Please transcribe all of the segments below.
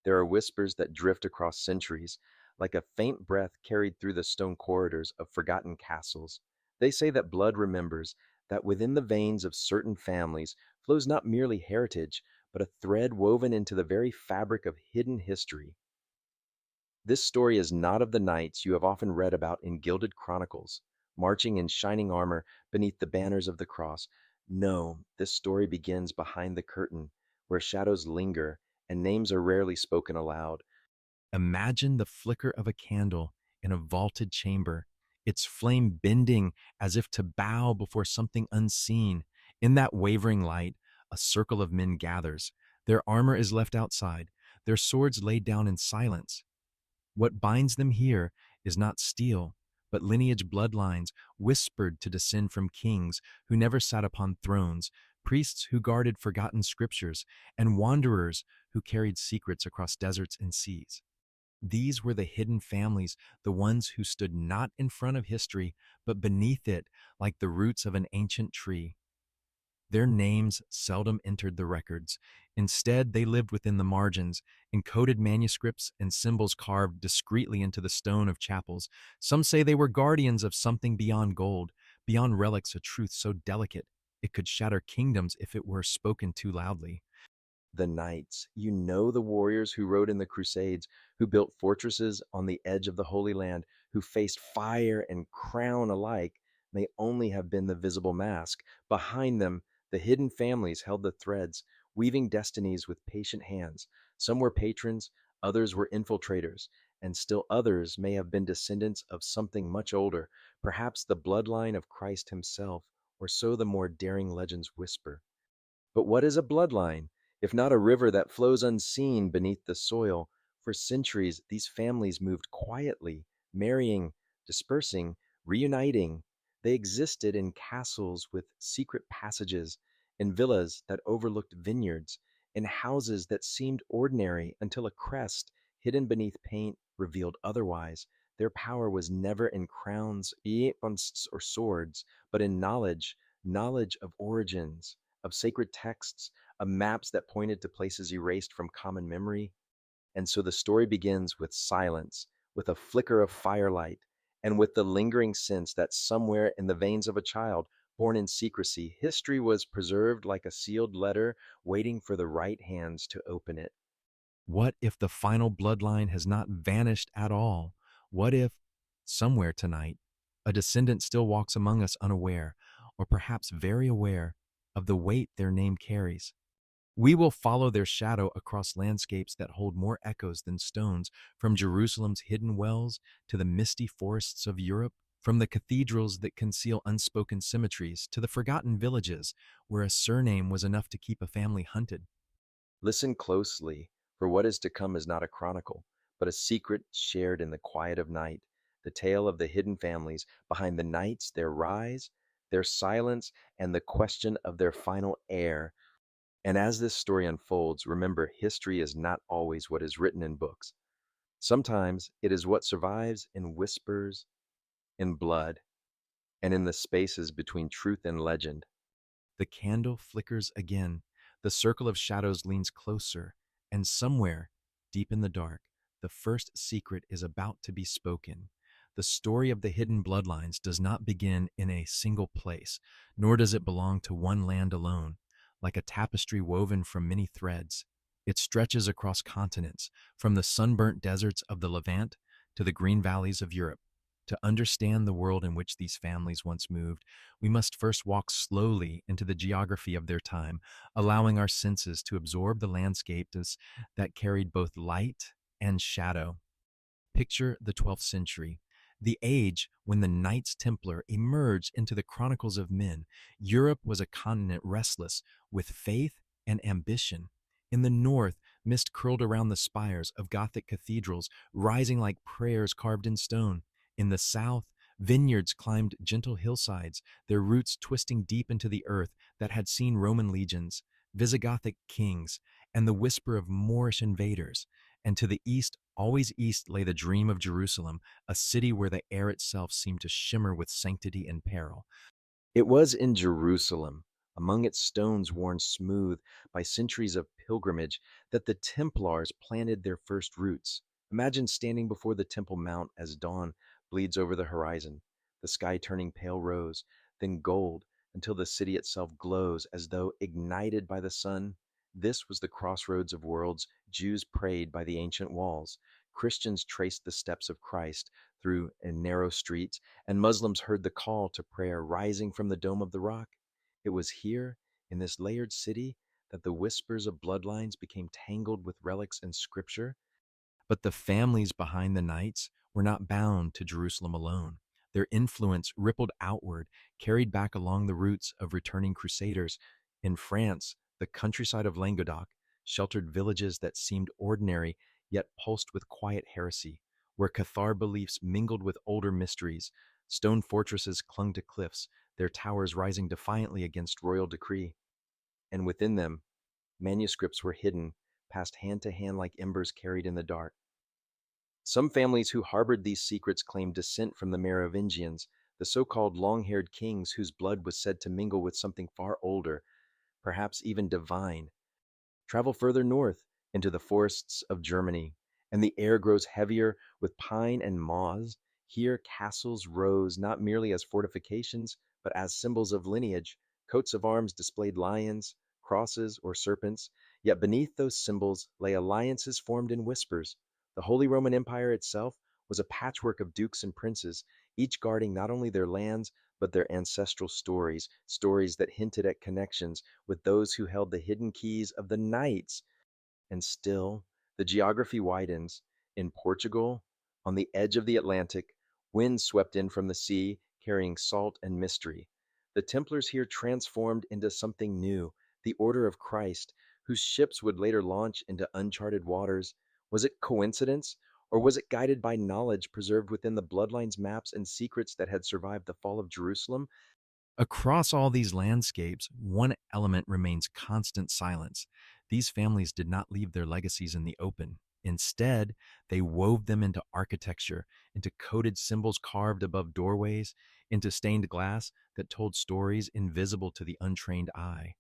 There are whispers that drift across centuries, like a faint breath carried through the stone corridors of forgotten castles. They say that blood remembers, that within the veins of certain families flows not merely heritage, but a thread woven into the very fabric of hidden history. This story is not of the knights you have often read about in gilded chronicles, marching in shining armor beneath the banners of the cross. No, this story begins behind the curtain, where shadows linger and names are rarely spoken aloud. Imagine the flicker of a candle in a vaulted chamber, its flame bending as if to bow before something unseen. In that wavering light, a circle of men gathers. Their armor is left outside, their swords laid down in silence. What binds them here is not steel, but lineage bloodlines whispered to descend from kings who never sat upon thrones, priests who guarded forgotten scriptures, and wanderers who carried secrets across deserts and seas. These were the hidden families, the ones who stood not in front of history, but beneath it, like the roots of an ancient tree. Their names seldom entered the records. Instead, they lived within the margins, encoded manuscripts and symbols carved discreetly into the stone of chapels. Some say they were guardians of something beyond gold, beyond relics, a truth so delicate it could shatter kingdoms if it were spoken too loudly. The knights, you know, the warriors who rode in the Crusades, who built fortresses on the edge of the Holy Land, who faced fire and crown alike, may only have been the visible mask. Behind them, the hidden families held the threads, weaving destinies with patient hands. Some were patrons, others were infiltrators, and still others may have been descendants of something much older, perhaps the bloodline of Christ himself, or so the more daring legends whisper. But what is a bloodline, if not a river that flows unseen beneath the soil? For centuries, these families moved quietly, marrying, dispersing, reuniting. They existed in castles with secret passages, in villas that overlooked vineyards, in houses that seemed ordinary until a crest hidden beneath paint revealed otherwise. Their power was never in crowns, or swords, but in knowledge, knowledge of origins, of sacred texts, of maps that pointed to places erased from common memory. And so the story begins with silence, with a flicker of firelight, and with the lingering sense that somewhere in the veins of a child born in secrecy, history was preserved like a sealed letter, waiting for the right hands to open it. What if the final bloodline has not vanished at all? What if, somewhere tonight, a descendant still walks among us unaware, or perhaps very aware, of the weight their name carries? We will follow their shadow across landscapes that hold more echoes than stones, from Jerusalem's hidden wells to the misty forests of Europe, from the cathedrals that conceal unspoken symmetries to the forgotten villages where a surname was enough to keep a family hunted. Listen closely, for what is to come is not a chronicle, but a secret shared in the quiet of night, the tale of the hidden families behind the knights, their rise, their silence, and the question of their final heir. And as this story unfolds, remember history is not always what is written in books. Sometimes it is what survives in whispers, in blood, and in the spaces between truth and legend. The candle flickers again. The circle of shadows leans closer, and somewhere, deep in the dark, the first secret is about to be spoken. The story of the hidden bloodlines does not begin in a single place, nor does it belong to one land alone. Like a tapestry woven from many threads, it stretches across continents, from the sunburnt deserts of the Levant to the green valleys of Europe. To understand the world in which these families once moved, we must first walk slowly into the geography of their time, allowing our senses to absorb the landscapes that carried both light and shadow. Picture the 12th century, the age when the Knights Templar emerged into the chronicles of men. Europe was a continent restless with faith and ambition. In the north, mist curled around the spires of Gothic cathedrals, rising like prayers carved in stone. In the south, vineyards climbed gentle hillsides, their roots twisting deep into the earth that had seen Roman legions, Visigothic kings, and the whisper of Moorish invaders. And to the east, always east, lay the dream of Jerusalem, a city where the air itself seemed to shimmer with sanctity and peril. It was in Jerusalem, among its stones worn smooth by centuries of pilgrimage, that the Templars planted their first roots. Imagine standing before the Temple Mount as dawn bleeds over the horizon, the sky turning pale rose, then gold, until the city itself glows as though ignited by the sun. This was the crossroads of worlds. Jews prayed by the ancient walls. Christians traced the steps of Christ through narrow streets, and Muslims heard the call to prayer rising from the dome of the rock. It was here, in this layered city, that the whispers of bloodlines became tangled with relics and scripture. But the families behind the knights were not bound to Jerusalem alone. Their influence rippled outward, carried back along the routes of returning crusaders. In France, the countryside of Languedoc sheltered villages that seemed ordinary yet pulsed with quiet heresy, where Cathar beliefs mingled with older mysteries. Stone fortresses clung to cliffs, their towers rising defiantly against royal decree. And within them, manuscripts were hidden, passed hand to hand like embers carried in the dark. Some families who harbored these secrets claimed descent from the Merovingians, the so called long haired kings whose blood was said to mingle with something far older, perhaps even divine. Travel further north into the forests of Germany, and the air grows heavier with pine and moss. Here, castles rose not merely as fortifications, but as symbols of lineage. Coats of arms displayed lions, crosses, or serpents, yet beneath those symbols lay alliances formed in whispers. The Holy Roman Empire itself was a patchwork of dukes and princes, each guarding not only their lands, but their ancestral stories, stories that hinted at connections with those who held the hidden keys of the knights. And still, the geography widens. In Portugal, on the edge of the Atlantic, winds swept in from the sea, carrying salt and mystery. The Templars here transformed into something new, the Order of Christ, whose ships would later launch into uncharted waters. Was it coincidence, or was it guided by knowledge preserved within the bloodlines, maps, and secrets that had survived the fall of Jerusalem? Across all these landscapes, one element remains constant silence. These families did not leave their legacies in the open. Instead, they wove them into architecture, into coded symbols carved above doorways, into stained glass that told stories invisible to the untrained eye.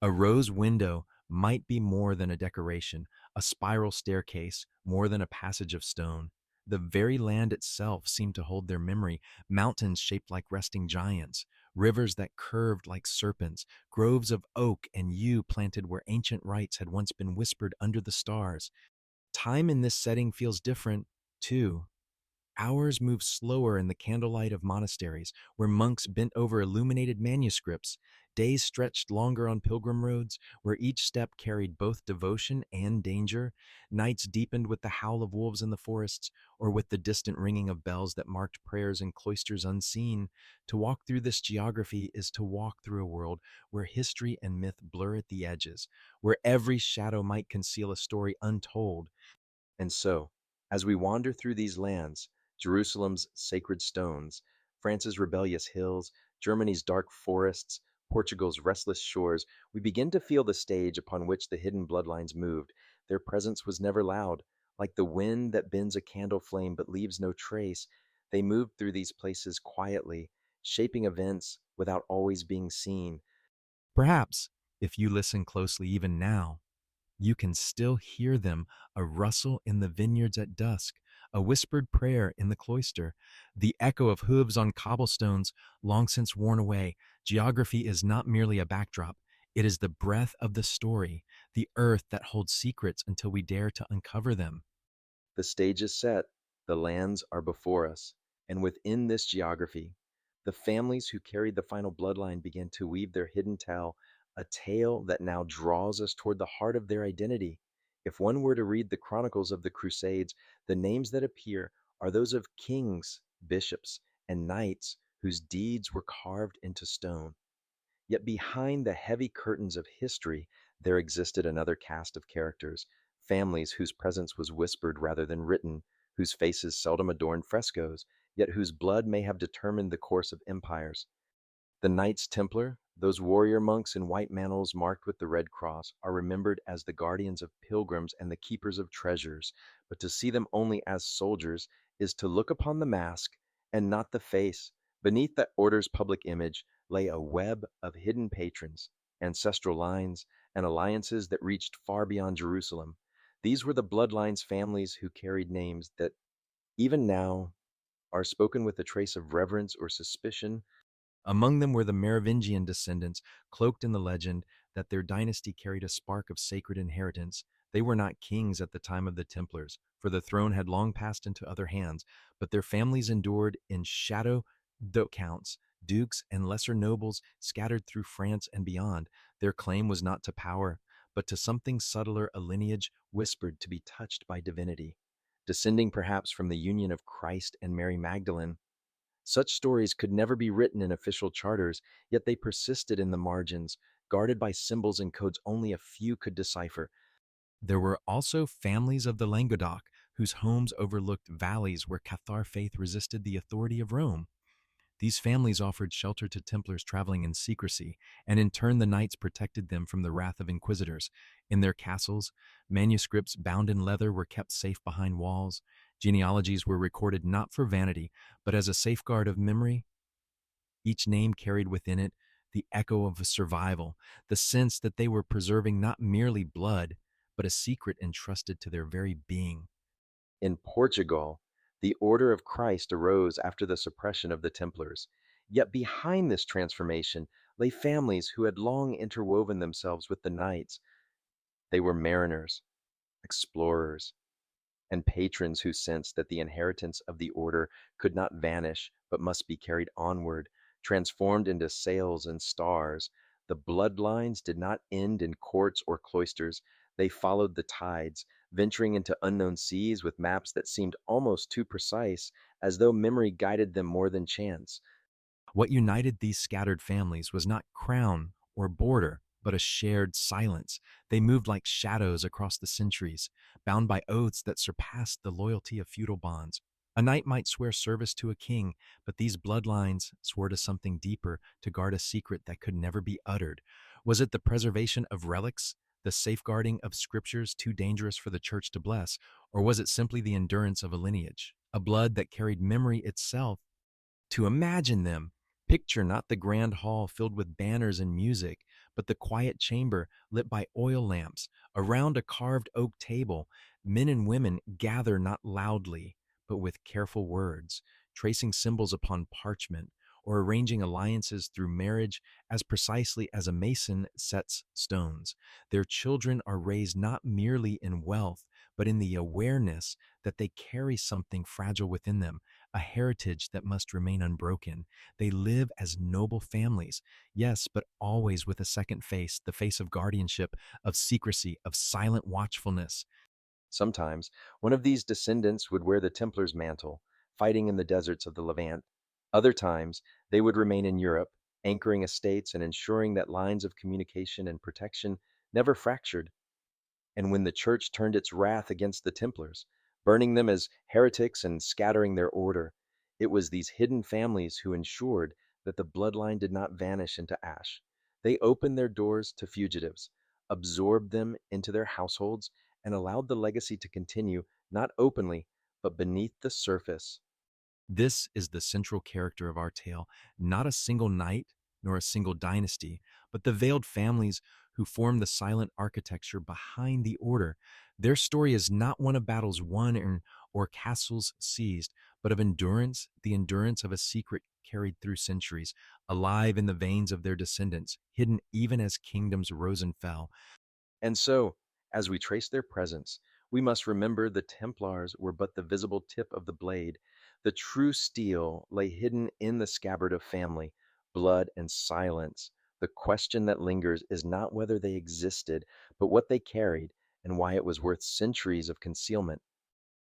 A rose window might be more than a decoration, a spiral staircase more than a passage of stone. The very land itself seemed to hold their memory, mountains shaped like resting giants, rivers that curved like serpents, groves of oak and yew planted where ancient rites had once been whispered under the stars. Time in this setting feels different, too. Hours move slower in the candlelight of monasteries, where monks bent over illuminated manuscripts. Days stretched longer on pilgrim roads, where each step carried both devotion and danger. Nights deepened with the howl of wolves in the forests, or with the distant ringing of bells that marked prayers in cloisters unseen. To walk through this geography is to walk through a world where history and myth blur at the edges, where every shadow might conceal a story untold. And so, as we wander through these lands, Jerusalem's sacred stones, France's rebellious hills, Germany's dark forests, Portugal's restless shores, we begin to feel the stage upon which the hidden bloodlines moved. Their presence was never loud, like the wind that bends a candle flame but leaves no trace. They moved through these places quietly, shaping events without always being seen. Perhaps, if you listen closely even now, you can still hear them, a rustle in the vineyards at dusk, a whispered prayer in the cloister, the echo of hooves on cobblestones long since worn away. Geography is not merely a backdrop, it is the breath of the story, the earth that holds secrets until we dare to uncover them. The stage is set, the lands are before us, and within this geography, the families who carried the final bloodline began to weave their hidden tale, a tale that now draws us toward the heart of their identity. If one were to read the chronicles of the Crusades, the names that appear are those of kings, bishops, and knights whose deeds were carved into stone. Yet behind the heavy curtains of history, there existed another cast of characters, families whose presence was whispered rather than written, whose faces seldom adorned frescoes, yet whose blood may have determined the course of empires. The Knights Templar, those warrior monks in white mantles marked with the red cross, are remembered as the guardians of pilgrims and the keepers of treasures, but to see them only as soldiers is to look upon the mask and not the face. Beneath that order's public image, lay a web of hidden patrons, ancestral lines, and alliances that reached far beyond Jerusalem. These were the bloodlines families who carried names that even now are spoken with a trace of reverence or suspicion. Among them were the Merovingian descendants, cloaked in the legend that their dynasty carried a spark of sacred inheritance. They were not kings at the time of the Templars, for the throne had long passed into other hands, but their families endured in shadow counts, dukes, and lesser nobles scattered through France and beyond. Their claim was not to power, but to something subtler, a lineage whispered to be touched by divinity, descending perhaps from the union of Christ and Mary Magdalene. Such stories could never be written in official charters, yet they persisted in the margins, guarded by symbols and codes only a few could decipher. There were also families of the Languedoc, whose homes overlooked valleys where Cathar faith resisted the authority of Rome. These families offered shelter to Templars traveling in secrecy, and in turn the knights protected them from the wrath of inquisitors. In their castles, manuscripts bound in leather were kept safe behind walls. Genealogies were recorded not for vanity, but as a safeguard of memory. Each name carried within it the echo of a survival, the sense that they were preserving not merely blood, but a secret entrusted to their very being. In Portugal, the Order of Christ arose after the suppression of the Templars. Yet behind this transformation lay families who had long interwoven themselves with the knights. They were mariners, explorers, and patrons who sensed that the inheritance of the order could not vanish but must be carried onward, transformed into sails and stars. The bloodlines did not end in courts or cloisters, they followed the tides, venturing into unknown seas with maps that seemed almost too precise, as though memory guided them more than chance. What united these scattered families was not crown or border, but a shared silence. They moved like shadows across the centuries, bound by oaths that surpassed the loyalty of feudal bonds. A knight might swear service to a king, but these bloodlines swore to something deeper, to guard a secret that could never be uttered. Was it the preservation of relics, the safeguarding of scriptures too dangerous for the church to bless, or was it simply the endurance of a lineage, a blood that carried memory itself? To imagine them, picture not the grand hall filled with banners and music, but the quiet chamber lit by oil lamps. Around a carved oak table, men and women gather not loudly, but with careful words, tracing symbols upon parchment or arranging alliances through marriage as precisely as a mason sets stones. Their children are raised not merely in wealth, but in the awareness that they carry something fragile within them, a heritage that must remain unbroken. They live as noble families, yes, but always with a second face, the face of guardianship, of secrecy, of silent watchfulness. Sometimes one of these descendants would wear the Templar's mantle, fighting in the deserts of the Levant. Other times they would remain in Europe, anchoring estates and ensuring that lines of communication and protection never fractured. And when the church turned its wrath against the Templars, burning them as heretics and scattering their order, it was these hidden families who ensured that the bloodline did not vanish into ash. They opened their doors to fugitives, absorbed them into their households, and allowed the legacy to continue, not openly, but beneath the surface. This is the central character of our tale, not a single knight nor a single dynasty, but the veiled families who form the silent architecture behind the order. Their story is not one of battles won or castles seized, but of endurance, the endurance of a secret carried through centuries, alive in the veins of their descendants, hidden even as kingdoms rose and fell. And so, as we trace their presence, we must remember the Templars were but the visible tip of the blade. The true steel lay hidden in the scabbard of family, blood, and silence. The question that lingers is not whether they existed, but what they carried and why it was worth centuries of concealment.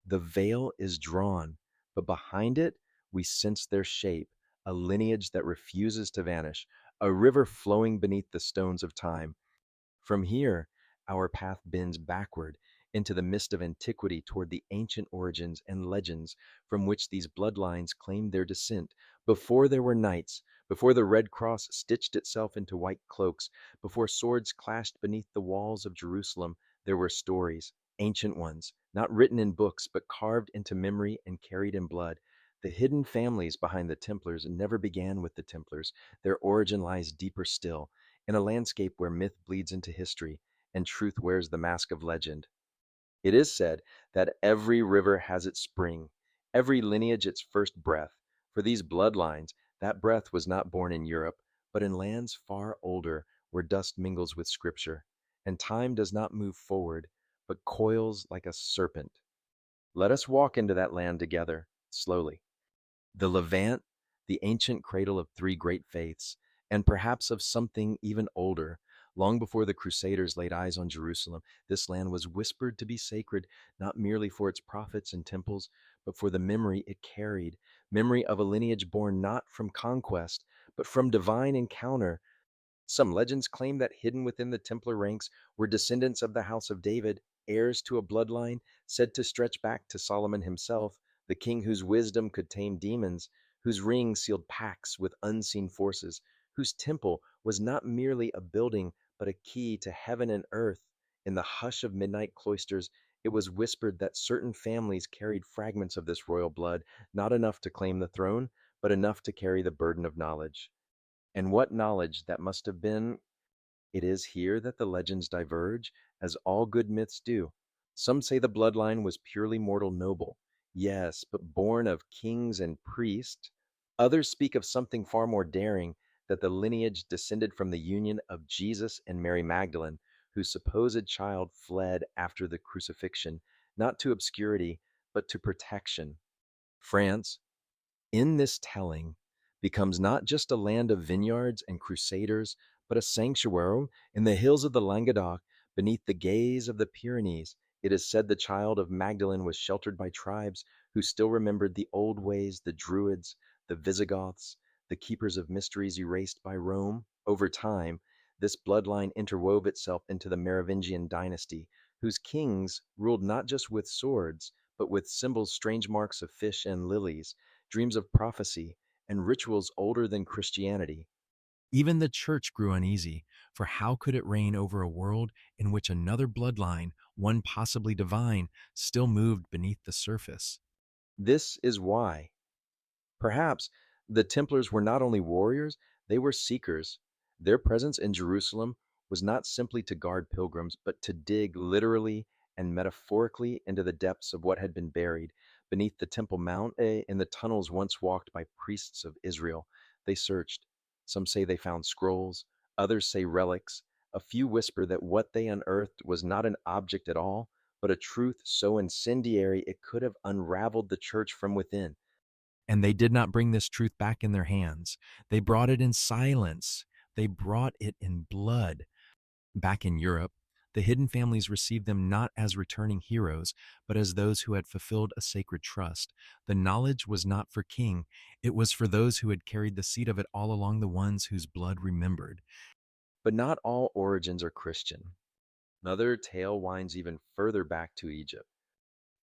The veil is drawn, but behind it we sense their shape, a lineage that refuses to vanish, a river flowing beneath the stones of time. From here, our path bends backward into the mist of antiquity toward the ancient origins and legends from which these bloodlines claimed their descent. Before there were knights, before the Red Cross stitched itself into white cloaks, before swords clashed beneath the walls of Jerusalem, there were stories, ancient ones, not written in books, but carved into memory and carried in blood. The hidden families behind the Templars never began with the Templars. Their origin lies deeper still, in a landscape where myth bleeds into history and truth wears the mask of legend. It is said that every river has its spring, every lineage its first breath. For these bloodlines, that breath was not born in Europe, but in lands far older, where dust mingles with scripture, and time does not move forward, but coils like a serpent. Let us walk into that land together, slowly. The Levant, the ancient cradle of three great faiths, and perhaps of something even older. Long before the Crusaders laid eyes on Jerusalem, this land was whispered to be sacred, not merely for its prophets and temples, but for the memory it carried, memory of a lineage born not from conquest, but from divine encounter. Some legends claim that hidden within the Templar ranks were descendants of the House of David, heirs to a bloodline said to stretch back to Solomon himself, the king whose wisdom could tame demons, whose ring sealed pacts with unseen forces, whose temple was not merely a building, but a key to heaven and earth. In the hush of midnight cloisters, it was whispered that certain families carried fragments of this royal blood, not enough to claim the throne, but enough to carry the burden of knowledge. And what knowledge that must have been. It is here that the legends diverge, as all good myths do. Some say the bloodline was purely mortal noble, yes, but born of kings and priests. Others speak of something far more daring, that the lineage descended from the union of Jesus and Mary Magdalene, whose supposed child fled after the crucifixion, not to obscurity, but to protection. France, in this telling, becomes not just a land of vineyards and crusaders, but a sanctuary in the hills of the Languedoc beneath the gaze of the Pyrenees. It is said the child of Magdalene was sheltered by tribes who still remembered the old ways, the Druids, the Visigoths, the keepers of mysteries erased by Rome. Over time, this bloodline interwove itself into the Merovingian dynasty, whose kings ruled not just with swords, but with symbols, strange marks of fish and lilies, dreams of prophecy, and rituals older than Christianity. Even the church grew uneasy, for how could it reign over a world in which another bloodline, one possibly divine, still moved beneath the surface? This is why, perhaps, the Templars were not only warriors, they were seekers. Their presence in Jerusalem was not simply to guard pilgrims, but to dig literally and metaphorically into the depths of what had been buried beneath the Temple Mount, in the tunnels once walked by priests of Israel. They searched. Some say they found scrolls, others say relics. A few whisper that what they unearthed was not an object at all, but a truth so incendiary it could have unraveled the church from within. And they did not bring this truth back in their hands. They brought it in silence. They brought it in blood. Back in Europe, the hidden families received them not as returning heroes, but as those who had fulfilled a sacred trust. The knowledge was not for king, it was for those who had carried the seed of it all along, the ones whose blood remembered. But not all origins are Christian. Another tale winds even further back to Egypt.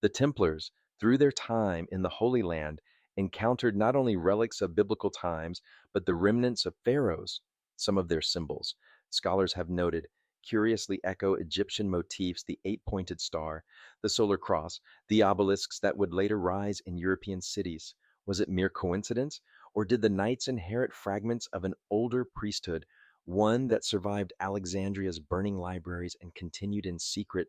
The Templars, through their time in the Holy Land, encountered not only relics of biblical times, but the remnants of pharaohs. Some of their symbols, scholars have noted, curiously echo Egyptian motifs: the eight pointed star, the solar cross, the obelisks that would later rise in European cities. Was it mere coincidence, or did the knights inherit fragments of an older priesthood, one that survived Alexandria's burning libraries and continued in secret?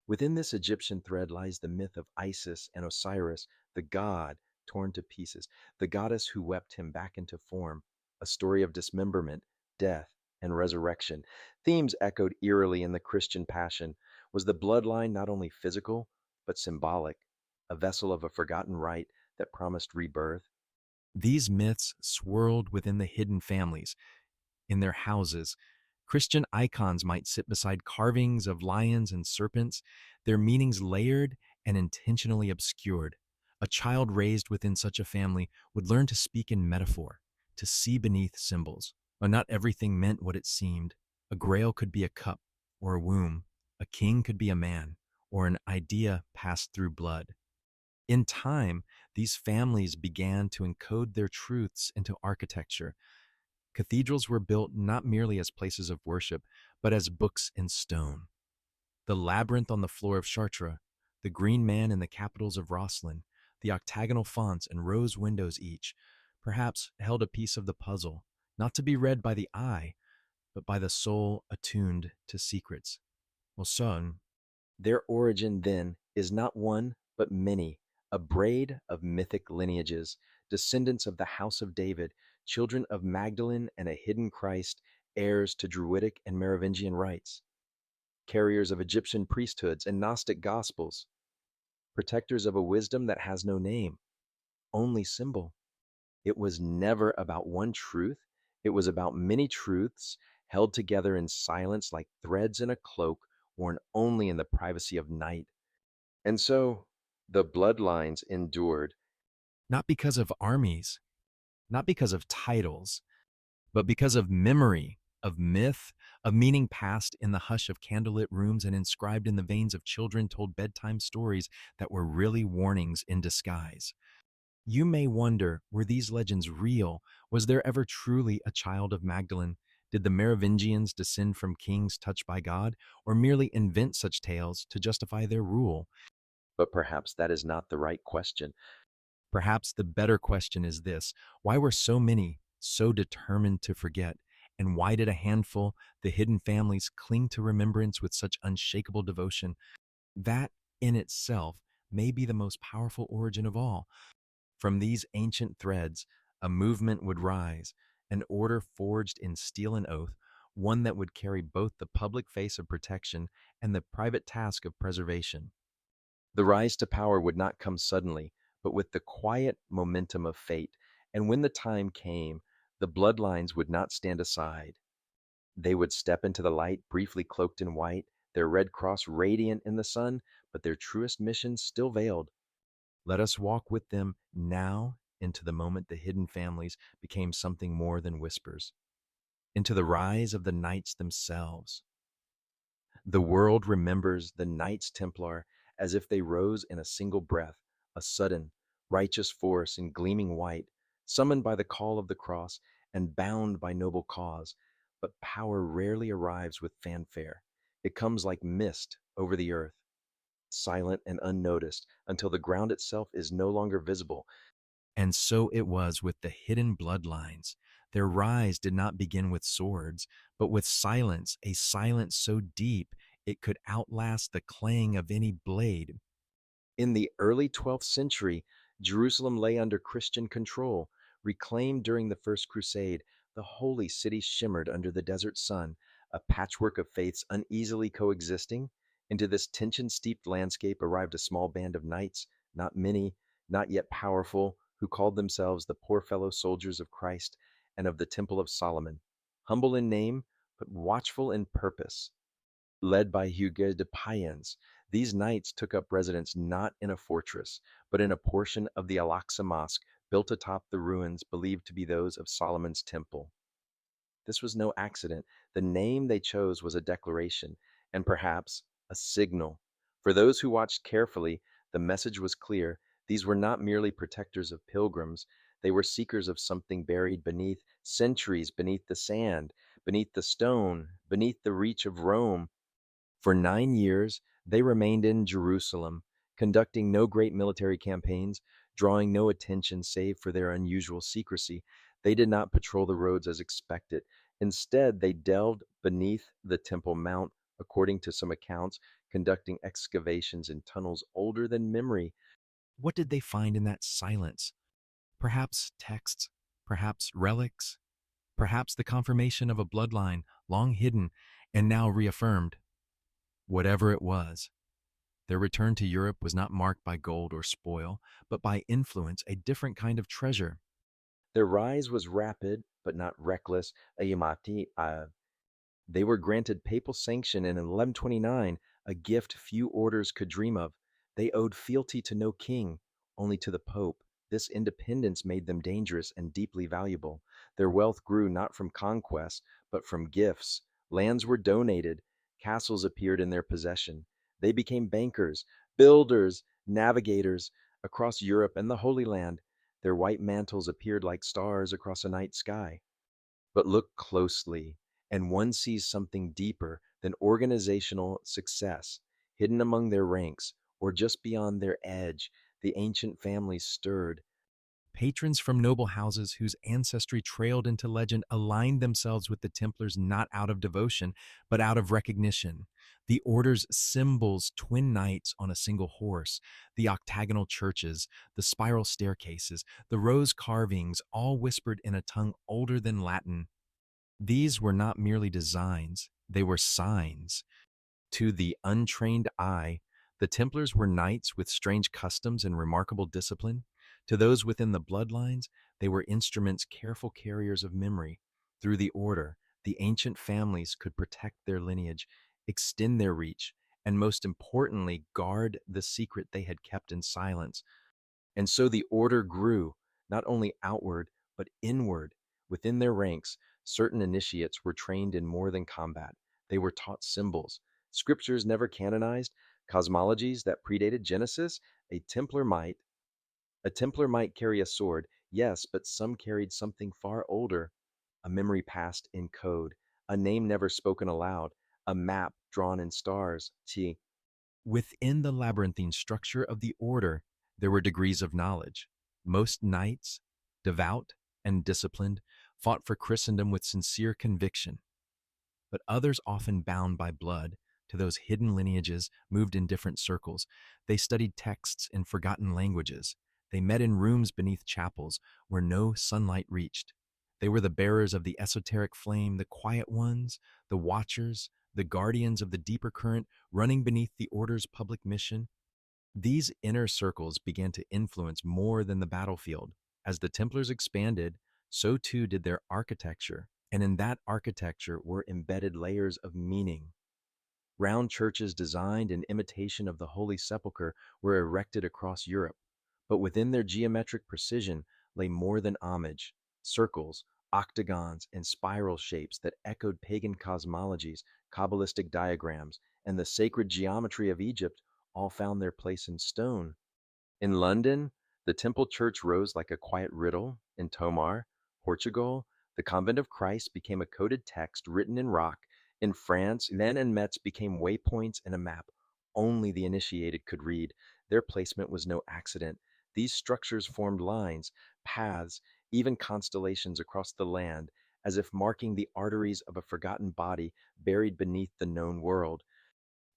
Within this Egyptian thread lies the myth of Isis and Osiris, the god torn to pieces, the goddess who wept him back into form, a story of dismemberment, death, and resurrection. Themes echoed eerily in the Christian Passion. Was the bloodline not only physical, but symbolic, a vessel of a forgotten rite that promised rebirth? These myths swirled within the hidden families. In their houses, Christian icons might sit beside carvings of lions and serpents, their meanings layered and intentionally obscured. A child raised within such a family would learn to speak in metaphor, to see beneath symbols. But not everything meant what it seemed. A grail could be a cup or a womb, a king could be a man, or an idea passed through blood. In time, these families began to encode their truths into architecture. Cathedrals were built not merely as places of worship, but as books in stone. The labyrinth on the floor of Chartres, the green man in the capitals of Rosslyn, The octagonal fonts and rose windows each, perhaps held a piece of the puzzle, not to be read by the eye, but by the soul attuned to secrets. Well, son, Their origin, then, is not one, but many, a braid of mythic lineages, descendants of the house of David, children of Magdalene and a hidden Christ, heirs to Druidic and Merovingian rites, carriers of Egyptian priesthoods and Gnostic gospels, protectors of a wisdom that has no name, only symbol. It was never about one truth, it was about many truths held together in silence like threads in a cloak worn only in the privacy of night. And so the bloodlines endured. not because of armies, not because of titles, but because of memory, of myth, of meaning passed in the hush of candlelit rooms and inscribed in the veins of children told bedtime stories that were really warnings in disguise. You may wonder, were these legends real? Was there ever truly a child of Magdalene? Did the Merovingians descend from kings touched by God, or merely invent such tales to justify their rule? But perhaps that is not the right question. Perhaps the better question is this: why were so many so determined to forget? And why did a handful, the hidden families, cling to remembrance with such unshakable devotion? That, in itself, may be the most powerful origin of all. From these ancient threads, a movement would rise, an order forged in steel and oath, one that would carry both the public face of protection and the private task of preservation. The rise to power would not come suddenly, but with the quiet momentum of fate. And when the time came, the bloodlines would not stand aside. They would step into the light, briefly cloaked in white, their red cross radiant in the sun, but their truest mission still veiled. Let us walk with them now into the moment the hidden families became something more than whispers, into the rise of the knights themselves. The world remembers the Knights Templar as if they rose in a single breath, a sudden, righteous force in gleaming white, summoned by the call of the cross and bound by noble cause. But power rarely arrives with fanfare. It comes like mist over the earth, silent and unnoticed, until the ground itself is no longer visible. And so it was with the hidden bloodlines. Their rise did not begin with swords, but with silence, a silence so deep it could outlast the clang of any blade. In the early 12th century, Jerusalem lay under Christian control. Reclaimed during the First Crusade, the holy city shimmered under the desert sun, a patchwork of faiths uneasily coexisting. Into this tension steeped landscape arrived a small band of knights, not many, not yet powerful, who called themselves the poor fellow soldiers of Christ and of the Temple of Solomon. Humble in name, but watchful in purpose. Led by Hugues de Payens, these knights took up residence not in a fortress, but in a portion of the Al-Aqsa Mosque built atop the ruins believed to be those of Solomon's temple. This was no accident. The name they chose was a declaration, and perhaps a signal. For those who watched carefully, the message was clear. These were not merely protectors of pilgrims, they were seekers of something buried beneath, centuries beneath the sand, beneath the stone, beneath the reach of Rome. For 9 years, they remained in Jerusalem, conducting no great military campaigns, drawing no attention save for their unusual secrecy. They did not patrol the roads as expected. Instead, they delved beneath the Temple Mount, according to some accounts, conducting excavations in tunnels older than memory. What did they find in that silence? Perhaps texts, perhaps relics, perhaps the confirmation of a bloodline long hidden and now reaffirmed. Whatever it was, their return to Europe was not marked by gold or spoil, but by influence, a different kind of treasure. Their rise was rapid, but not reckless. They were granted papal sanction in 1129, a gift few orders could dream of. They owed fealty to no king, only to the Pope. This independence made them dangerous and deeply valuable. Their wealth grew not from conquests, but from gifts. Lands were donated, castles appeared in their possession. They became bankers, builders, navigators across Europe and the Holy Land. Their white mantles appeared like stars across a night sky. But look closely, and one sees something deeper than organizational success, hidden among their ranks or just beyond their edge. The ancient families stirred. Patrons from noble houses whose ancestry trailed into legend aligned themselves with the Templars not out of devotion, but out of recognition. The order's symbols, twin knights on a single horse, the octagonal churches, the spiral staircases, the rose carvings, all whispered in a tongue older than Latin. These were not merely designs, they were signs. To the untrained eye, the Templars were knights with strange customs and remarkable discipline. To those within the bloodlines, they were instruments, careful carriers of memory. Through the order, the ancient families could protect their lineage, extend their reach, and most importantly, guard the secret they had kept in silence. And so the order grew, not only outward, but inward. Within their ranks, certain initiates were trained in more than combat. They were taught symbols, scriptures never canonized, cosmologies that predated Genesis. A Templar might, a Templar might carry a sword, yes, but some carried something far older, a memory passed in code, a name never spoken aloud, a map drawn in stars. T. Within the labyrinthine structure of the order, there were degrees of knowledge. Most knights, devout and disciplined, fought for Christendom with sincere conviction, but others, often bound by blood to those hidden lineages, moved in different circles. They studied texts in forgotten languages. They met in rooms beneath chapels where no sunlight reached. They were the bearers of the esoteric flame, the quiet ones, the watchers, the guardians of the deeper current running beneath the order's public mission. These inner circles began to influence more than the battlefield. As the Templars expanded, so too did their architecture, and in that architecture were embedded layers of meaning. Round churches designed in imitation of the Holy Sepulchre were erected across Europe, but within their geometric precision lay more than homage. Circles, octagons, and spiral shapes that echoed pagan cosmologies, Kabbalistic diagrams, and the sacred geometry of Egypt all found their place in stone. In London, the Temple Church rose like a quiet riddle. In Tomar, Portugal, the Convent of Christ became a coded text written in rock. In France, Rennes and Metz became waypoints in a map only the initiated could read. Their placement was no accident. These structures formed lines, paths, even constellations across the land, as if marking the arteries of a forgotten body buried beneath the known world.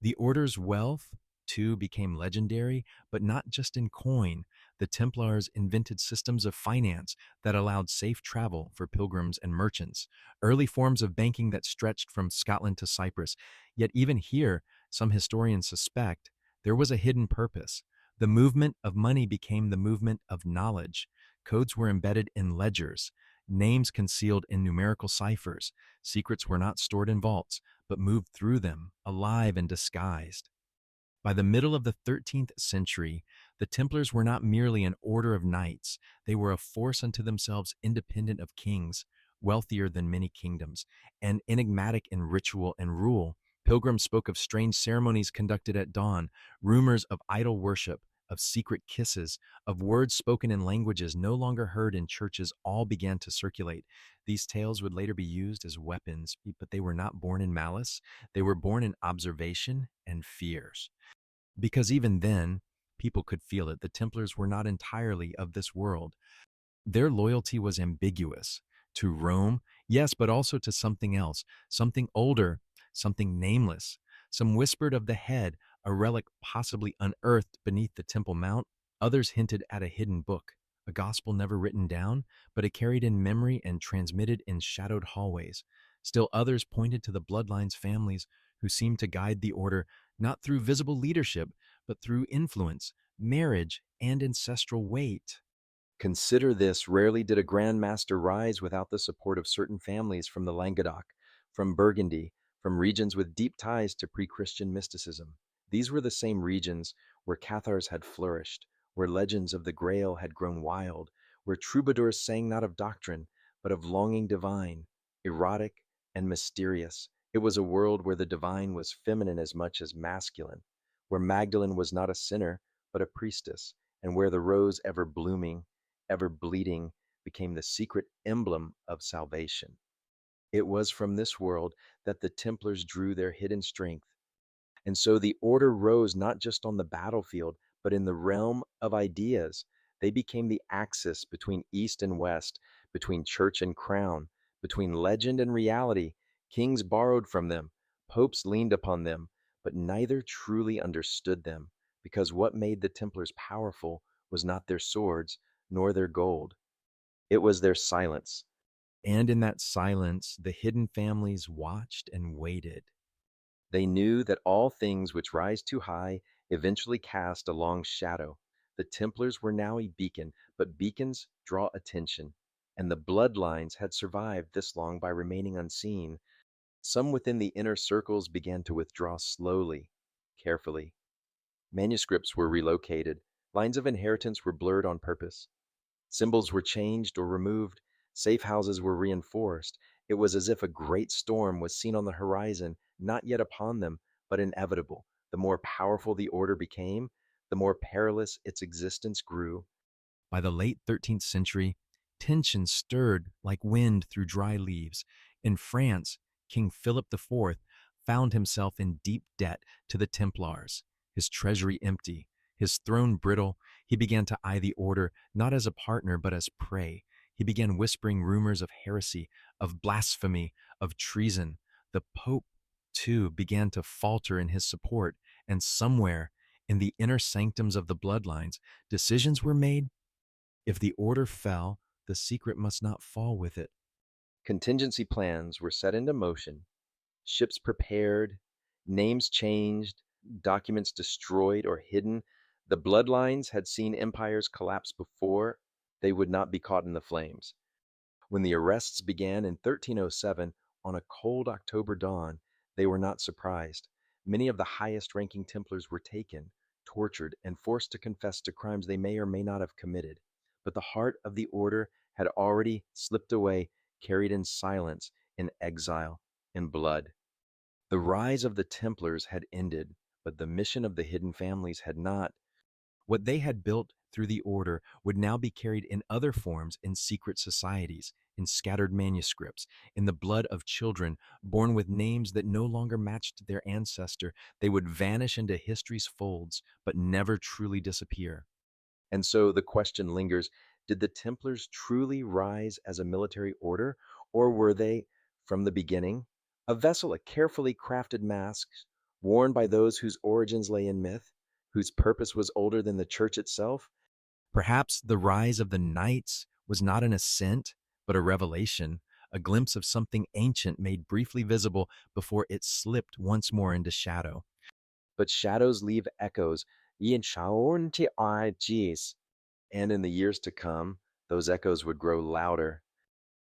The order's wealth, too, became legendary, but not just in coin. The Templars invented systems of finance that allowed safe travel for pilgrims and merchants, early forms of banking that stretched from Scotland to Cyprus. Yet even here, some historians suspect there was a hidden purpose. The movement of money became the movement of knowledge. Codes were embedded in ledgers, names concealed in numerical ciphers. Secrets were not stored in vaults, but moved through them, alive and disguised. By the middle of the 13th century, the Templars were not merely an order of knights, they were a force unto themselves independent of kings, wealthier than many kingdoms, and enigmatic in ritual and rule. Pilgrims spoke of strange ceremonies conducted at dawn, rumors of idol worship, of secret kisses, of words spoken in languages no longer heard in churches all began to circulate. These tales would later be used as weapons, but they were not born in malice. They were born in observation and fears. Because even then, people could feel it. The Templars were not entirely of this world. Their loyalty was ambiguous. To Rome, yes, but also to something else, something older, something nameless. Some whispered of the head, a relic possibly unearthed beneath the Temple Mount. Others hinted at a hidden book, a gospel never written down, but it carried in memory and transmitted in shadowed hallways. Still others pointed to the bloodlines families who seemed to guide the order not through visible leadership, but through influence, marriage, and ancestral weight. Consider this, rarely did a Grand Master rise without the support of certain families from the Languedoc, from Burgundy, from regions with deep ties to pre-Christian mysticism. These were the same regions where Cathars had flourished, where legends of the Grail had grown wild, where troubadours sang not of doctrine, but of longing divine, erotic and mysterious. It was a world where the divine was feminine as much as masculine, where Magdalene was not a sinner, but a priestess, and where the rose ever blooming, ever bleeding, became the secret emblem of salvation. It was from this world that the Templars drew their hidden strength. And so the order rose not just on the battlefield, but in the realm of ideas. They became the axis between East and West, between church and crown, between legend and reality. Kings borrowed from them, popes leaned upon them, but neither truly understood them, because what made the Templars powerful was not their swords nor their gold. It was their silence. And in that silence, the hidden families watched and waited. They knew that all things which rise too high eventually cast a long shadow. The Templars were now a beacon, but beacons draw attention, and the bloodlines had survived this long by remaining unseen. Some within the inner circles began to withdraw slowly, carefully. Manuscripts were relocated, lines of inheritance were blurred on purpose. Symbols were changed or removed, safe houses were reinforced. It was as if a great storm was seen on the horizon, not yet upon them, but inevitable. The more powerful the order became, the more perilous its existence grew. By the late 13th century, tension stirred like wind through dry leaves. In France, King Philip IV found himself in deep debt to the Templars, his treasury empty, his throne brittle. He began to eye the order not as a partner but as prey. He began whispering rumors of heresy, of blasphemy, of treason. The Pope, too, began to falter in his support, and somewhere in the inner sanctums of the bloodlines, decisions were made. If the order fell, the secret must not fall with it. Contingency plans were set into motion, ships prepared, names changed, documents destroyed or hidden. The bloodlines had seen empires collapse before. They would not be caught in the flames. When the arrests began in 1307, on a cold October dawn, they were not surprised. Many of the highest ranking Templars were taken, tortured, and forced to confess to crimes they may or may not have committed. But the heart of the order had already slipped away, carried in silence, in exile, in blood. The rise of the Templars had ended, but the mission of the hidden families had not. What they had built through the order would now be carried in other forms in secret societies, in scattered manuscripts, in the blood of children born with names that no longer matched their ancestor. They would vanish into history's folds, but never truly disappear. And so the question lingers, did the Templars truly rise as a military order, or were they, from the beginning, a vessel, a carefully crafted mask worn by those whose origins lay in myth, whose purpose was older than the church itself? Perhaps the rise of the knights was not an ascent, but a revelation, a glimpse of something ancient made briefly visible before it slipped once more into shadow. But shadows leave echoes, and in the years to come, those echoes would grow louder.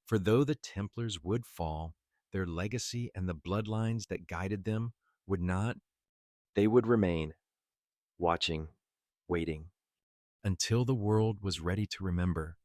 For though the Templars would fall, their legacy and the bloodlines that guided them would not, They would remain, watching, waiting. until the world was ready to remember.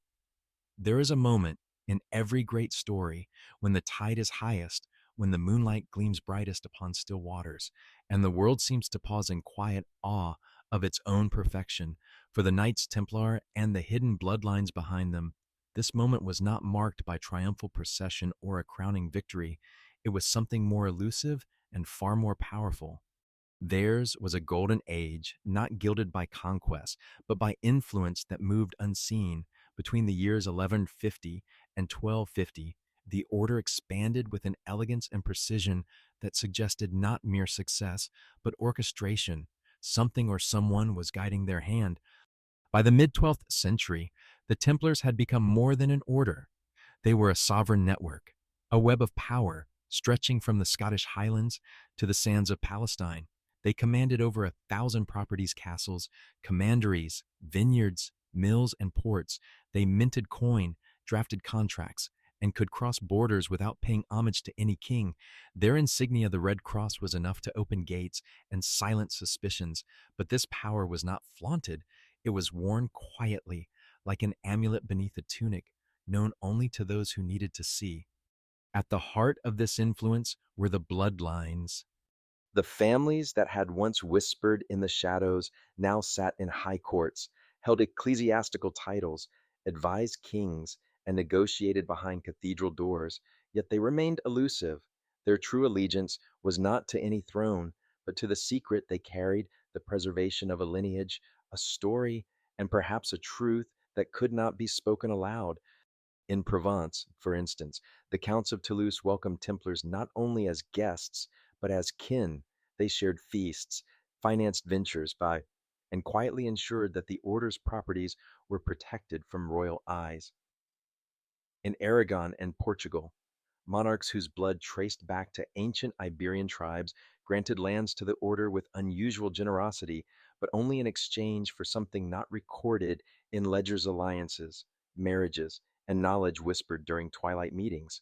There is a moment in every great story when the tide is highest, when the moonlight gleams brightest upon still waters, and the world seems to pause in quiet awe of its own perfection. For the Knights Templar and the hidden bloodlines behind them, this moment was not marked by triumphal procession or a crowning victory. It was something more elusive and far more powerful. Theirs was a golden age, not gilded by conquest, but by influence that moved unseen. Between the years 1150 and 1250, the order expanded with an elegance and precision that suggested not mere success, but orchestration. Something or someone was guiding their hand. By the mid 12th century, the Templars had become more than an order. They were a sovereign network, a web of power stretching from the Scottish Highlands to the sands of Palestine. They commanded over 1,000 properties, castles, commanderies, vineyards, mills, and ports. They minted coin, drafted contracts, and could cross borders without paying homage to any king. Their insignia, the Red Cross, was enough to open gates and silence suspicions. But this power was not flaunted. It was worn quietly, like an amulet beneath a tunic, known only to those who needed to see. At the heart of this influence were the bloodlines. The families that had once whispered in the shadows now sat in high courts, held ecclesiastical titles, advised kings, and negotiated behind cathedral doors, yet they remained elusive. Their true allegiance was not to any throne, but to the secret they carried, the preservation of a lineage, a story, and perhaps a truth that could not be spoken aloud. In Provence, for instance, the Counts of Toulouse welcomed Templars not only as guests, but as kin. They shared feasts, financed ventures by, and quietly ensured that the order's properties were protected from royal eyes. In Aragon and Portugal, monarchs whose blood traced back to ancient Iberian tribes granted lands to the order with unusual generosity, but only in exchange for something not recorded in ledgers alliances, marriages, and knowledge whispered during twilight meetings.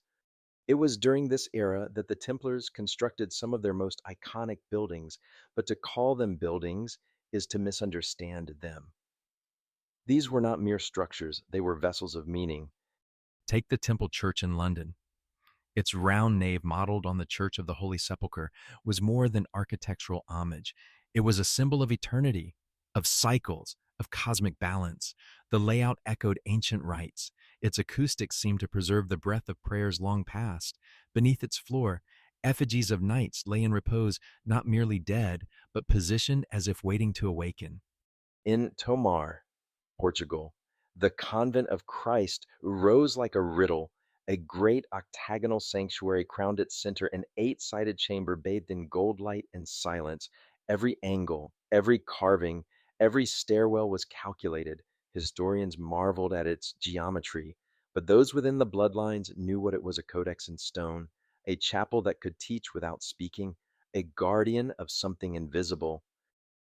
It was during this era that the Templars constructed some of their most iconic buildings, but to call them buildings is to misunderstand them. These were not mere structures, they were vessels of meaning. Take the Temple Church in London. Its round nave, modeled on the Church of the Holy Sepulchre, was more than architectural homage. It was a symbol of eternity, of cycles, of cosmic balance. The layout echoed ancient rites. Its acoustics seemed to preserve the breath of prayers long past. Beneath its floor, effigies of knights lay in repose, not merely dead, but positioned as if waiting to awaken. In Tomar, Portugal, the convent of Christ rose like a riddle. A great octagonal sanctuary crowned its center, an eight-sided chamber bathed in gold light and silence. Every angle, every carving, every stairwell was calculated. Historians marveled at its geometry, but those within the bloodlines knew what it was: a codex in stone, a chapel that could teach without speaking, a guardian of something invisible.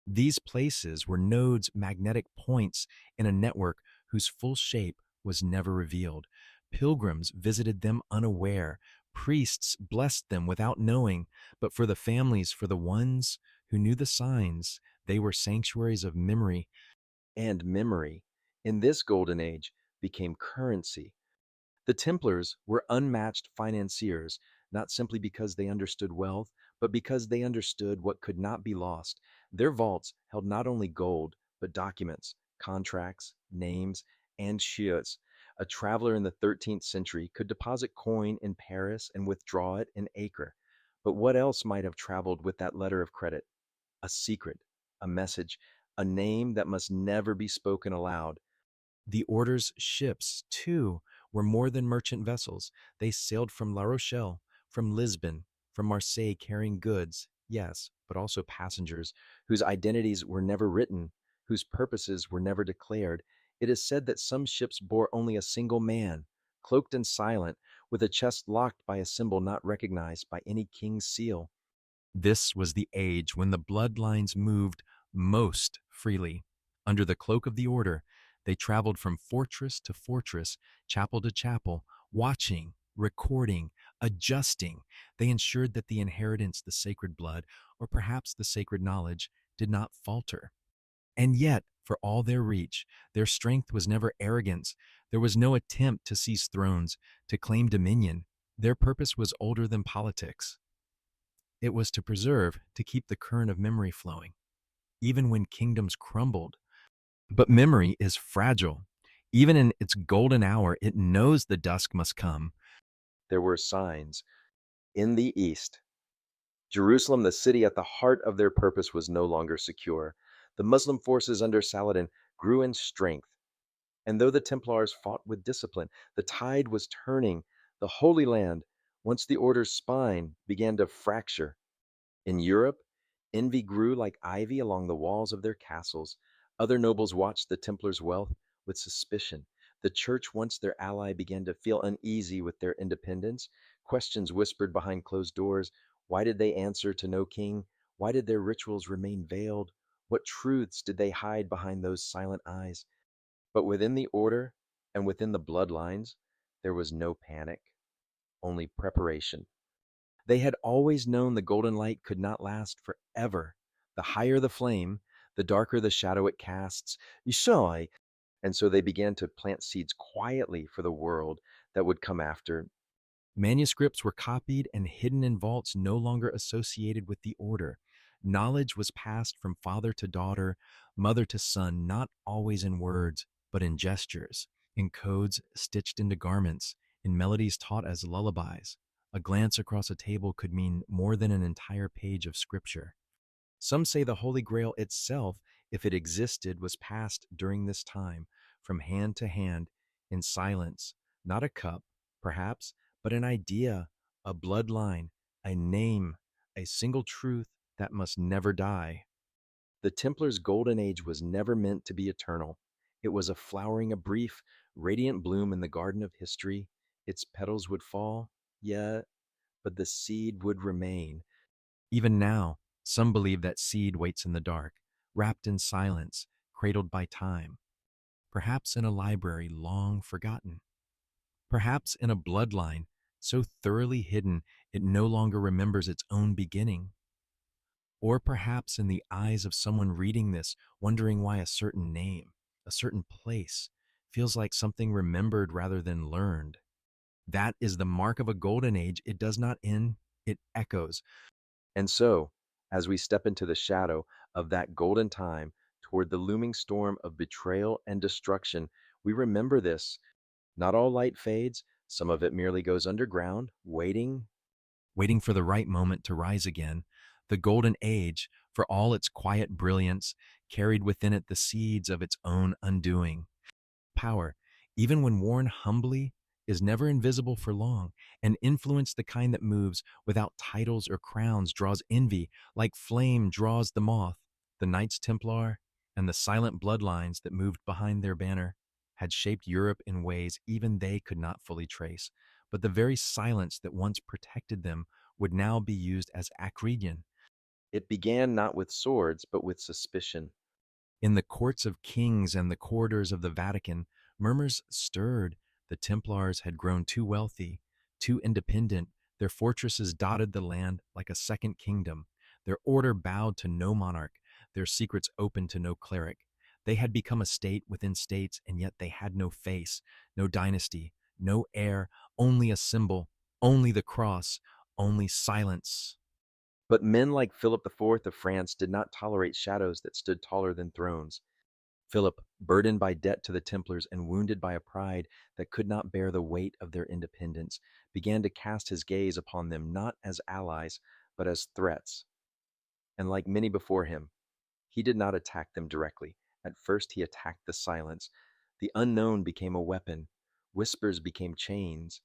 These places were nodes, magnetic points in a network whose full shape was never revealed. Pilgrims visited them unaware. Priests blessed them without knowing. But for the families, for the ones who knew the signs, they were sanctuaries of memory. And memory, in this golden age, became currency. The Templars were unmatched financiers, not simply because they understood wealth, but because they understood what could not be lost. Their vaults held not only gold, but documents, contracts, names, and shields. A traveler in the 13th century could deposit coin in Paris and withdraw it in Acre. But what else might have traveled with that letter of credit? A secret, a message, a name that must never be spoken aloud. The order's ships, too, were more than merchant vessels. They sailed from La Rochelle, from Lisbon, from Marseille, carrying goods, yes, but also passengers, whose identities were never written, whose purposes were never declared. It is said that some ships bore only a single man, cloaked and silent, with a chest locked by a symbol not recognized by any king's seal. This was the age when the bloodlines moved most freely. Under the cloak of the order, they traveled from fortress to fortress, chapel to chapel, watching, recording, adjusting. They ensured that the inheritance, the sacred blood, or perhaps the sacred knowledge, did not falter. And yet, for all their reach, their strength was never arrogance. There was no attempt to seize thrones, to claim dominion. Their purpose was older than politics. It was to preserve, to keep the current of memory flowing, even when kingdoms crumbled. But memory is fragile. Even in its golden hour, it knows the dusk must come. There were signs. In the east, Jerusalem, the city at the heart of their purpose, was no longer secure. The Muslim forces under Saladin grew in strength, and though the Templars fought with discipline, the tide was turning. The Holy Land, once the order's spine, began to fracture. In Europe, envy grew like ivy along the walls of their castles. Other nobles watched the Templars' wealth with suspicion. The church, once their ally, began to feel uneasy with their independence. Questions whispered behind closed doors. Why did they answer to no king? Why did their rituals remain veiled? What truths did they hide behind those silent eyes? But within the order and within the bloodlines, there was no panic, only preparation. They had always known the golden light could not last forever. The higher the flame, the darker the shadow it casts. You saw, and so they began to plant seeds quietly for the world that would come after. Manuscripts were copied and hidden in vaults no longer associated with the order. Knowledge was passed from father to daughter, mother to son, not always in words, but in gestures, in codes stitched into garments, in melodies taught as lullabies. A glance across a table could mean more than an entire page of scripture. Some say the Holy Grail itself, if it existed, was passed during this time from hand to hand in silence, not a cup, perhaps, but an idea, a bloodline, a name, a single truth that must never die. The Templars' golden age was never meant to be eternal. It was a flowering, a brief, radiant bloom in the garden of history. Its petals would fall, yeah, but the seed would remain. Even now, some believe that seed waits in the dark, wrapped in silence, cradled by time, perhaps in a library long forgotten, perhaps in a bloodline so thoroughly hidden it no longer remembers its own beginning, or perhaps in the eyes of someone reading this, wondering why a certain name, a certain place, feels like something remembered rather than learned. That is the mark of a golden age. It does not end, it echoes. And so, as we step into the shadow of that golden time toward the looming storm of betrayal and destruction, we remember this. Not all light fades, some of it merely goes underground, Waiting for the right moment to rise again. The golden age, for all its quiet brilliance, carried within it the seeds of its own undoing. Power, even when worn humbly, is never invisible for long. An influence the kind that moves without titles or crowns draws envy, like flame draws the moth. The Knights Templar and the silent bloodlines that moved behind their banner had shaped Europe in ways even they could not fully trace. But the very silence that once protected them would now be used as acredion. It began not with swords, but with suspicion. In the courts of kings and the corridors of the Vatican, murmurs stirred. The Templars had grown too wealthy, too independent. Their fortresses dotted the land like a second kingdom. Their order bowed to no monarch, their secrets open to no cleric. They had become a state within states, and yet they had no face, no dynasty, no heir, only a symbol, only the cross, only silence. But men like Philip IV of France did not tolerate shadows that stood taller than thrones. Philip, burdened by debt to the Templars and wounded by a pride that could not bear the weight of their independence, began to cast his gaze upon them not as allies, but as threats. And like many before him, he did not attack them directly. At first, he attacked the silence. The unknown became a weapon. Whispers became chains.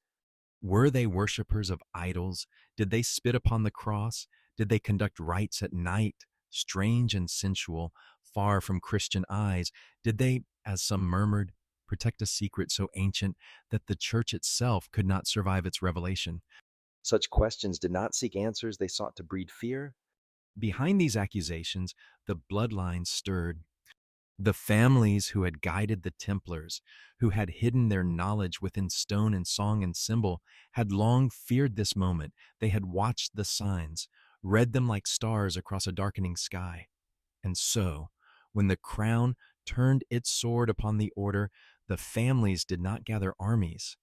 Were they worshippers of idols? Did they spit upon the cross? Did they conduct rites at night, strange and sensual, far from Christian eyes? Did they, as some murmured, protect a secret so ancient that the church itself could not survive its revelation? Such questions did not seek answers, they sought to breed fear. Behind these accusations, the bloodlines stirred. The families who had guided the Templars, who had hidden their knowledge within stone and song and symbol, had long feared this moment. They had watched the signs, read them like stars across a darkening sky. And so, when the crown turned its sword upon the order, the families did not gather armies.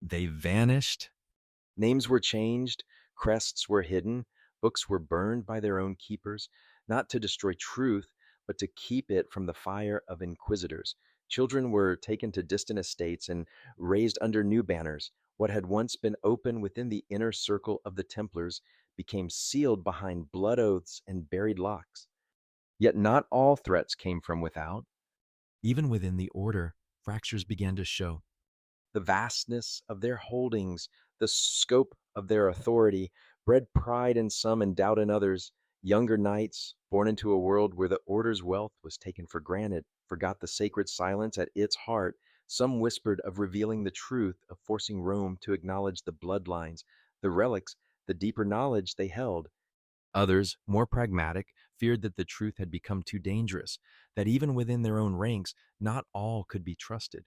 They vanished. Names were changed, crests were hidden, books were burned by their own keepers, not to destroy truth, but to keep it from the fire of inquisitors. Children were taken to distant estates and raised under new banners. What had once been open within the inner circle of the Templars became sealed behind blood oaths and buried locks. Yet not all threats came from without. Even within the order, fractures began to show. The vastness of their holdings, the scope of their authority, bred pride in some and doubt in others. Younger knights, born into a world where the order's wealth was taken for granted, forgot the sacred silence at its heart. Some whispered of revealing the truth, of forcing Rome to acknowledge the bloodlines, the relics, the deeper knowledge they held. Others, more pragmatic, feared that the truth had become too dangerous, that even within their own ranks, not all could be trusted.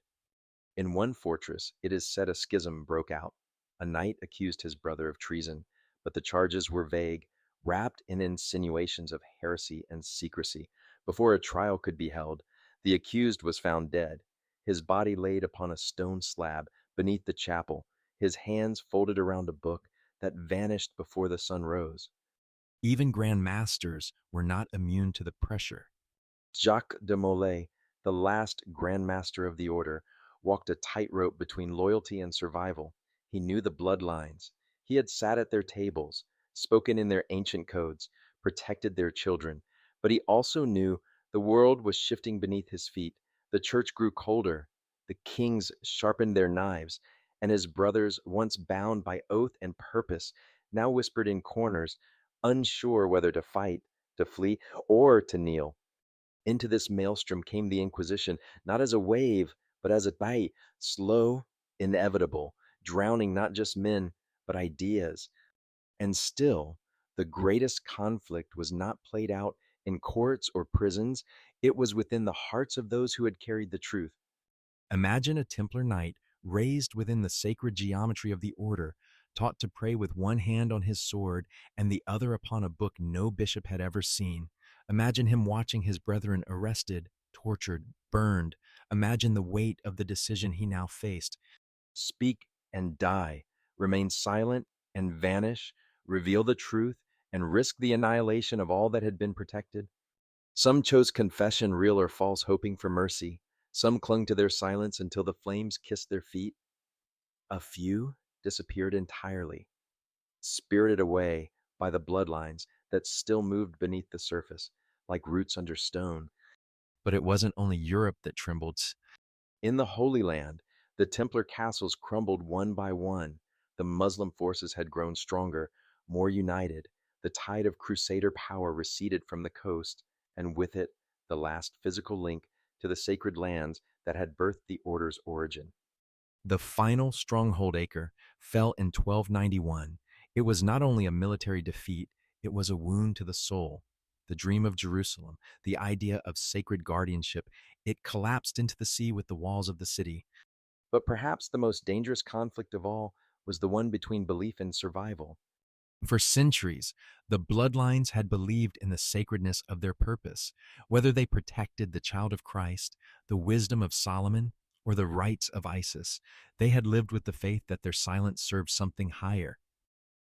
In one fortress, it is said a schism broke out. A knight accused his brother of treason, but the charges were vague, wrapped in insinuations of heresy and secrecy. Before a trial could be held, the accused was found dead, his body laid upon a stone slab beneath the chapel, his hands folded around a book that vanished before the sun rose. Even grand masters were not immune to the pressure. Jacques de Molay, the last Grand Master of the Order, walked a tightrope between loyalty and survival. He knew the bloodlines. He had sat at their tables, spoken in their ancient codes, protected their children. But he also knew the world was shifting beneath his feet. The church grew colder, the kings sharpened their knives, and his brothers, once bound by oath and purpose, now whispered in corners, unsure whether to fight, to flee, or to kneel. Into this maelstrom came the Inquisition, not as a wave, but as a bite, slow, inevitable, drowning not just men, but ideas. And still, the greatest conflict was not played out in courts or prisons, it was within the hearts of those who had carried the truth. Imagine a Templar knight raised within the sacred geometry of the order, taught to pray with one hand on his sword and the other upon a book no bishop had ever seen. Imagine him watching his brethren arrested, tortured, burned. Imagine the weight of the decision he now faced. Speak and die, remain silent and vanish, reveal the truth and risk the annihilation of all that had been protected. Some chose confession, real or false, hoping for mercy. Some clung to their silence until the flames kissed their feet. A few disappeared entirely, spirited away by the bloodlines that still moved beneath the surface, like roots under stone. But it wasn't only Europe that trembled. In the Holy Land, the Templar castles crumbled one by one. The Muslim forces had grown stronger, more united. The tide of Crusader power receded from the coast, and with it, the last physical link to the sacred lands that had birthed the order's origin. The final stronghold Acre fell in 1291. It was not only a military defeat, it was a wound to the soul. The dream of Jerusalem, the idea of sacred guardianship, it collapsed into the sea with the walls of the city. But perhaps the most dangerous conflict of all was the one between belief and survival. For centuries, the bloodlines had believed in the sacredness of their purpose, whether they protected the child of Christ, the wisdom of Solomon, or the rights of Isis. They had lived with the faith that their silence served something higher.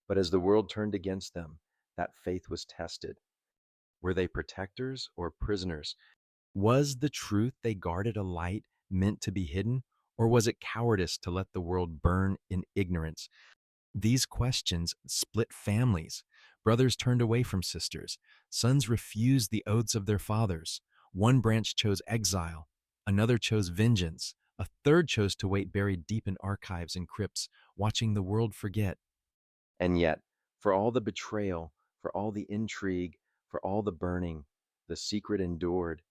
But as the world turned against them, that faith was tested. Were they protectors or prisoners? Was the truth they guarded a light meant to be hidden, or was it cowardice to let the world burn in ignorance? These questions split families. Brothers turned away from sisters. Sons refused the oaths of their fathers. One branch chose exile. Another chose vengeance. A third chose to wait buried deep in archives and crypts, watching the world forget. And yet, for all the betrayal, for all the intrigue, for all the burning, the secret endured.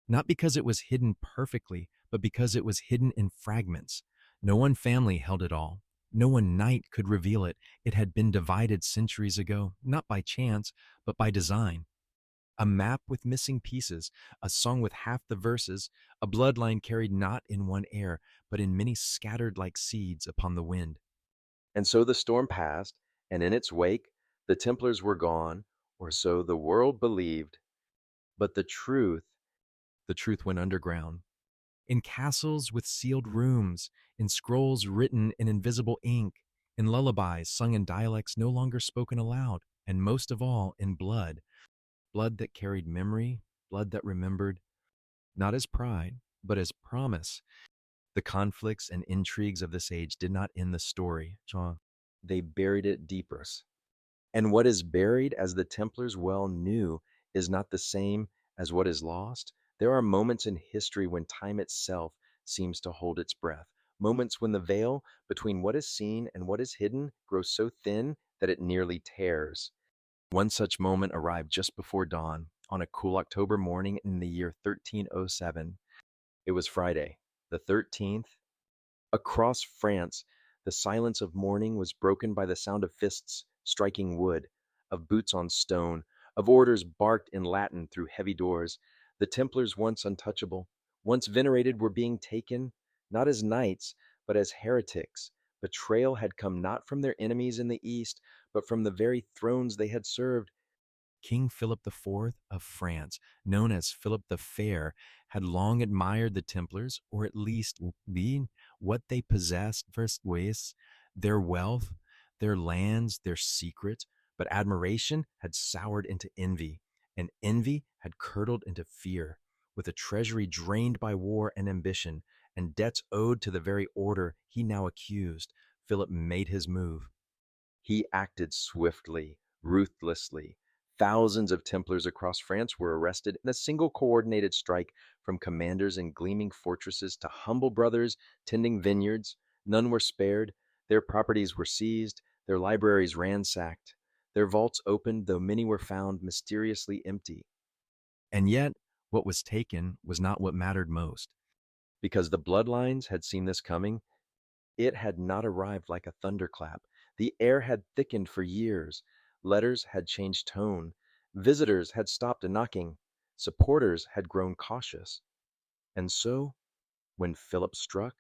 Not because it was hidden perfectly, but because it was hidden in fragments. No one family held it all. No one knight could reveal it. It had been divided centuries ago, not by chance, but by design. A map with missing pieces, a song with half the verses, a bloodline carried not in one air, but in many scattered like seeds upon the wind. And so the storm passed, and in its wake, the Templars were gone, or so the world believed. But The truth went underground. In castles with sealed rooms, in scrolls written in invisible ink, in lullabies sung in dialects no longer spoken aloud, and most of all, in blood. Blood that carried memory, blood that remembered, not as pride, but as promise. The conflicts and intrigues of this age did not end the story, John. they buried it deeper. And what is buried, as the Templars well knew, is not the same as what is lost. There are moments in history when time itself seems to hold its breath, moments when the veil between what is seen and what is hidden grows so thin that it nearly tears. One such moment arrived just before dawn on a cool October morning in the year 1307. It was Friday, the 13th. Across France, the silence of morning was broken by the sound of fists striking wood, of boots on stone, of orders barked in Latin through heavy doors. The Templars, once untouchable, once venerated, were being taken, not as knights, but as heretics. Betrayal had come not from their enemies in the East, but from the very thrones they had served. King Philip IV of France, known as Philip the Fair, had long admired the Templars, or at least what they possessed versus their wealth, their lands, their secret. But admiration had soured into envy, and envy had curdled into fear. With a treasury drained by war and ambition, and debts owed to the very order he now accused, Philip made his move. He acted swiftly, ruthlessly. Thousands of Templars across France were arrested in a single coordinated strike, from commanders in gleaming fortresses to humble brothers tending vineyards. None were spared. Their properties were seized, their libraries ransacked, their vaults opened, though many were found mysteriously empty. And yet, what was taken was not what mattered most. Because the bloodlines had seen this coming, it had not arrived like a thunderclap. The air had thickened for years. Letters had changed tone. Visitors had stopped knocking. Supporters had grown cautious. And so, when Philip struck,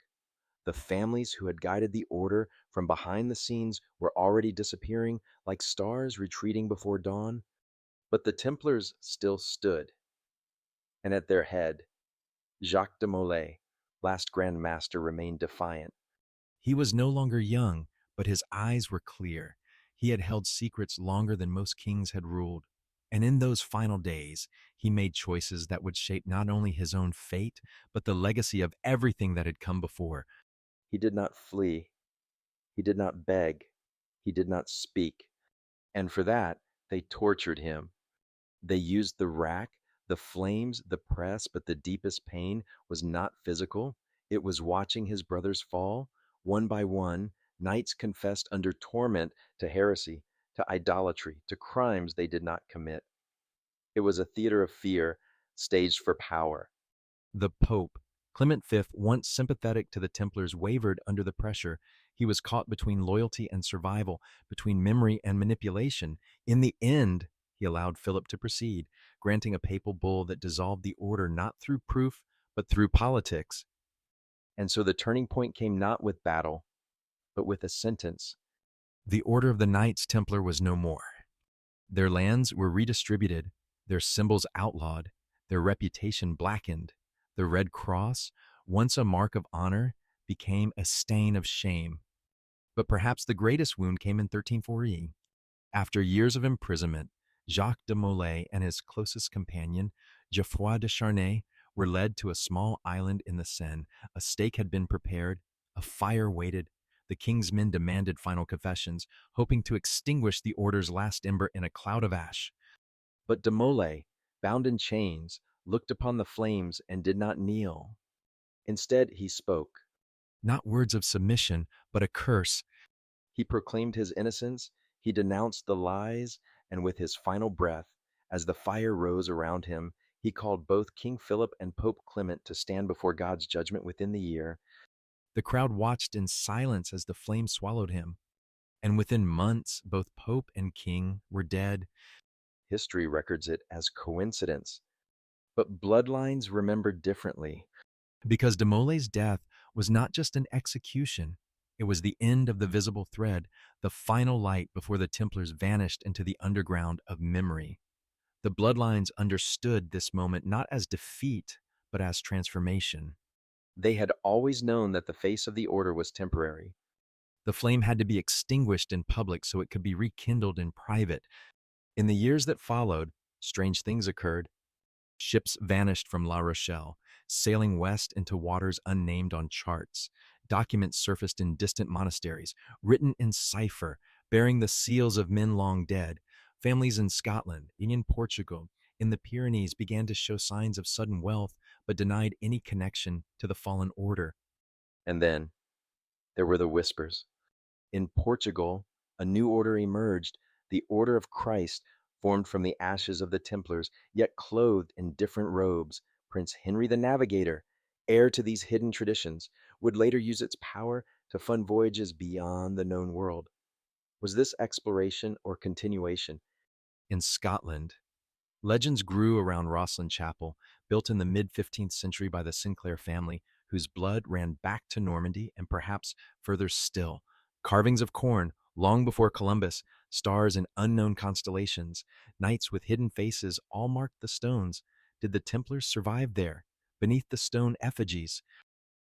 the families who had guided the order from behind the scenes were already disappearing like stars retreating before dawn. But the Templars still stood, and at their head, Jacques de Molay, last Grand Master, remained defiant. He was no longer young, but his eyes were clear. He had held secrets longer than most kings had ruled. And in those final days, he made choices that would shape not only his own fate, but the legacy of everything that had come before. He did not flee. He did not beg. He did not speak. And for that, they tortured him. They used the rack, the flames, the press, but the deepest pain was not physical. It was watching his brothers fall. One by one, knights confessed under torment to heresy, to idolatry, to crimes they did not commit. It was a theater of fear, staged for power. The Pope, Clement V, once sympathetic to the Templars, wavered under the pressure. He was caught between loyalty and survival, between memory and manipulation. In the end, he allowed Philip to proceed, granting a papal bull that dissolved the order not through proof, but through politics. And so the turning point came not with battle, but with a sentence. The order of the Knights Templar was no more. Their lands were redistributed, their symbols outlawed, their reputation blackened. The Red Cross, once a mark of honor, became a stain of shame. But perhaps the greatest wound came in 1340. After years of imprisonment, Jacques de Molay and his closest companion, Geoffroy de Charnay, were led to a small island in the Seine. A stake had been prepared, a fire waited. The king's men demanded final confessions, hoping to extinguish the order's last ember in a cloud of ash. But de Molay, bound in chains, looked upon the flames and did not kneel. Instead, he spoke. Not words of submission, but a curse. He proclaimed his innocence, he denounced the lies, and with his final breath, as the fire rose around him, he called both King Philip and Pope Clement to stand before God's judgment within the year. The crowd watched in silence as the flame swallowed him. And within months, both Pope and King were dead. History records it as coincidence. But bloodlines remembered differently. Because de Molay's death was not just an execution, it was the end of the visible thread, the final light before the Templars vanished into the underground of memory. The bloodlines understood this moment not as defeat, but as transformation. They had always known that the face of the order was temporary. The flame had to be extinguished in public so it could be rekindled in private. In the years that followed, strange things occurred. Ships vanished from La Rochelle, sailing west into waters unnamed on charts. Documents surfaced in distant monasteries, written in cipher, bearing the seals of men long dead. Families in Scotland, in Portugal, in the Pyrenees began to show signs of sudden wealth, but denied any connection to the fallen order. And then there were the whispers. In Portugal, a new order emerged, the Order of Christ, formed from the ashes of the Templars, yet clothed in different robes. Prince Henry the Navigator, heir to these hidden traditions, would later use its power to fund voyages beyond the known world. Was this exploration or continuation? In Scotland, legends grew around Rosslyn Chapel, built in the mid-15th century by the Sinclair family, whose blood ran back to Normandy and perhaps further still. Carvings of corn, long before Columbus, stars in unknown constellations, knights with hidden faces all marked the stones. Did the Templars survive there, beneath the stone effigies?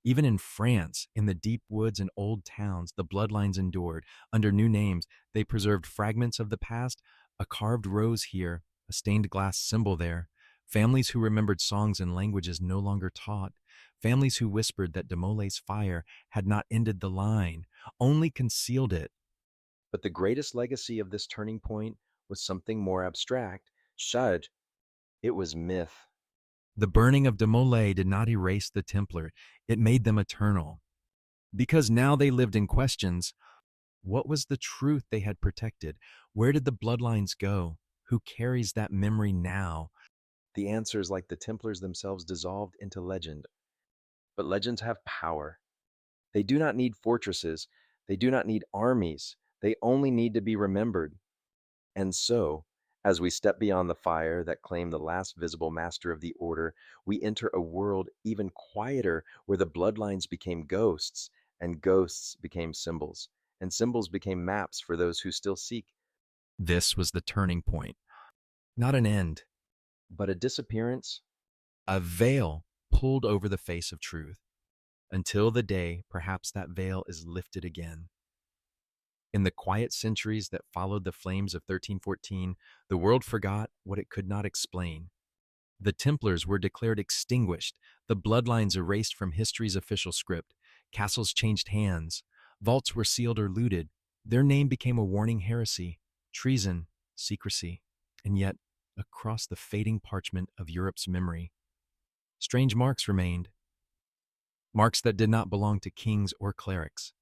Even in France, in the deep woods and old towns, the bloodlines endured. Under new names, they preserved fragments of the past, a carved rose here, a stained glass symbol there. Families who remembered songs and languages no longer taught. Families who whispered that de Molay's fire had not ended the line, only concealed it. But the greatest legacy of this turning point was something more abstract. Shud, it was myth. The burning of de Molay did not erase the Templar, it made them eternal. Because now they lived in questions. What was the truth they had protected? Where did the bloodlines go? Who carries that memory now? The answers, like the Templars themselves, dissolved into legend. But legends have power. They do not need fortresses, they do not need armies, they only need to be remembered. And so, as we step beyond the fire that claimed the last visible master of the order, we enter a world even quieter where the bloodlines became ghosts, and ghosts became symbols, and symbols became maps for those who still seek. This was the turning point. Not an end, But a disappearance, a veil pulled over the face of truth. Until the day, perhaps that veil is lifted again. In the quiet centuries that followed the flames of 1314, the world forgot what it could not explain. The Templars were declared extinguished, the bloodlines erased from history's official script, castles changed hands, vaults were sealed or looted, their name became a warning heresy, treason, secrecy, and yet, across the fading parchment of Europe's memory, strange marks remained, marks that did not belong to kings or clerics,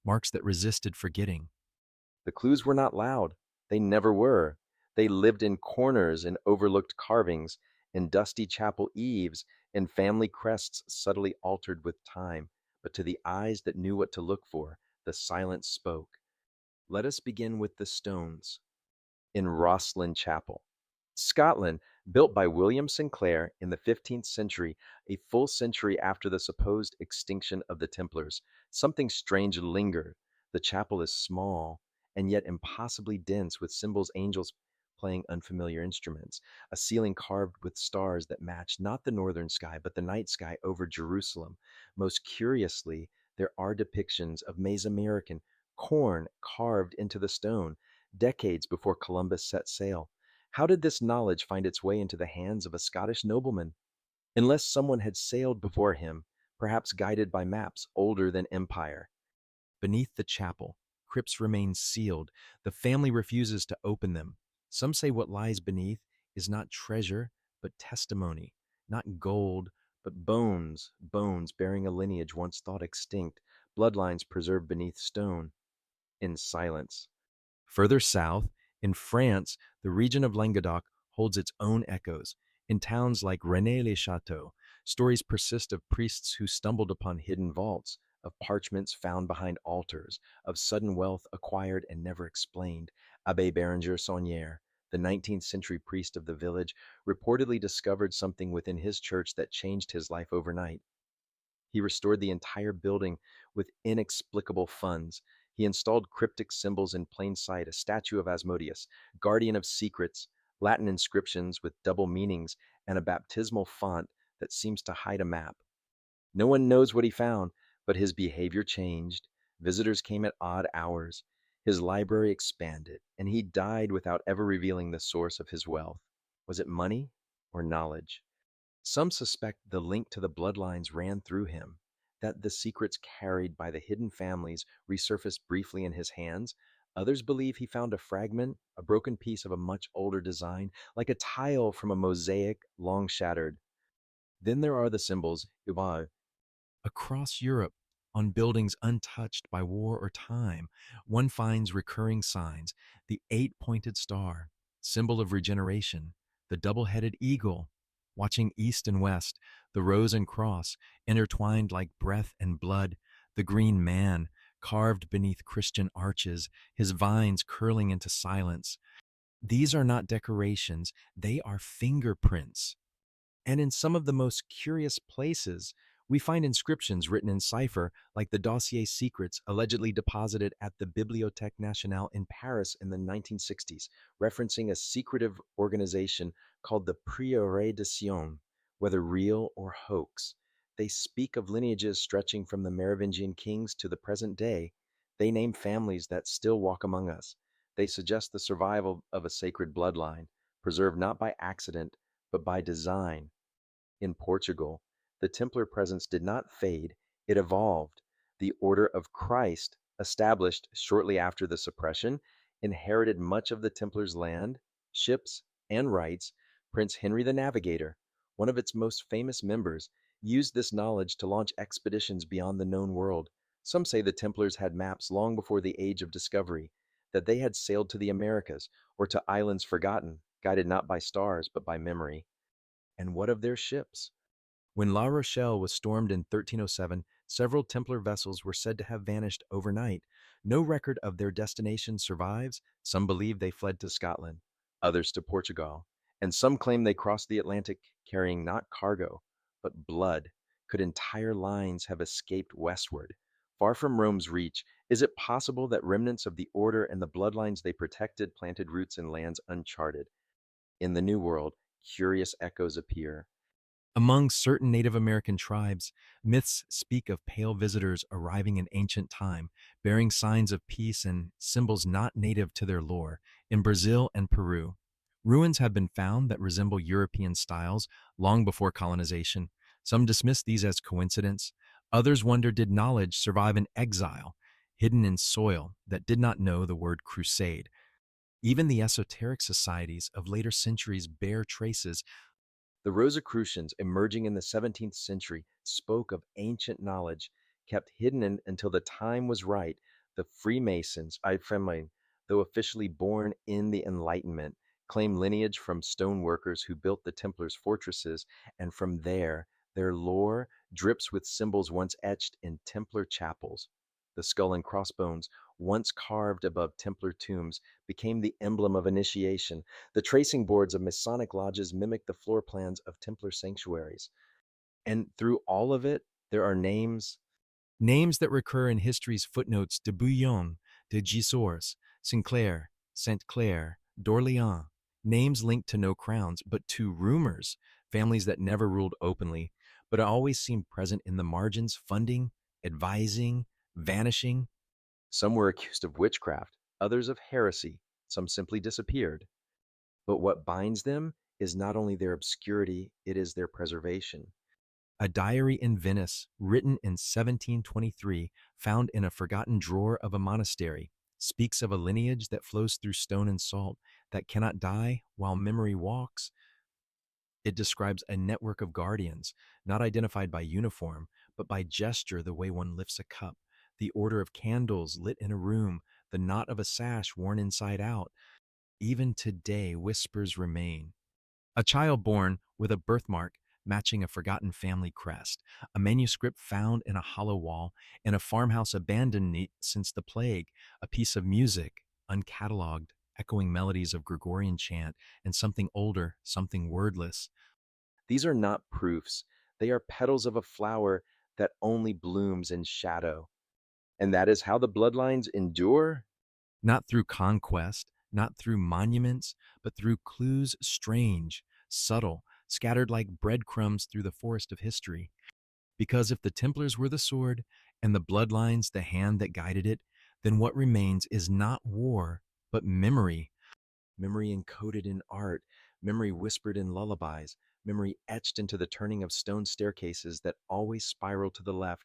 marks that resisted forgetting. the clues were not loud. They never were. They lived in corners, in overlooked carvings, in dusty chapel eaves, in family crests subtly altered with time. But to the eyes that knew what to look for, the silence spoke. Let us begin with the stones. In Rosslyn Chapel, Scotland, built by William Sinclair in the 15th century, a full century after the supposed extinction of the Templars, something strange lingered. The chapel is small and yet impossibly dense, with symbols, angels playing unfamiliar instruments, a ceiling carved with stars that match not the northern sky but the night sky over Jerusalem. Most curiously, there are depictions of Mesoamerican corn carved into the stone, decades before Columbus set sail. How did this knowledge find its way into the hands of a Scottish nobleman? Unless someone had sailed before him, perhaps guided by maps older than empire. Beneath the chapel, crypts remain sealed. The family refuses to open them. Some say what lies beneath is not treasure, but testimony, not gold, But bones, bones bearing a lineage once thought extinct, bloodlines preserved beneath stone, in silence. further south, in France, the region of Languedoc holds its own echoes. In towns like Rennes-le-Château, stories persist of priests who stumbled upon hidden vaults, Of parchments found behind altars, of sudden wealth acquired and never explained. Abbe Berenger Saunier, the 19th century priest of the village, reportedly discovered something within his church that changed his life overnight. He restored the entire building with inexplicable funds. He installed cryptic symbols in plain sight, a statue of Asmodeus, guardian of secrets, Latin inscriptions with double meanings, and a baptismal font that seems to hide a map. No one knows what he found, but his behavior changed. Visitors came at odd hours. His library expanded, and he died without ever revealing the source of his wealth. Was it money or knowledge? Some suspect the link to the bloodlines ran through him, that the secrets carried by the hidden families resurfaced briefly in his hands. Others believe he found a fragment, a broken piece of a much older design, like a tile from a mosaic long shattered. Then there are the symbols, Ubal, across Europe, on buildings untouched by war or time, one finds recurring signs: the eight-pointed star, symbol of regeneration; the double-headed eagle, watching east and west; the rose and cross, intertwined like breath and blood; the green man, carved beneath Christian arches, his vines curling into silence. These are not decorations, they are fingerprints. And in some of the most curious places, we find inscriptions written in cipher, like the dossier secrets allegedly deposited at the Bibliothèque Nationale in Paris in the 1960s, referencing a secretive organization called the Prieuré de Sion. Whether real or hoax, they speak of lineages stretching from the Merovingian kings to the present day. They name families that still walk among us. They suggest the survival of a sacred bloodline, preserved not by accident, but by design. In Portugal, the Templar presence did not fade, it evolved. The Order of Christ, established shortly after the suppression, inherited much of the Templars' land, ships, and rights. Prince Henry the Navigator, one of its most famous members, used this knowledge to launch expeditions beyond the known world. Some say the Templars had maps long before the Age of Discovery, that they had sailed to the Americas or to islands forgotten, guided not by stars but by memory. And what of their ships? When La Rochelle was stormed in 1307, several Templar vessels were said to have vanished overnight. No record of their destination survives. Some believe they fled to Scotland, others to Portugal, and some claim they crossed the Atlantic carrying not cargo, but blood. Could entire lines have escaped westward? Far from Rome's reach, is it possible that remnants of the order and the bloodlines they protected planted roots in lands uncharted? In the New World, curious echoes appear. Among certain Native American tribes, myths speak of pale visitors arriving in ancient time, bearing signs of peace and symbols not native to their lore. In Brazil and Peru, ruins have been found that resemble European styles long before colonization. Some dismiss these as coincidence. Others wonder, did knowledge survive in exile, hidden in soil that did not know the word crusade? Even the esoteric societies of later centuries bear traces. The Rosicrucians, emerging in the 17th century, spoke of ancient knowledge kept hidden until the time was right. The Freemasons, Fremen, though officially born in the Enlightenment, claim lineage from stone workers who built the Templars' fortresses, and from there, their lore drips with symbols once etched in Templar chapels. The skull and crossbones, once carved above Templar tombs, became the emblem of initiation. The tracing boards of Masonic lodges mimic the floor plans of Templar sanctuaries. And through all of it, there are names. Names that recur in history's footnotes: de Bouillon, de Gisors, Sinclair, Saint Clair, d'Orléans. Names linked to no crowns, but to rumors, families that never ruled openly, but always seemed present in the margins, funding, advising, vanishing. Some were accused of witchcraft, others of heresy, some simply disappeared. But what binds them is not only their obscurity, it is their preservation. A diary in Venice, written in 1723, found in a forgotten drawer of a monastery, speaks of a lineage that flows through stone and salt, that cannot die while memory walks. It describes a network of guardians, not identified by uniform, but by gesture, the way one lifts a cup, the order of candles lit in a room, the knot of a sash worn inside out. Even today, whispers remain. A child born with a birthmark matching a forgotten family crest, a manuscript found in a hollow wall, in a farmhouse abandoned since the plague, a piece of music, uncatalogued, echoing melodies of Gregorian chant, and something older, something wordless. These are not proofs, they are petals of a flower that only blooms in shadow. And that is how the bloodlines endure. Not through conquest, not through monuments, but through clues strange, subtle, scattered like breadcrumbs through the forest of history. Because if the Templars were the sword and the bloodlines the hand that guided it, then what remains is not war, but memory. Memory encoded in art, memory whispered in lullabies, memory etched into the turning of stone staircases that always spiral to the left.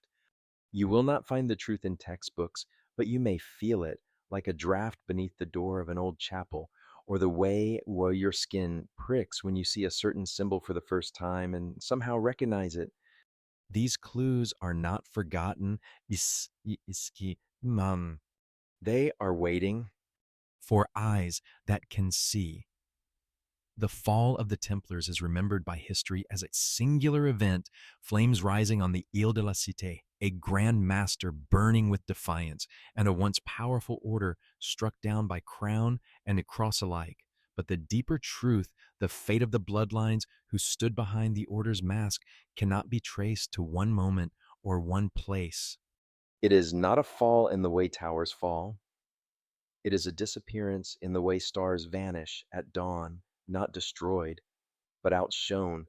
You will not find the truth in textbooks, but you may feel it, like a draft beneath the door of an old chapel, or the way where your skin pricks when you see a certain symbol for the first time and somehow recognize it. These clues are not forgotten. They are waiting. For eyes that can see. The fall of the Templars is remembered by history as a singular event, flames rising on the Ile de la Cité, a grand master burning with defiance, and a once powerful order struck down by crown and a cross alike. But the deeper truth, the fate of the bloodlines who stood behind the order's mask, cannot be traced to one moment or one place. It is not a fall in the way towers fall. It is a disappearance in the way stars vanish at dawn, not destroyed, but outshone.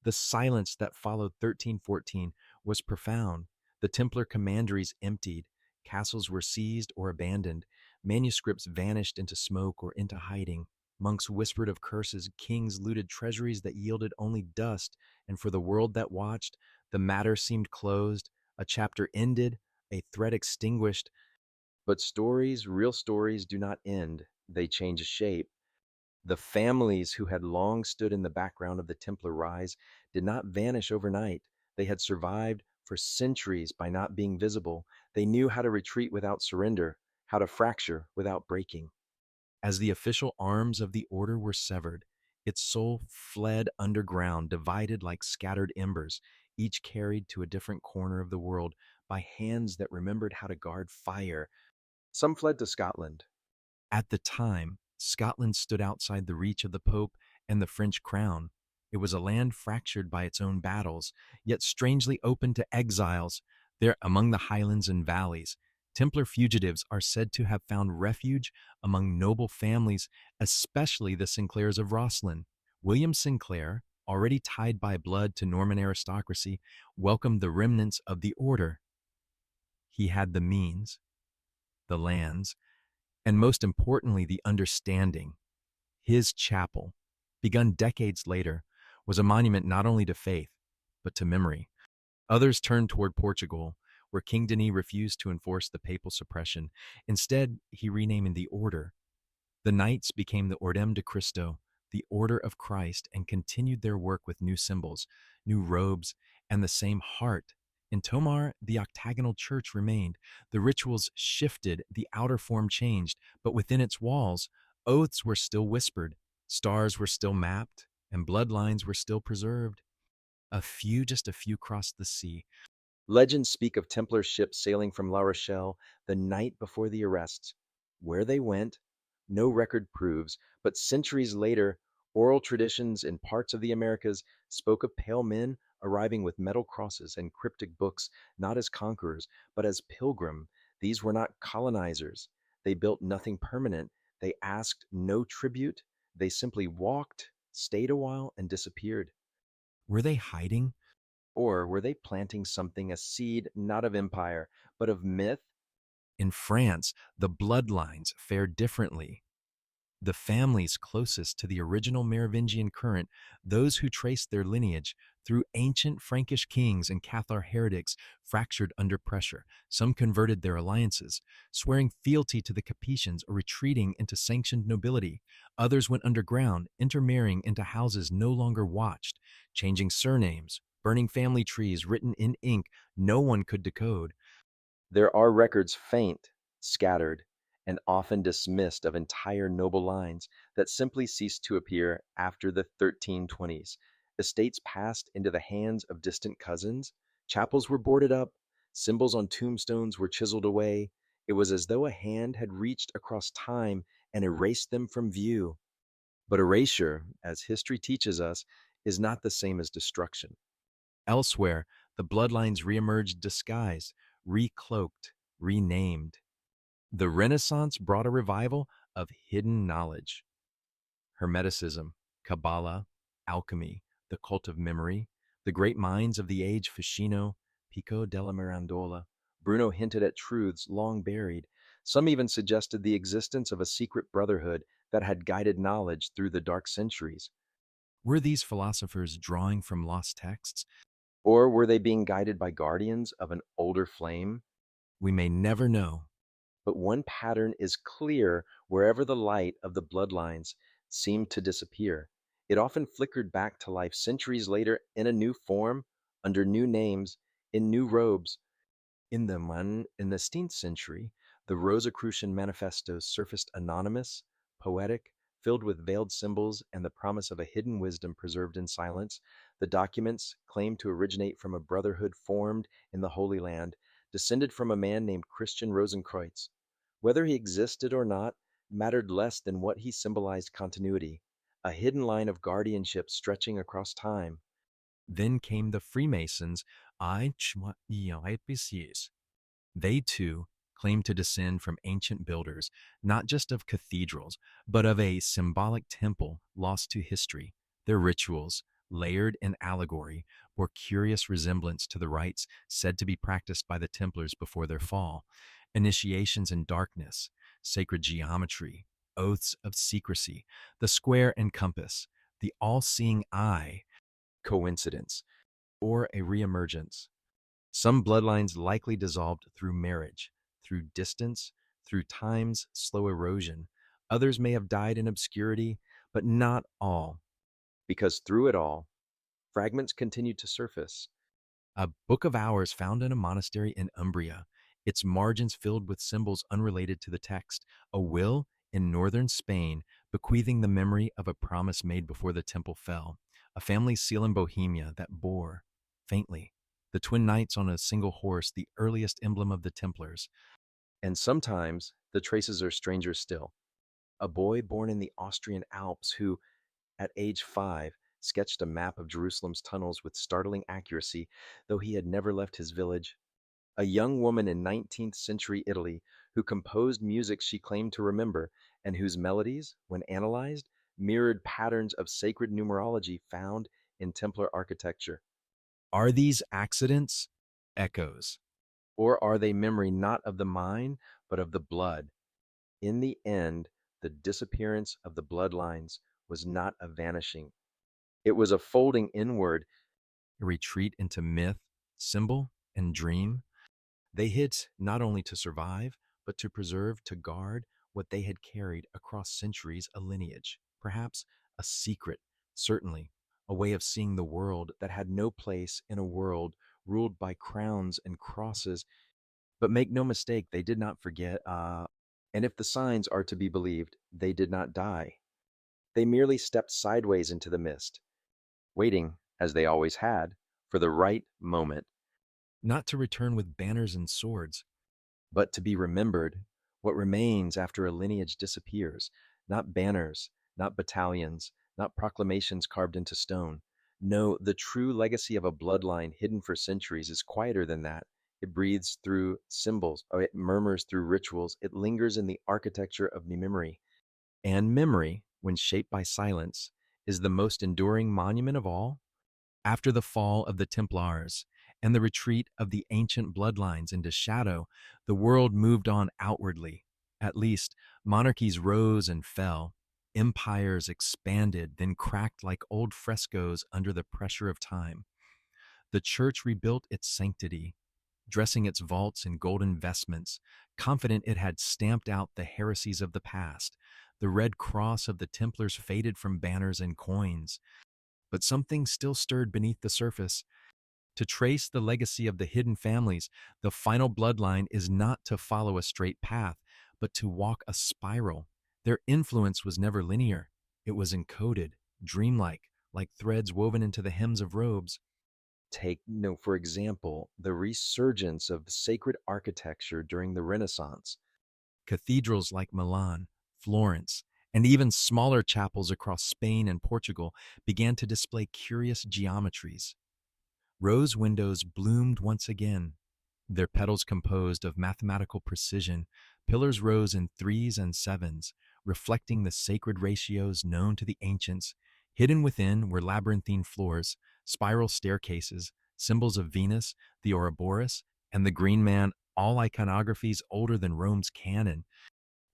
The silence that followed 1314 was profound. The Templar commanderies emptied, castles were seized or abandoned, manuscripts vanished into smoke or into hiding. Monks whispered of curses, kings looted treasuries that yielded only dust, and for the world that watched, the matter seemed closed, a chapter ended, a thread extinguished. But stories, real stories, do not end, they change shape. The families who had long stood in the background of the Templar rise did not vanish overnight. They had survived for centuries by not being visible. They knew how to retreat without surrender, how to fracture without breaking. As the official arms of the order were severed, its soul fled underground, divided like scattered embers, each carried to a different corner of the world by hands that remembered how to guard fire. Some fled to Scotland. At the time, Scotland stood outside the reach of the Pope and the French crown. It was a land fractured by its own battles, yet strangely open to exiles. There, among the highlands and valleys, Templar fugitives are said to have found refuge among noble families, especially the Sinclairs of Rosslyn. William Sinclair, already tied by blood to Norman aristocracy, welcomed the remnants of the order. He had the means, the lands, and most importantly, the understanding. His chapel, begun decades later, was a monument not only to faith, but to memory. Others turned toward Portugal, where King Denis refused to enforce the papal suppression. Instead, he renamed the order. The Knights became the Ordem de Cristo, the Order of Christ, and continued their work with new symbols, new robes, and the same heart. In Tomar, the octagonal church remained. The rituals shifted, the outer form changed, but within its walls, oaths were still whispered, stars were still mapped, and bloodlines were still preserved. Just a few crossed the sea. Legends speak of Templar ships sailing from La Rochelle the night before the arrests. Where they went, no record proves, but centuries later, oral traditions in parts of the Americas spoke of pale men arriving with metal crosses and cryptic books, not as conquerors, but as pilgrim. These were not colonizers. They built nothing permanent. They asked no tribute. They simply walked, stayed a while, and disappeared. Were they hiding? Or were they planting something, a seed not of empire, but of myth? In France, the bloodlines fared differently. The families closest to the original Merovingian current, those who traced their lineage through ancient Frankish kings and Cathar heretics, fractured under pressure. Some converted their alliances, swearing fealty to the Capetians or retreating into sanctioned nobility. Others went underground, intermarrying into houses no longer watched, changing surnames, burning family trees written in ink no one could decode. There are records faint, scattered, and often dismissed of entire noble lines that simply ceased to appear after the 1320s. Estates passed into the hands of distant cousins, chapels were boarded up, symbols on tombstones were chiseled away. It was as though a hand had reached across time and erased them from view. But erasure, as history teaches us, is not the same as destruction. Elsewhere, the bloodlines reemerged disguised, recloaked, renamed. The Renaissance brought a revival of hidden knowledge. Hermeticism, Kabbalah, alchemy, the cult of memory, the great minds of the age Ficino, Pico della Mirandola, Bruno hinted at truths long buried. Some even suggested the existence of a secret brotherhood that had guided knowledge through the dark centuries. Were these philosophers drawing from lost texts? Or were they being guided by guardians of an older flame? We may never know. But one pattern is clear wherever the light of the bloodlines seemed to disappear. It often flickered back to life centuries later in a new form, under new names, in new robes. In the 16th century, the Rosicrucian manifestos surfaced anonymous, poetic, filled with veiled symbols and the promise of a hidden wisdom preserved in silence. The documents claimed to originate from a brotherhood formed in the Holy Land, descended from a man named Christian Rosenkreutz. Whether he existed or not mattered less than what he symbolized continuity, a hidden line of guardianship stretching across time. Then came the Freemasons. They too claimed to descend from ancient builders, not just of cathedrals, but of a symbolic temple lost to history. Their rituals, layered in allegory, bore curious resemblance to the rites said to be practiced by the Templars before their fall. Initiations in darkness, sacred geometry, oaths of secrecy, the square and compass, the all-seeing eye. Coincidence or a reemergence. Some bloodlines likely dissolved through marriage, through distance, through time's slow erosion. Others may have died in obscurity, but not all. Because through it all, fragments continued to surface. A book of hours found in a monastery in Umbria, its margins filled with symbols unrelated to the text. A will in northern Spain, bequeathing the memory of a promise made before the temple fell. A family seal in Bohemia that bore, faintly, the twin knights on a single horse, the earliest emblem of the Templars. And sometimes the traces are stranger still. A boy born in the Austrian Alps who, at age 5, sketched a map of Jerusalem's tunnels with startling accuracy, though he had never left his village. A young woman in 19th century Italy who composed music she claimed to remember and whose melodies, when analyzed, mirrored patterns of sacred numerology found in Templar architecture. Are these accidents? Echoes. Or are they memory not of the mind, but of the blood? In the end, the disappearance of the bloodlines was not a vanishing. It was a folding inward. A retreat into myth, symbol, and dream. They hid not only to survive, but to preserve, to guard what they had carried across centuries, a lineage, perhaps a secret, certainly a way of seeing the world that had no place in a world ruled by crowns and crosses. But make no mistake, they did not forget, and if the signs are to be believed, they did not die. They merely stepped sideways into the mist, waiting, as they always had, for the right moment. not to return with banners and swords. But to be remembered, what remains after a lineage disappears, not banners, not battalions, not proclamations carved into stone. No, the true legacy of a bloodline hidden for centuries is quieter than that. It breathes through symbols, or it murmurs through rituals, it lingers in the architecture of memory. And memory, when shaped by silence, is the most enduring monument of all. After the fall of the Templars and the retreat of the ancient bloodlines into shadow, the world moved on outwardly. At least, monarchies rose and fell. Empires expanded, then cracked like old frescoes under the pressure of time. The church rebuilt its sanctity, dressing its vaults in golden vestments, confident it had stamped out the heresies of the past. The red cross of the Templars faded from banners and coins. But something still stirred beneath the surface. To trace the legacy of the hidden families, the final bloodline is not to follow a straight path, but to walk a spiral. Their influence was never linear. It was encoded, dreamlike, like threads woven into the hems of robes. Take, for example, the resurgence of sacred architecture during the Renaissance. Cathedrals like Milan, Florence, and even smaller chapels across Spain and Portugal began to display curious geometries. Rose windows bloomed once again, their petals composed of mathematical precision. Pillars rose in threes and sevens, reflecting the sacred ratios known to the ancients. Hidden within were labyrinthine floors, spiral staircases, symbols of Venus, the Ouroboros, and the Green Man, all iconographies older than Rome's canon.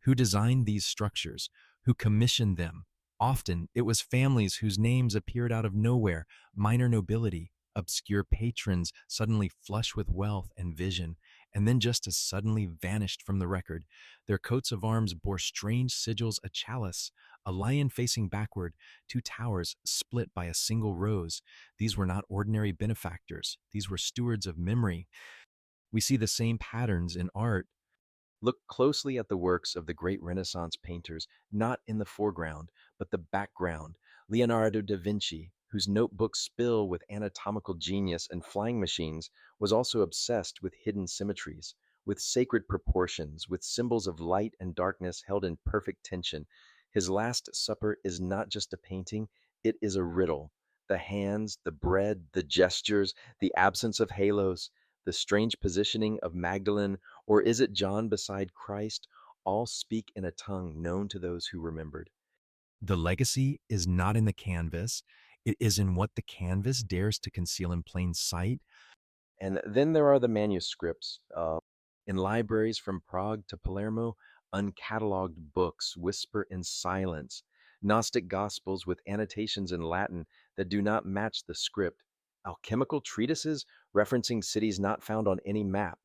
Who designed these structures? Who commissioned them? Often it was families whose names appeared out of nowhere, minor nobility, obscure patrons suddenly flush with wealth and vision, and then just as suddenly vanished from the record. Their coats of arms bore strange sigils, a chalice, a lion facing backward, two towers split by a single rose. These were not ordinary benefactors. These were stewards of memory. We see the same patterns in art. Look closely at the works of the great Renaissance painters, not in the foreground, but the background. Leonardo da Vinci, whose notebooks spill with anatomical genius and flying machines, was also obsessed with hidden symmetries, with sacred proportions, with symbols of light and darkness held in perfect tension. His Last Supper is not just a painting, it is a riddle. The hands, the bread, the gestures, the absence of halos, the strange positioning of Magdalene, or is it John beside Christ? All speak in a tongue known to those who remembered. The legacy is not in the canvas, it is in what the canvas dares to conceal in plain sight. And then there are the manuscripts. In libraries from Prague to Palermo, uncatalogued books whisper in silence, Gnostic gospels with annotations in Latin that do not match the script, alchemical treatises referencing cities not found on any map,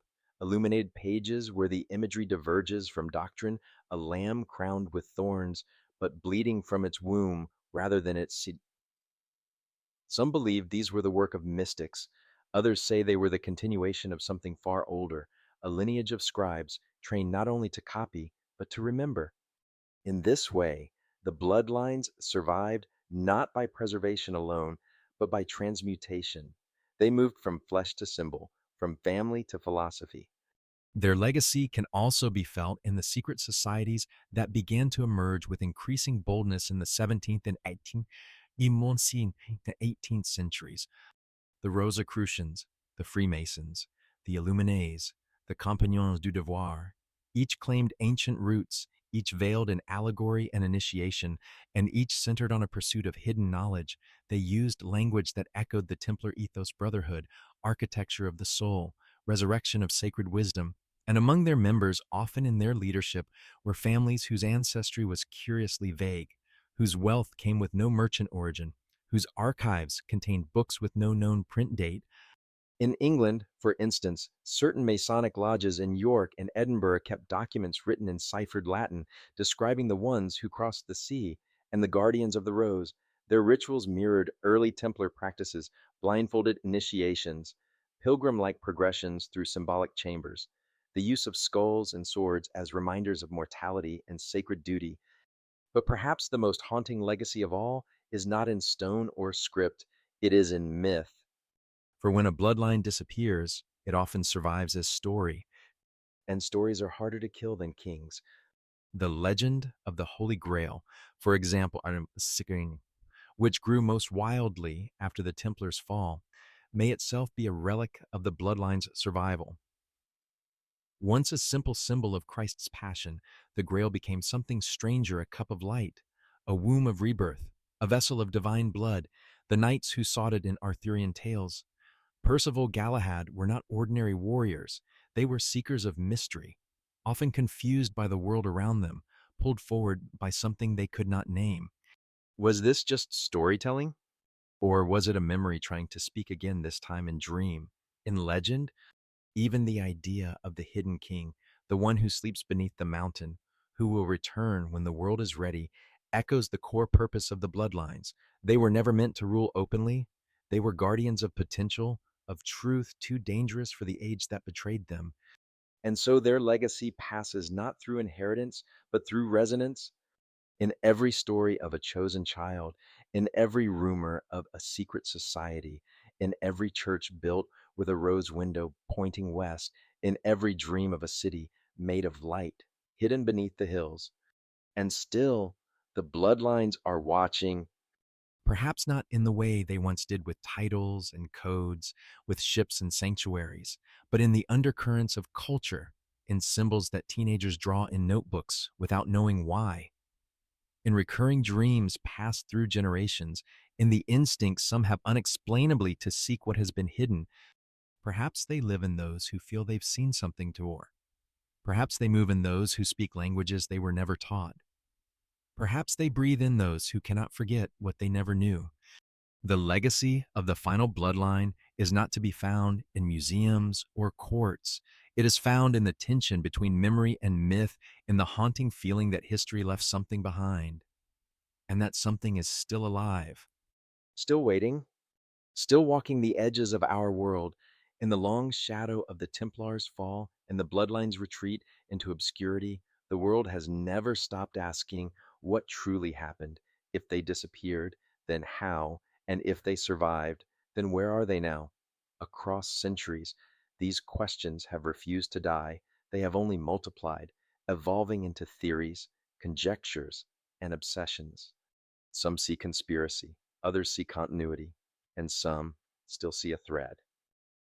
illuminated pages where the imagery diverges from doctrine, a lamb crowned with thorns, but bleeding from its womb rather than its seed. Some believe these were the work of mystics. Others say they were the continuation of something far older, a lineage of scribes trained not only to copy, but to remember. In this way, the bloodlines survived not by preservation alone, but by transmutation. They moved from flesh to symbol, from family to philosophy. Their legacy can also be felt in the secret societies that began to emerge with increasing boldness in the 17th and 18th centuries. The Rosicrucians, the Freemasons, the Illuminés, the Compagnons du Devoir, each claimed ancient roots, each veiled in allegory and initiation, and each centered on a pursuit of hidden knowledge. They used language that echoed the Templar ethos brotherhood, architecture of the soul, resurrection of sacred wisdom, and among their members, often in their leadership, were families whose ancestry was curiously vague, whose wealth came with no merchant origin, whose archives contained books with no known print date. In England, for instance, certain Masonic lodges in York and Edinburgh kept documents written in ciphered Latin describing the ones who crossed the sea and the guardians of the rose. Their rituals mirrored early Templar practices, blindfolded initiations, pilgrim like progressions through symbolic chambers, the use of skulls and swords as reminders of mortality and sacred duty. But perhaps the most haunting legacy of all is not in stone or script, it is in myth. For when a bloodline disappears, it often survives as story. And stories are harder to kill than kings. The legend of the Holy Grail, for example, which grew most wildly after the Templars' fall, may itself be a relic of the bloodline's survival. Once a simple symbol of Christ's passion, the Grail became something stranger, a cup of light, a womb of rebirth, a vessel of divine blood. The knights who sought it in Arthurian tales, Percival Galahad, were not ordinary warriors. They were seekers of mystery, often confused by the world around them, pulled forward by something they could not name. Was this just storytelling? Or was it a memory trying to speak again, this time in dream? In legend, even the idea of the hidden king, the one who sleeps beneath the mountain, who will return when the world is ready, echoes the core purpose of the bloodlines. They were never meant to rule openly. They were guardians of potential, of truth too dangerous for the age that betrayed them. And so their legacy passes not through inheritance, but through resonance. In every story of a chosen child, in every rumor of a secret society, in every church built with a rose window pointing west, in every dream of a city made of light, hidden beneath the hills. And still, the bloodlines are watching. Perhaps not in the way they once did with titles and codes, with ships and sanctuaries, but in the undercurrents of culture, in symbols that teenagers draw in notebooks without knowing why, in recurring dreams passed through generations, in the instinct some have unexplainably to seek what has been hidden. Perhaps they live in those who feel they've seen something to war. Perhaps they move in those who speak languages they were never taught. Perhaps they breathe in those who cannot forget what they never knew. The legacy of the final bloodline is not to be found in museums or courts. It is found in the tension between memory and myth, in the haunting feeling that history left something behind, and that something is still alive. Still waiting, still walking the edges of our world, in the long shadow of the Templars' fall and the bloodlines' retreat into obscurity. The world has never stopped asking what truly happened. If they disappeared, then how? And if they survived, then where are they now? Across centuries, these questions have refused to die. They have only multiplied, evolving into theories, conjectures, and obsessions. Some see conspiracy, others see continuity, and some still see a thread.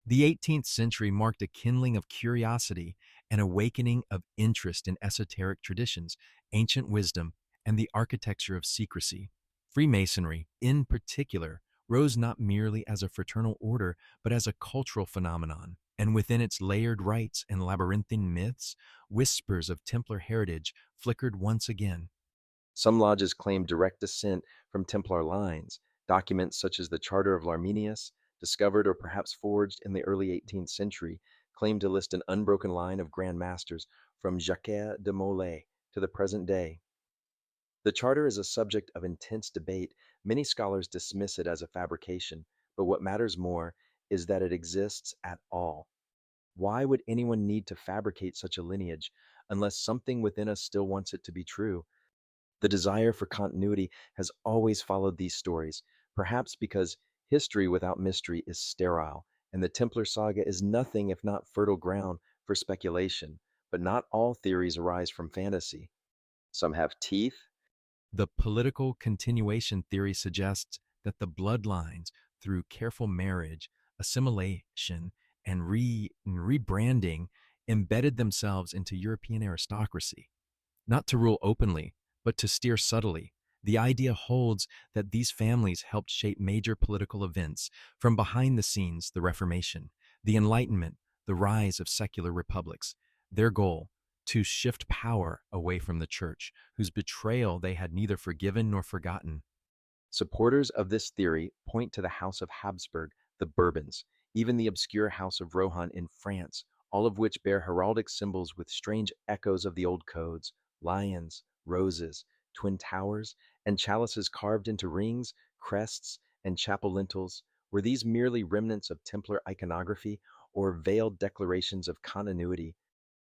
The 18th century marked a kindling of curiosity, an awakening of interest in esoteric traditions, ancient wisdom, and the architecture of secrecy. Freemasonry, in particular, rose not merely as a fraternal order, but as a cultural phenomenon, and within its layered rites and labyrinthine myths, whispers of Templar heritage flickered once again. Some lodges claim direct descent from Templar lines. Documents such as the Charter of Larminius, discovered or perhaps forged in the early 18th century, claim to list an unbroken line of Grand Masters from Jacques de Molay to the present day. The charter is a subject of intense debate. Many scholars dismiss it as a fabrication, but what matters more is that it exists at all. Why would anyone need to fabricate such a lineage unless something within us still wants it to be true? The desire for continuity has always followed these stories, perhaps because history without mystery is sterile, and the Templar saga is nothing if not fertile ground for speculation. But not all theories arise from fantasy. Some have teeth. The political continuation theory suggests that the bloodlines, through careful marriage, assimilation, and rebranding, embedded themselves into European aristocracy, not to rule openly, but to steer subtly. The idea holds that these families helped shape major political events from behind the scenes: the Reformation, the Enlightenment, the rise of secular republics. Their goal: to shift power away from the church, whose betrayal they had neither forgiven nor forgotten. Supporters of this theory point to the House of Habsburg, the Bourbons, even the obscure House of Rohan in France, all of which bear heraldic symbols with strange echoes of the old codes: lions, roses, twin towers, and chalices carved into rings, crests, and chapel lintels. Were these merely remnants of Templar iconography or veiled declarations of continuity?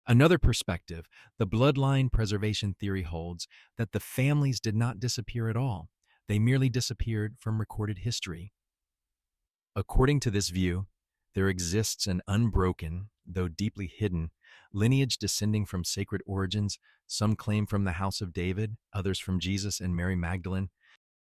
Another perspective, the bloodline preservation theory, holds that the families did not disappear at all. They merely disappeared from recorded history. According to this view, there exists an unbroken, though deeply hidden, lineage descending from sacred origins. Some claim from the house of David, others from Jesus and Mary Magdalene.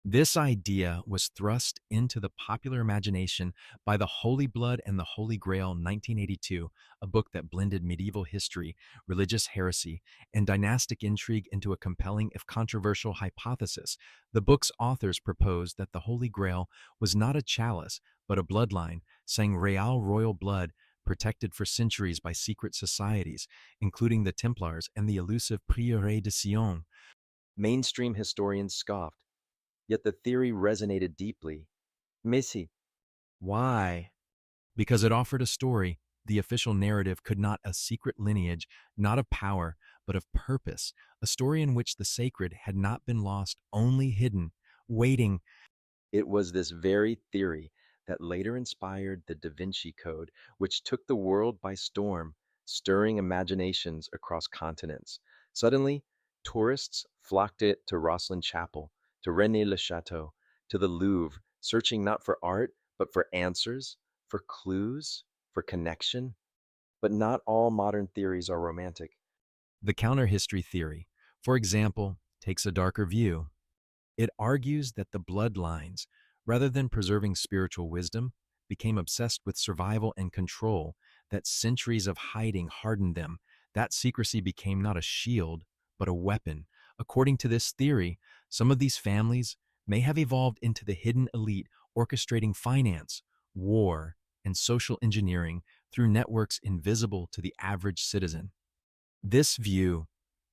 This idea was thrust into the popular imagination by The Holy Blood and the Holy Grail, 1982, a book that blended medieval history, religious heresy, and dynastic intrigue into a compelling, if controversial, hypothesis. The book's authors proposed that the Holy Grail was not a chalice, but a bloodline, saying real royal blood protected for centuries by secret societies, including the Templars and the elusive Prieuré de Sion. Mainstream historians scoffed, yet the theory resonated deeply. Missy, Why? Because it offered a story. The official narrative could not: a secret lineage, not of power, but of purpose, a story in which the sacred had not been lost, only hidden, waiting. it was this very theory that later inspired the Da Vinci Code, which took the world by storm, stirring imaginations across continents. Suddenly, tourists flocked it to Rosslyn Chapel, to Rennes-le-Château, to the Louvre, searching not for art, but for answers, for clues, for connection. But not all modern theories are romantic. The counter-history theory, for example, takes a darker view. It argues that the bloodlines, rather than preserving spiritual wisdom, became obsessed with survival and control, that centuries of hiding hardened them. That secrecy became not a shield, but a weapon. According to this theory, some of these families may have evolved into the hidden elite, orchestrating finance, war, and social engineering through networks invisible to the average citizen. This view,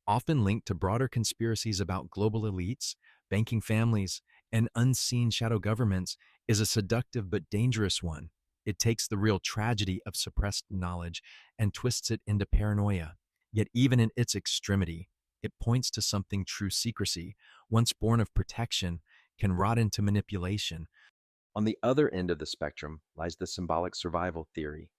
often linked to broader conspiracies about global elites, banking families, and unseen shadow governments, is a seductive but dangerous one. It takes the real tragedy of suppressed knowledge and twists it into paranoia. Yet even in its extremity, it points to something: true secrecy, once born of protection, can rot into manipulation. On the other end of the spectrum lies the symbolic survival theory.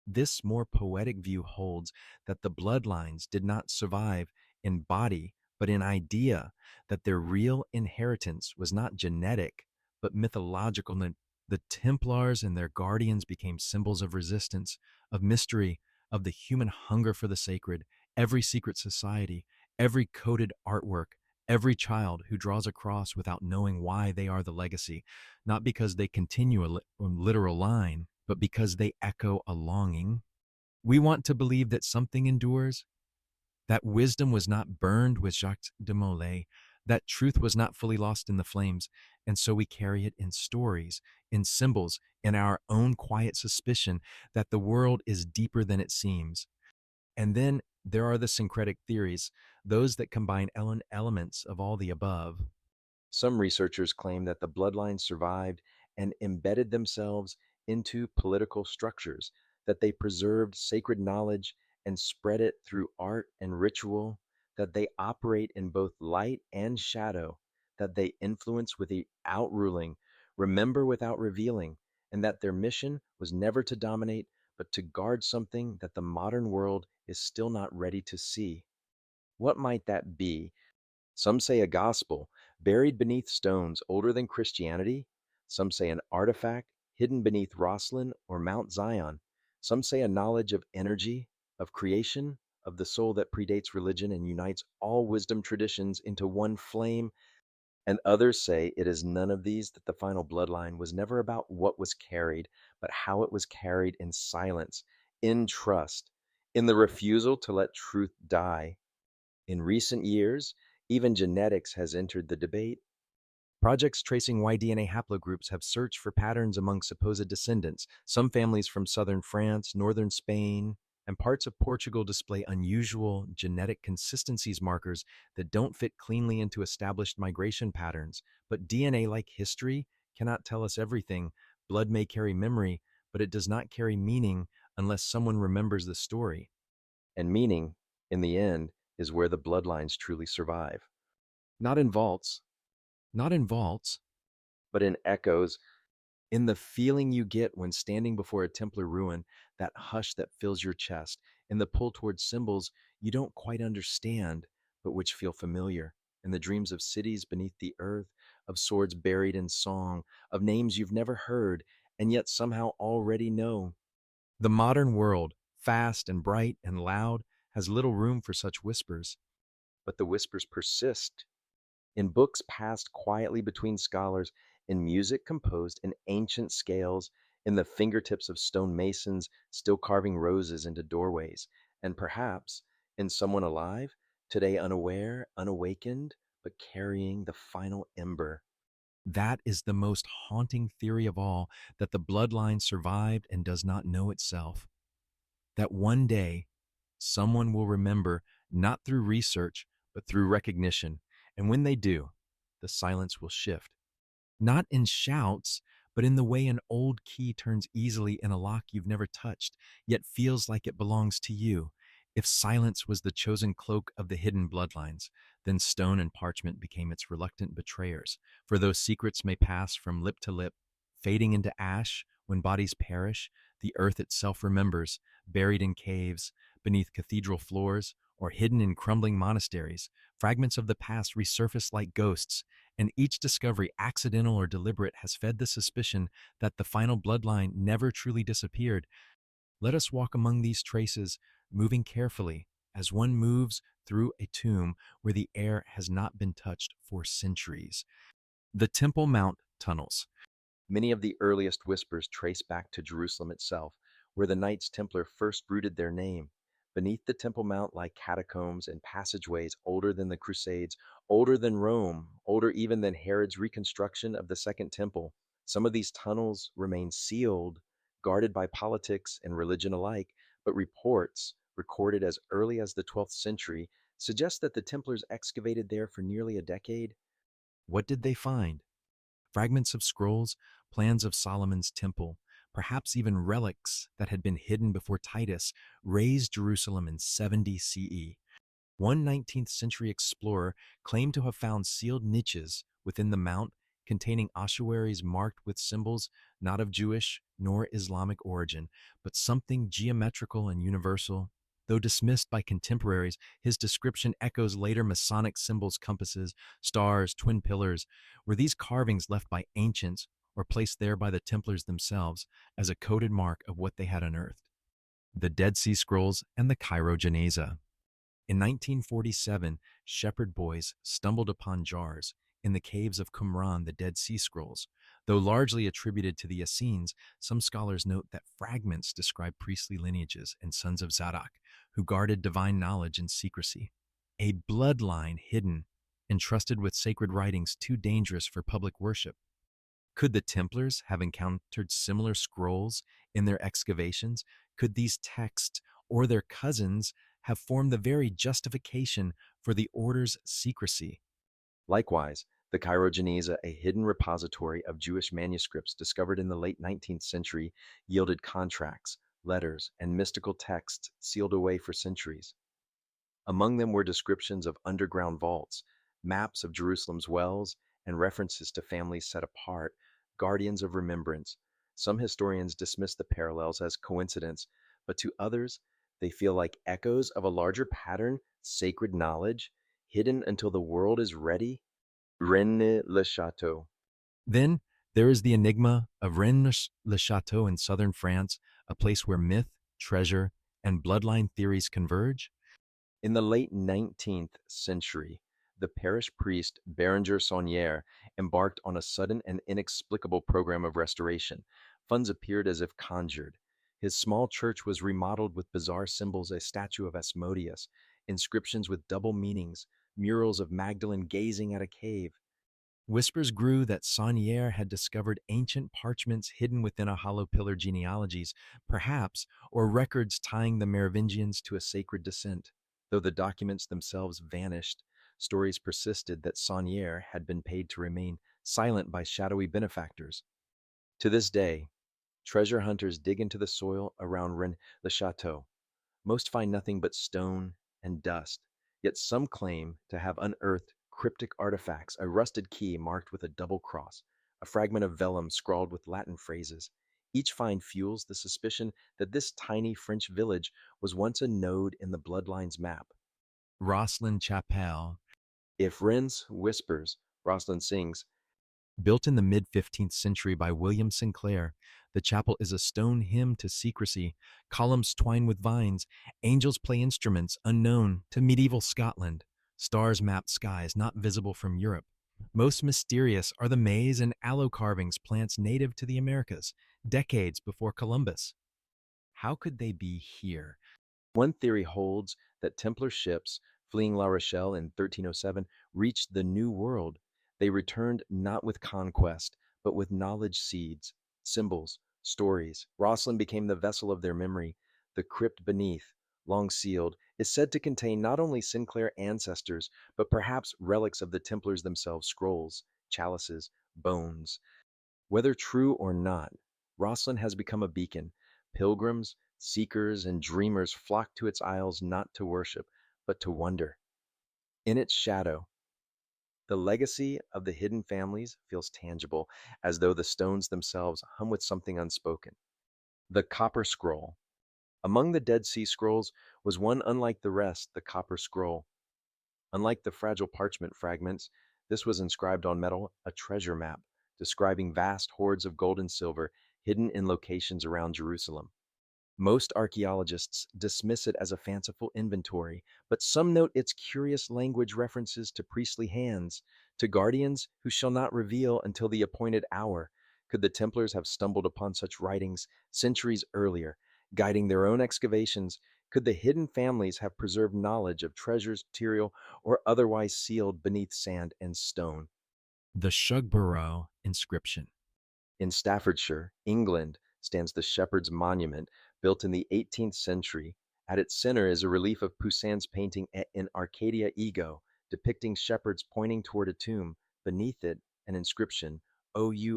This more poetic view holds that the bloodlines did not survive in body, but in idea, that their real inheritance was not genetic, but mythological. The Templars and their guardians became symbols of resistance, of mystery, of the human hunger for the sacred. Every secret society, every coded artwork, every child who draws a cross without knowing why they are the legacy, not because they continue a literal line, but because they echo a longing. We want to believe that something endures, that wisdom was not burned with Jacques de Molay, that truth was not fully lost in the flames, and so we carry it in stories, in symbols, in our own quiet suspicion that the world is deeper than it seems. And then there are the syncretic theories, those that combine elements of all the above. Some researchers claim that the bloodlines survived and embedded themselves into political structures, that they preserved sacred knowledge and spread it through art and ritual, that they operate in both light and shadow, that they influence without ruling, remember without revealing, and that their mission was never to dominate, but to guard something that the modern world is still not ready to see. What might that be? Some say a gospel buried beneath stones older than Christianity. Some say an artifact hidden beneath Rosslyn or Mount Zion. Some say a knowledge of energy, of creation, of the soul that predates religion and unites all wisdom traditions into one flame. And others say it is none of these, that the final bloodline was never about what was carried, but how it was carried in silence, in trust, in the refusal to let truth die. In recent years, even genetics has entered the debate. Projects tracing Y-DNA haplogroups have searched for patterns among supposed descendants. Some families from southern France, northern Spain, and parts of Portugal display unusual genetic consistencies markers that don't fit cleanly into established migration patterns. But DNA, like history, cannot tell us everything. Blood may carry memory, but it does not carry meaning unless someone remembers the story. And meaning, in the end, is where the bloodlines truly survive. Not in vaults, not in vaults, but in echoes, in the feeling you get when standing before a Templar ruin, that hush that fills your chest, in the pull towards symbols you don't quite understand, but which feel familiar, in the dreams of cities beneath the earth, of swords buried in song, of names you've never heard, and yet somehow already know. The modern world, fast and bright and loud, has little room for such whispers, but the whispers persist in books passed quietly between scholars, in music composed in ancient scales, in the fingertips of stone masons still carving roses into doorways, and perhaps in someone alive, today unaware, unawakened, but carrying the final ember. That is the most haunting theory of all, that the bloodline survived and does not know itself. That one day, someone will remember, not through research, but through recognition. And when they do, the silence will shift. Not in shouts, but in the way an old key turns easily in a lock you've never touched, yet feels like it belongs to you. If silence was the chosen cloak of the hidden bloodlines, then stone and parchment became its reluctant betrayers. For those secrets may pass from lip to lip, fading into ash when bodies perish, the earth itself remembers, buried in caves, beneath cathedral floors, or hidden in crumbling monasteries. Fragments of the past resurface like ghosts, and each discovery, accidental or deliberate, has fed the suspicion that the final bloodline never truly disappeared. Let us walk among these traces, moving carefully, as one moves through a tomb where the air has not been touched for centuries. The Temple Mount tunnels. Many of the earliest whispers trace back to Jerusalem itself, where the Knights Templar first rooted their name. Beneath the Temple Mount lie catacombs and passageways older than the Crusades, older than Rome, older even than Herod's reconstruction of the Second Temple. Some of these tunnels remain sealed, guarded by politics and religion alike, but reports, recorded as early as the 12th century, suggest that the Templars excavated there for nearly a decade. What did they find? Fragments of scrolls, plans of Solomon's temple, perhaps even relics that had been hidden before Titus razed Jerusalem in 70 CE. One 19th century explorer claimed to have found sealed niches within the mount containing ossuaries marked with symbols not of Jewish nor Islamic origin, but something geometrical and universal. Though dismissed by contemporaries, his description echoes later Masonic symbols, compasses, stars, twin pillars. Were these carvings left by ancients or placed there by the Templars themselves as a coded mark of what they had unearthed? The Dead Sea Scrolls and the Cairo Geneza. In 1947, shepherd boys stumbled upon jars in the caves of Qumran, the Dead Sea Scrolls. Though largely attributed to the Essenes, some scholars note that fragments describe priestly lineages and sons of Zadok, who guarded divine knowledge in secrecy. A bloodline hidden, entrusted with sacred writings too dangerous for public worship. Could the Templars have encountered similar scrolls in their excavations? Could these texts, or their cousins, have formed the very justification for the order's secrecy? Likewise, the Cairo Geneza, a hidden repository of Jewish manuscripts discovered in the late 19th century, yielded contracts, letters, and mystical texts sealed away for centuries. Among them were descriptions of underground vaults, maps of Jerusalem's wells, and references to families set apart, guardians of remembrance. Some historians dismiss the parallels as coincidence, but to others, they feel like echoes of a larger pattern, sacred knowledge, hidden until the world is ready. Rennes-le-Château. Then there is the enigma of Rennes-le-Chateau in southern France, a place where myth, treasure, and bloodline theories converge. In the late 19th century, the parish priest Berenger Saunière embarked on a sudden and inexplicable program of restoration. Funds appeared as if conjured. His small church was remodeled with bizarre symbols, a statue of Asmodeus, inscriptions with double meanings, murals of Magdalene gazing at a cave. Whispers grew that Saunière had discovered ancient parchments hidden within a hollow pillar genealogies, perhaps, or records tying the Merovingians to a sacred descent. Though the documents themselves vanished, stories persisted that Saunière had been paid to remain silent by shadowy benefactors. To this day, treasure hunters dig into the soil around Rennes-le-Château. Most find nothing but stone and dust, yet some claim to have unearthed cryptic artifacts, a rusted key marked with a double cross, a fragment of vellum scrawled with Latin phrases. Each find fuels the suspicion that this tiny French village was once a node in the bloodline's map. Rosslyn Chapel, If Rennes whispers, Rosslyn sings. built in the mid 15th century by William Sinclair, the chapel is a stone hymn to secrecy, columns twine with vines, angels play instruments unknown to medieval Scotland, stars map skies not visible from Europe. Most mysterious are the maize and aloe carvings, plants native to the Americas, decades before Columbus. How could they be here? One theory holds that Templar ships fleeing La Rochelle in 1307 reached the New World. They returned not with conquest, but with knowledge seeds, symbols, stories. Rosslyn became the vessel of their memory. The crypt beneath, long sealed, is said to contain not only Sinclair ancestors, but perhaps relics of the Templars themselves, scrolls, chalices, bones. Whether true or not, Rosslyn has become a beacon. Pilgrims, seekers, and dreamers flock to its aisles not to worship, but to wonder. In its shadow, the legacy of the hidden families feels tangible, as though the stones themselves hum with something unspoken. The Copper Scroll. Among the Dead Sea Scrolls was one unlike the rest, the Copper Scroll. Unlike the fragile parchment fragments, this was inscribed on metal, a treasure map, describing vast hoards of gold and silver hidden in locations around Jerusalem. Most archaeologists dismiss it as a fanciful inventory, but some note its curious language references to priestly hands, to guardians who shall not reveal until the appointed hour. Could the Templars have stumbled upon such writings centuries earlier, guiding their own excavations? Could the hidden families have preserved knowledge of treasures, material, or otherwise sealed beneath sand and stone? The Shugborough inscription. In Staffordshire, England, stands the Shepherd's Monument, built in the 18th century. At its center is a relief of Poussin's painting in Arcadia Ego, depicting shepherds pointing toward a tomb. Beneath it, an inscription, Ousvavv.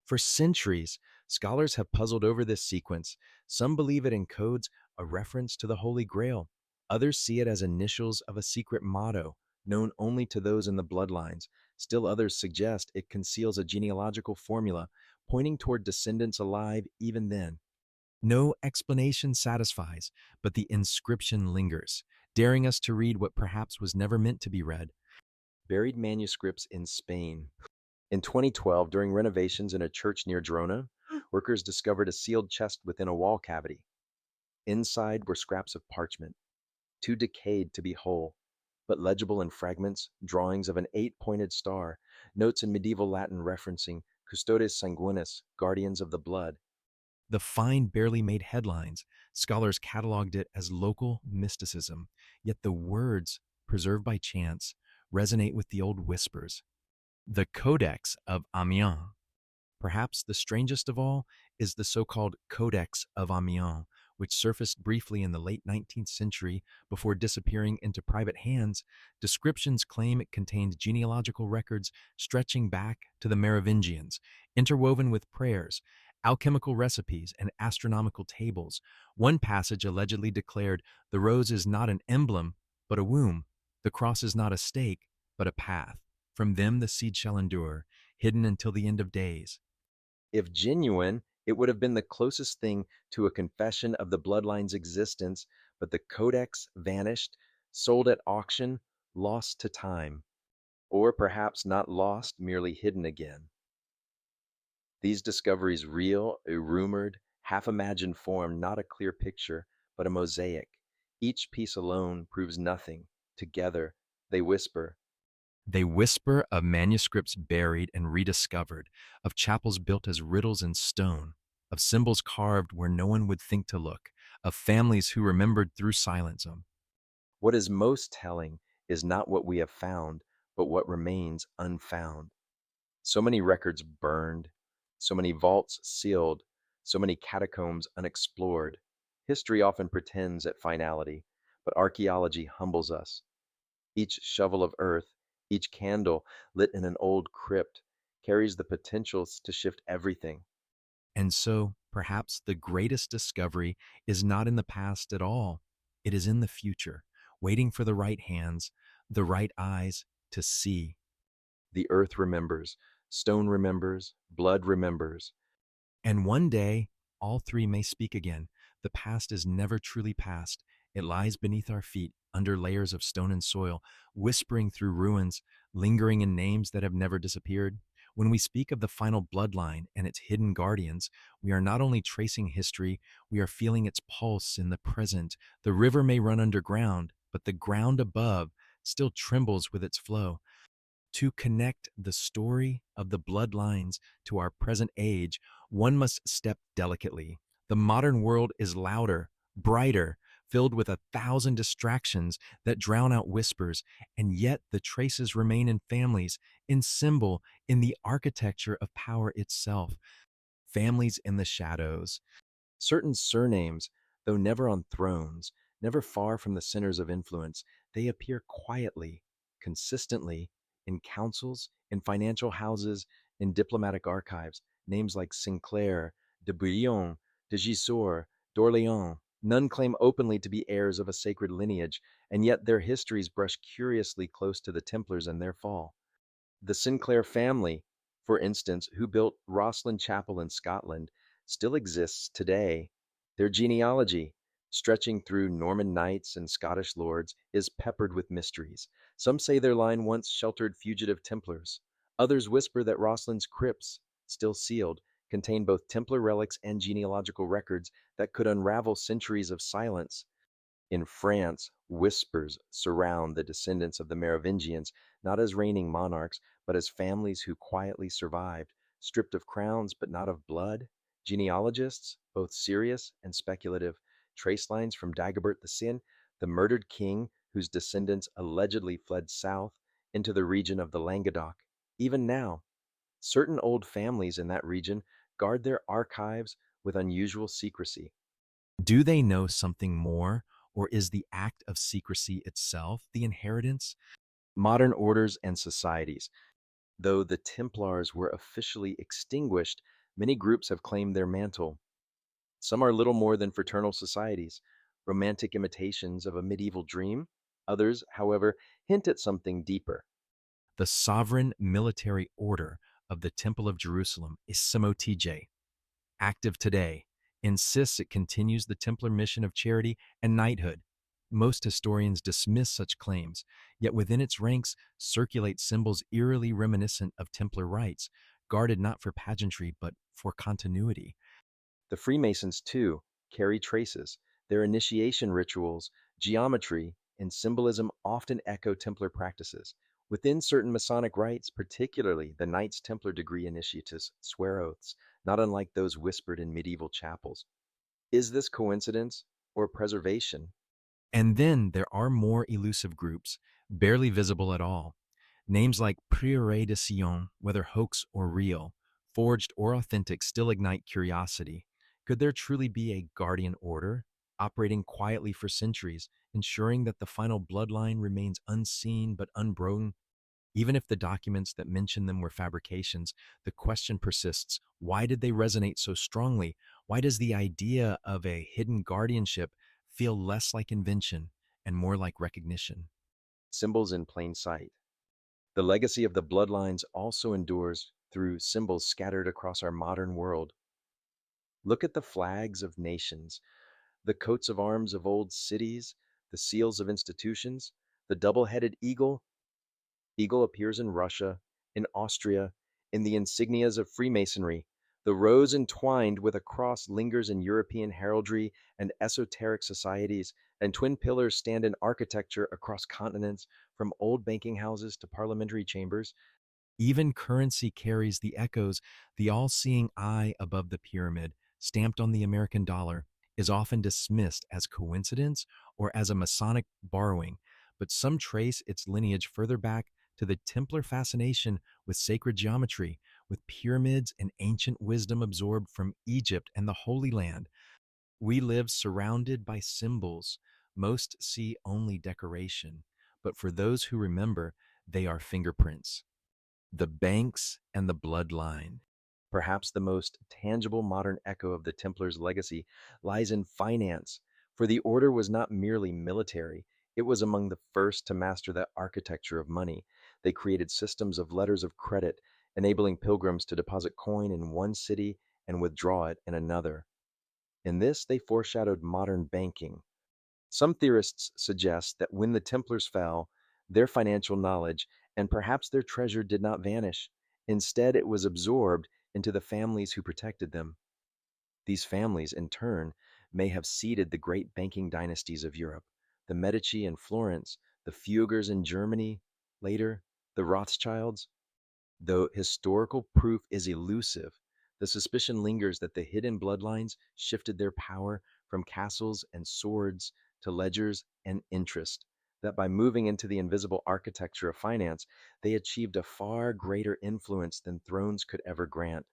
For centuries, scholars have puzzled over this sequence. Some believe it encodes a reference to the Holy Grail. Others see it as initials of a secret motto, known only to those in the bloodlines. Still others suggest it conceals a genealogical formula, pointing toward descendants alive even then. No explanation satisfies, but the inscription lingers, daring us to read what perhaps was never meant to be read. Buried manuscripts in Spain. In 2012, during renovations in a church near Girona, workers discovered a sealed chest within a wall cavity. Inside were scraps of parchment, too decayed to be whole, but legible in fragments, drawings of an 8-pointed star, notes in medieval Latin referencing custodes sanguinis, guardians of the blood. The find barely made headlines. Scholars cataloged it as local mysticism, yet the words, preserved by chance, resonate with the old whispers. The Codex of Amiens. Perhaps the strangest of all is the so-called Codex of Amiens, which surfaced briefly in the late 19th century before disappearing into private hands. Descriptions claim it contained genealogical records stretching back to the Merovingians, interwoven with prayers, alchemical recipes, and astronomical tables. One passage allegedly declared, "The rose is not an emblem, but a womb. The cross is not a stake, but a path. From them the seed shall endure, hidden until the end of days." If genuine, it would have been the closest thing to a confession of the bloodline's existence, but the codex vanished, sold at auction, lost to time, or perhaps not lost, merely hidden again. These discoveries, real, a rumored, half imagined form, not a clear picture, but a mosaic. Each piece alone proves nothing. Together, they whisper. They whisper of manuscripts buried and rediscovered, of chapels built as riddles in stone, of symbols carved where no one would think to look, of families who remembered through silence. What is most telling is not what we have found, but what remains unfound. So many records burned, so many vaults sealed, so many catacombs unexplored. History often pretends at finality, but archaeology humbles us. Each shovel of earth, each candle lit in an old crypt, carries the potential to shift everything. And so, perhaps the greatest discovery is not in the past at all. It is in the future, waiting for the right hands, the right eyes to see. The earth remembers, stone remembers, blood remembers. And one day, all three may speak again. The past is never truly past. It lies beneath our feet, under layers of stone and soil, whispering through ruins, lingering in names that have never disappeared. When we speak of the final bloodline and its hidden guardians, we are not only tracing history, we are feeling its pulse in the present. The river may run underground, but the ground above still trembles with its flow. To connect the story of the bloodlines to our present age, one must step delicately. The modern world is louder, brighter, filled with 1,000 distractions that drown out whispers, and yet the traces remain in families, in symbol, in the architecture of power itself. Families in the shadows. Certain surnames, though never on thrones, never far from the centers of influence, they appear quietly, consistently, in councils, in financial houses, in diplomatic archives. Names like Sinclair, de Bouillon, de Gisors, d'Orléans. None claim openly to be heirs of a sacred lineage, and yet their histories brush curiously close to the Templars and their fall. The Sinclair family, for instance, who built Rosslyn Chapel in Scotland, still exists today. Their genealogy, stretching through Norman knights and Scottish lords, is peppered with mysteries. Some say their line once sheltered fugitive Templars. Others whisper that Rosslyn's crypts, still sealed, contain both Templar relics and genealogical records that could unravel centuries of silence. In France, whispers surround the descendants of the Merovingians, not as reigning monarchs, but as families who quietly survived, stripped of crowns but not of blood. Genealogists, both serious and speculative, trace lines from Dagobert the Sin, the murdered king whose descendants allegedly fled south into the region of the Languedoc. Even now, certain old families in that region guard their archives with unusual secrecy. Do they know something more, or is the act of secrecy itself the inheritance? Modern orders and societies. Though the Templars were officially extinguished, many groups have claimed their mantle. Some are little more than fraternal societies, romantic imitations of a medieval dream. Others, however, hint at something deeper. The sovereign military order of the Temple of Jerusalem, Issimo TJ, active today, insists it continues the Templar mission of charity and knighthood. Most historians dismiss such claims, yet within its ranks circulate symbols eerily reminiscent of Templar rites, guarded not for pageantry but for continuity. The Freemasons, too, carry traces. Their initiation rituals, geometry, and symbolism often echo Templar practices. Within certain Masonic rites, particularly the Knights Templar degree initiates swear oaths, not unlike those whispered in medieval chapels. Is this coincidence or preservation? And then there are more elusive groups, barely visible at all. Names like Prieuré de Sion, whether hoax or real, forged or authentic, still ignite curiosity. Could there truly be a guardian order, operating quietly for centuries, ensuring that the final bloodline remains unseen but unbroken? Even if the documents that mention them were fabrications, the question persists: why did they resonate so strongly? Why does the idea of a hidden guardianship feel less like invention and more like recognition? Symbols in plain sight. The legacy of the bloodlines also endures through symbols scattered across our modern world. Look at the flags of nations, the coats of arms of old cities, the seals of institutions. The double headed eagle appears in Russia, in Austria, in the insignias of Freemasonry. The rose entwined with a cross lingers in European heraldry and esoteric societies, and twin pillars stand in architecture across continents, from old banking houses to parliamentary chambers. Even currency carries the echoes. The all seeing eye above the pyramid, stamped on the American dollar, is often dismissed as coincidence or as a Masonic borrowing, but some trace its lineage further back to the Templar fascination with sacred geometry, with pyramids and ancient wisdom absorbed from Egypt and the Holy Land. We live surrounded by symbols. Most see only decoration, but for those who remember, they are fingerprints. The banks and the bloodline. Perhaps the most tangible modern echo of the Templars' legacy lies in finance, for the order was not merely military, it was among the first to master the architecture of money. They created systems of letters of credit, enabling pilgrims to deposit coin in one city and withdraw it in another. In this, they foreshadowed modern banking. Some theorists suggest that when the Templars fell, their financial knowledge and perhaps their treasure did not vanish. Instead, it was absorbed into the families who protected them. These families, in turn, may have seeded the great banking dynasties of Europe: the Medici in Florence, the Fuggers in Germany, later, the Rothschilds. Though historical proof is elusive, the suspicion lingers that the hidden bloodlines shifted their power from castles and swords to ledgers and interest, that by moving into the invisible architecture of finance, they achieved a far greater influence than thrones could ever grant.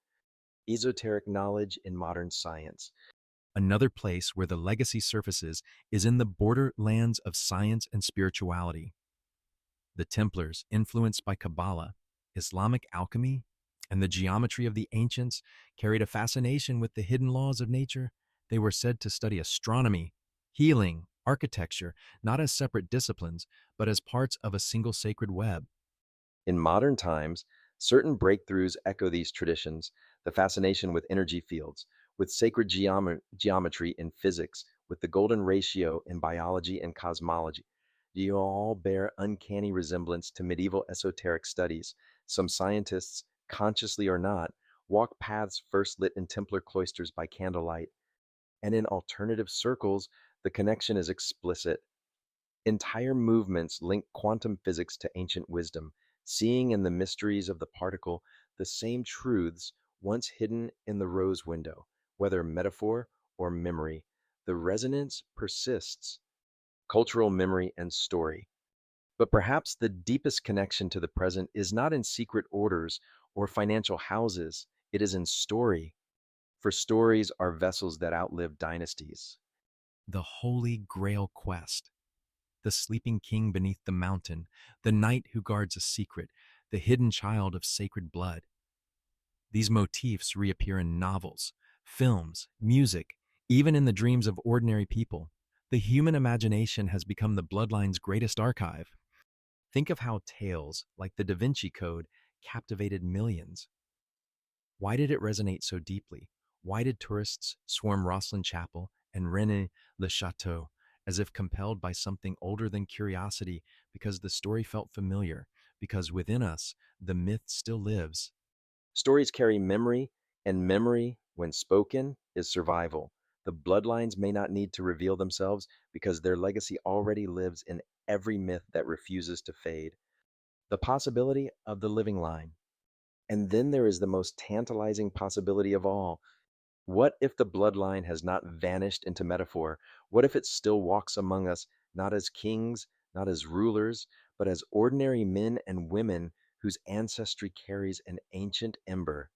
Esoteric knowledge in modern science. Another place where the legacy surfaces is in the borderlands of science and spirituality. The Templars, influenced by Kabbalah, Islamic alchemy, and the geometry of the ancients, carried a fascination with the hidden laws of nature. They were said to study astronomy, healing, architecture, not as separate disciplines, but as parts of a single sacred web. In modern times, certain breakthroughs echo these traditions: the fascination with energy fields, with sacred geometry in physics, with the golden ratio in biology and cosmology. You all bear uncanny resemblance to medieval esoteric studies. Some scientists, consciously or not, walk paths first lit in Templar cloisters by candlelight, and in alternative circles, the connection is explicit. Entire movements link quantum physics to ancient wisdom, seeing in the mysteries of the particle the same truths once hidden in the rose window, whether metaphor or memory. The resonance persists, cultural memory and story. But perhaps the deepest connection to the present is not in secret orders or financial houses, it is in story. For stories are vessels that outlive dynasties. The Holy Grail quest. The sleeping king beneath the mountain, the knight who guards a secret, the hidden child of sacred blood. These motifs reappear in novels, films, music, even in the dreams of ordinary people. The human imagination has become the bloodline's greatest archive. Think of how tales like the Da Vinci Code captivated millions. Why did it resonate so deeply? Why did tourists swarm Rosslyn Chapel and Rennes-le-Château as if compelled by something older than curiosity? Because the story felt familiar, because within us, the myth still lives. Stories carry memory, and memory, when spoken, is survival. The bloodlines may not need to reveal themselves because their legacy already lives in every myth that refuses to fade. The possibility of the living line. And then there is the most tantalizing possibility of all. What if the bloodline has not vanished into metaphor? What if it still walks among us, not as kings, not as rulers, but as ordinary men and women whose ancestry carries an ancient ember?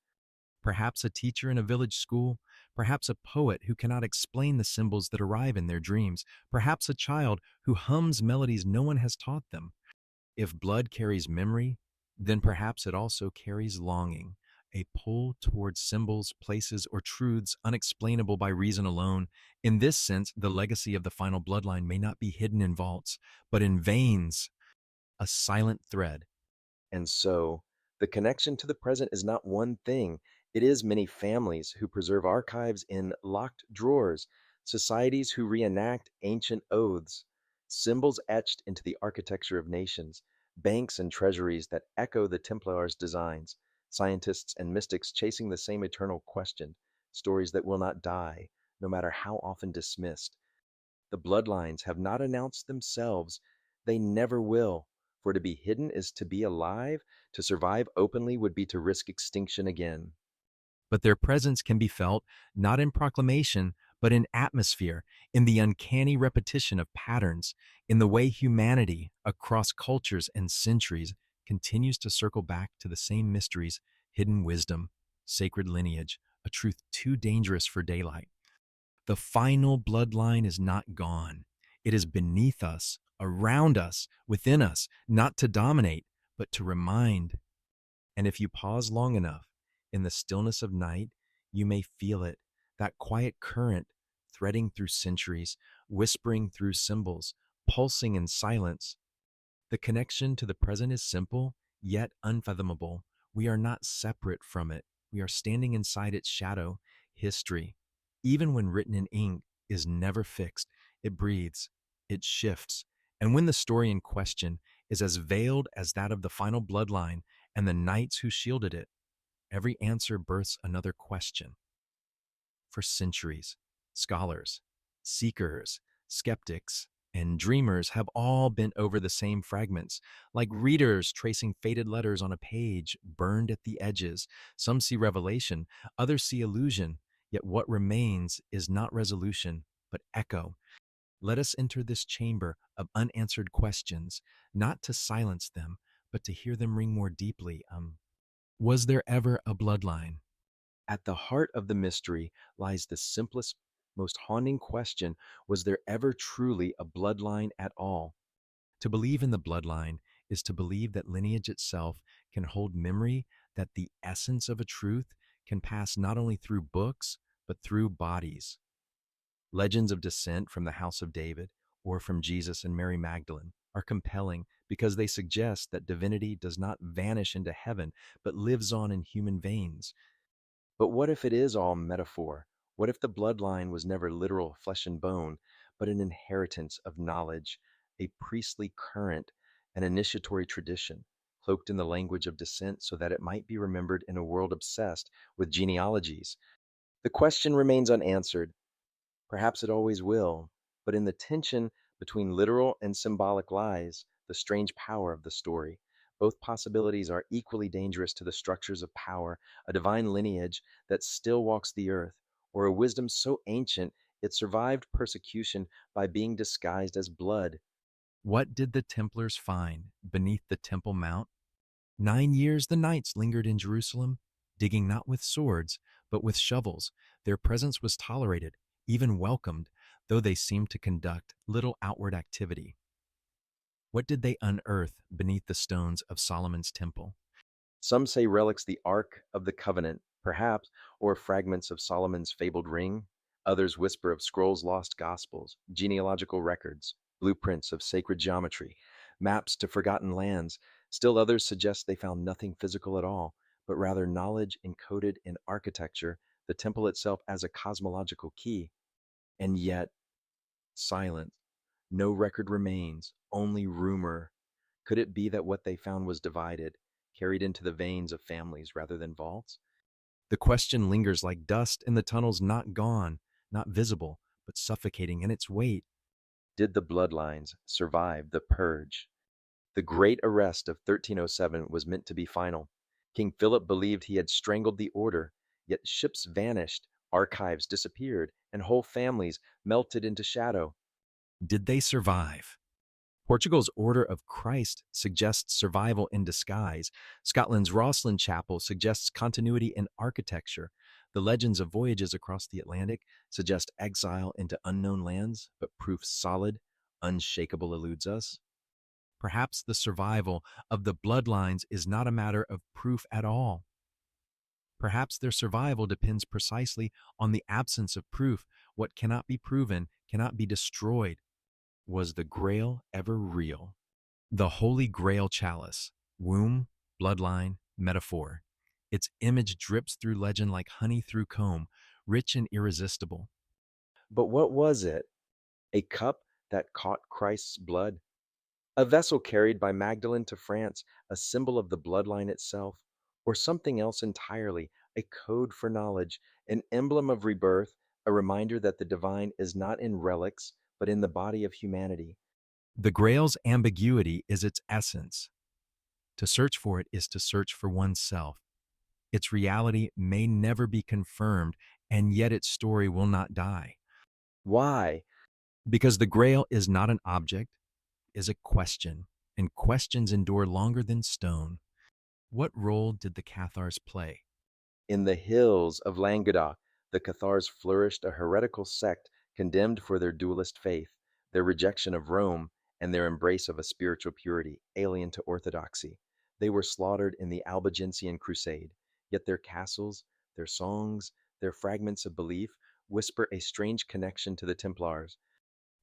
Perhaps a teacher in a village school, perhaps a poet who cannot explain the symbols that arrive in their dreams, perhaps a child who hums melodies no one has taught them. If blood carries memory, then perhaps it also carries longing, a pull towards symbols, places, or truths unexplainable by reason alone. In this sense, the legacy of the final bloodline may not be hidden in vaults, but in veins, a silent thread. And so, the connection to the present is not one thing, it is many families who preserve archives in locked drawers, societies who reenact ancient oaths, symbols etched into the architecture of nations, banks and treasuries that echo the Templars' designs, scientists and mystics chasing the same eternal question, stories that will not die, no matter how often dismissed. The bloodlines have not announced themselves. They never will. For to be hidden is to be alive. To survive openly would be to risk extinction again. But their presence can be felt not in proclamation, but in atmosphere, in the uncanny repetition of patterns, in the way humanity, across cultures and centuries, continues to circle back to the same mysteries, hidden wisdom, sacred lineage, a truth too dangerous for daylight. The final bloodline is not gone. It is beneath us, around us, within us, not to dominate, but to remind. And if you pause long enough, in the stillness of night, you may feel it, that quiet current threading through centuries, whispering through symbols, pulsing in silence. The connection to the present is simple, yet unfathomable. We are not separate from it. We are standing inside its shadow. History, even when written in ink, is never fixed. It breathes, it shifts. And when the story in question is as veiled as that of the final bloodline and the knights who shielded it, every answer births another question. For centuries, scholars, seekers, skeptics, and dreamers have all bent over the same fragments, like readers tracing faded letters on a page burned at the edges. Some see revelation, others see illusion, yet what remains is not resolution, but echo. Let us enter this chamber of unanswered questions, not to silence them, but to hear them ring more deeply. Was there ever a bloodline? At the heart of the mystery lies the simplest, most haunting question: was there ever truly a bloodline at all? To believe in the bloodline is to believe that lineage itself can hold memory, that the essence of a truth can pass not only through books, but through bodies. Legends of descent from the house of David or from Jesus and Mary Magdalene are compelling because they suggest that divinity does not vanish into heaven, but lives on in human veins. But what if it is all metaphor? What if the bloodline was never literal flesh and bone, but an inheritance of knowledge, a priestly current, an initiatory tradition, cloaked in the language of descent so that it might be remembered in a world obsessed with genealogies? The question remains unanswered. Perhaps it always will, but in the tension between literal and symbolic lies the strange power of the story. Both possibilities are equally dangerous to the structures of power: a divine lineage that still walks the earth, or a wisdom so ancient it survived persecution by being disguised as blood. What did the Templars find beneath the Temple Mount? 9 years the knights lingered in Jerusalem, digging not with swords, but with shovels. Their presence was tolerated, even welcomed, though they seemed to conduct little outward activity. What did they unearth beneath the stones of Solomon's temple? Some say relics the Ark of the Covenant, perhaps, or fragments of Solomon's fabled ring. Others whisper of scrolls, lost gospels, genealogical records, blueprints of sacred geometry, maps to forgotten lands. Still others suggest they found nothing physical at all, but rather knowledge encoded in architecture, the temple itself as a cosmological key. And yet, silence. No record remains, only rumor. Could it be that what they found was divided, carried into the veins of families rather than vaults? The question lingers like dust in the tunnels, not gone, not visible, but suffocating in its weight. Did the bloodlines survive the purge? The great arrest of 1307 was meant to be final. King Philip believed he had strangled the order, yet ships vanished, archives disappeared, and whole families melted into shadow. Did they survive? Portugal's Order of Christ suggests survival in disguise. Scotland's Rosslyn Chapel suggests continuity in architecture. The legends of voyages across the Atlantic suggest exile into unknown lands, but proof solid, unshakable eludes us. Perhaps the survival of the bloodlines is not a matter of proof at all. Perhaps their survival depends precisely on the absence of proof. What cannot be proven cannot be destroyed. Was the Grail ever real? The Holy Grail chalice, womb, bloodline, metaphor. Its image drips through legend like honey through comb, rich and irresistible. But what was it? A cup that caught Christ's blood? A vessel carried by Magdalene to France, a symbol of the bloodline itself? Or something else entirely, a code for knowledge, an emblem of rebirth, a reminder that the divine is not in relics, but in the body of humanity? The Grail's ambiguity is its essence. To search for it is to search for oneself. Its reality may never be confirmed, and yet its story will not die. Why? Because the Grail is not an object, is a question, and questions endure longer than stone. What role did the Cathars play? In the hills of Languedoc, the Cathars flourished, a heretical sect condemned for their dualist faith, their rejection of Rome, and their embrace of a spiritual purity alien to orthodoxy. They were slaughtered in the Albigensian Crusade, yet their castles, their songs, their fragments of belief whisper a strange connection to the Templars.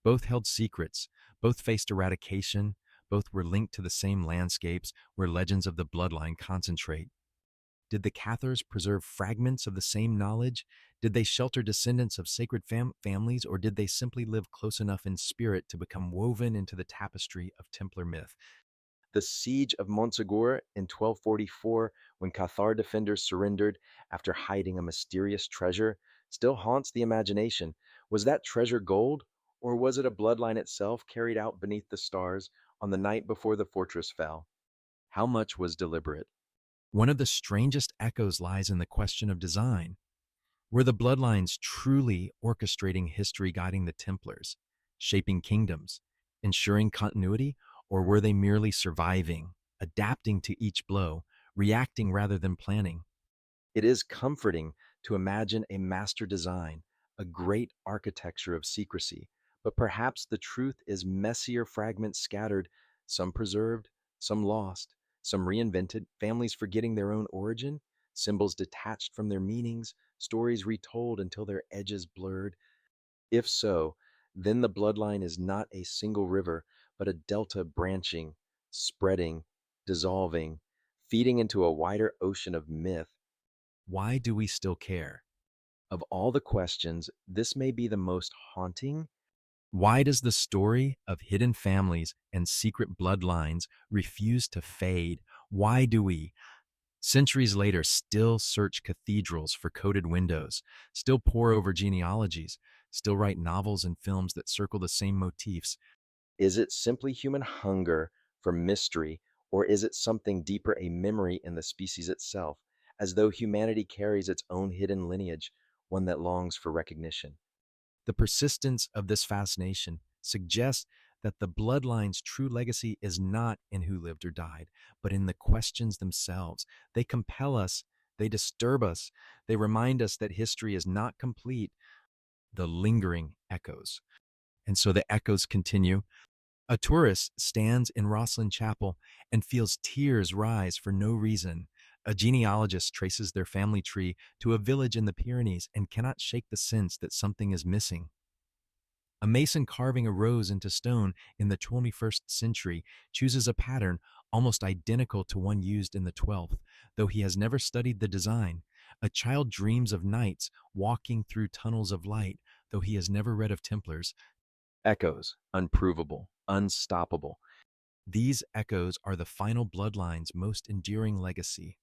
Both held secrets, both faced eradication, both were linked to the same landscapes where legends of the bloodline concentrate. Did the Cathars preserve fragments of the same knowledge? Did they shelter descendants of sacred families, or did they simply live close enough in spirit to become woven into the tapestry of Templar myth? The siege of Montsegur in 1244, when Cathar defenders surrendered after hiding a mysterious treasure, still haunts the imagination. Was that treasure gold, or was it a bloodline itself carried out beneath the stars on the night before the fortress fell? How much was deliberate? One of the strangest echoes lies in the question of design. Were the bloodlines truly orchestrating history, guiding the Templars, shaping kingdoms, ensuring continuity, or were they merely surviving, adapting to each blow, reacting rather than planning? It is comforting to imagine a master design, a great architecture of secrecy, but perhaps the truth is messier fragments scattered, some preserved, some lost, some reinvented, families forgetting their own origin, symbols detached from their meanings, stories retold until their edges blurred. If so, then the bloodline is not a single river, but a delta branching, spreading, dissolving, feeding into a wider ocean of myth. Why do we still care? Of all the questions, this may be the most haunting. Why does the story of hidden families and secret bloodlines refuse to fade? Why do we, centuries later, still search cathedrals for coded windows, still pore over genealogies, still write novels and films that circle the same motifs? Is it simply human hunger for mystery, or is it something deeper, a memory in the species itself, as though humanity carries its own hidden lineage, one that longs for recognition? The persistence of this fascination suggests that the bloodline's true legacy is not in who lived or died, but in the questions themselves. They compel us, they disturb us, they remind us that history is not complete. The lingering echoes. And so the echoes continue. A tourist stands in Rosslyn Chapel and feels tears rise for no reason. A genealogist traces their family tree to a village in the Pyrenees and cannot shake the sense that something is missing. A mason carving a rose into stone in the 21st century chooses a pattern almost identical to one used in the 12th, though he has never studied the design. A child dreams of knights walking through tunnels of light, though he has never read of Templars. Echoes, unprovable, unstoppable. These echoes are the final bloodline's most enduring legacy.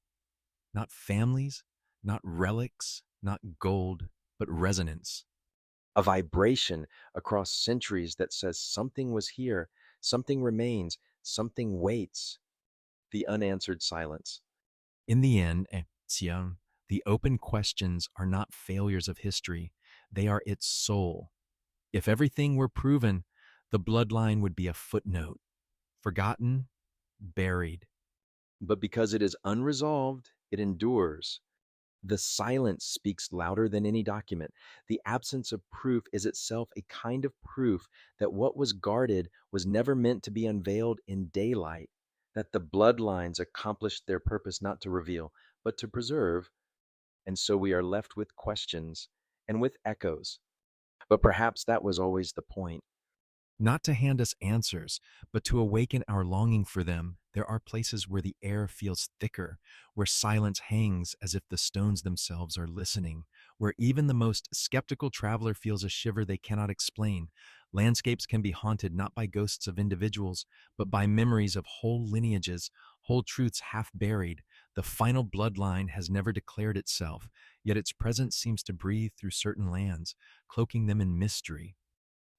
Not families, not relics, not gold, but resonance. A vibration across centuries that says something was here, something remains, something waits. The unanswered silence. In the end, Xiang, the open questions are not failures of history, they are its soul. If everything were proven, the bloodline would be a footnote, forgotten, buried. But because it is unresolved, it endures. The silence speaks louder than any document. The absence of proof is itself a kind of proof that what was guarded was never meant to be unveiled in daylight, that the bloodlines accomplished their purpose not to reveal, but to preserve. And so we are left with questions and with echoes. But perhaps that was always the point. Not to hand us answers, but to awaken our longing for them. There are places where the air feels thicker, where silence hangs as if the stones themselves are listening, where even the most skeptical traveler feels a shiver they cannot explain. Landscapes can be haunted not by ghosts of individuals, but by memories of whole lineages, whole truths half buried. The final bloodline has never declared itself, yet its presence seems to breathe through certain lands, cloaking them in mystery.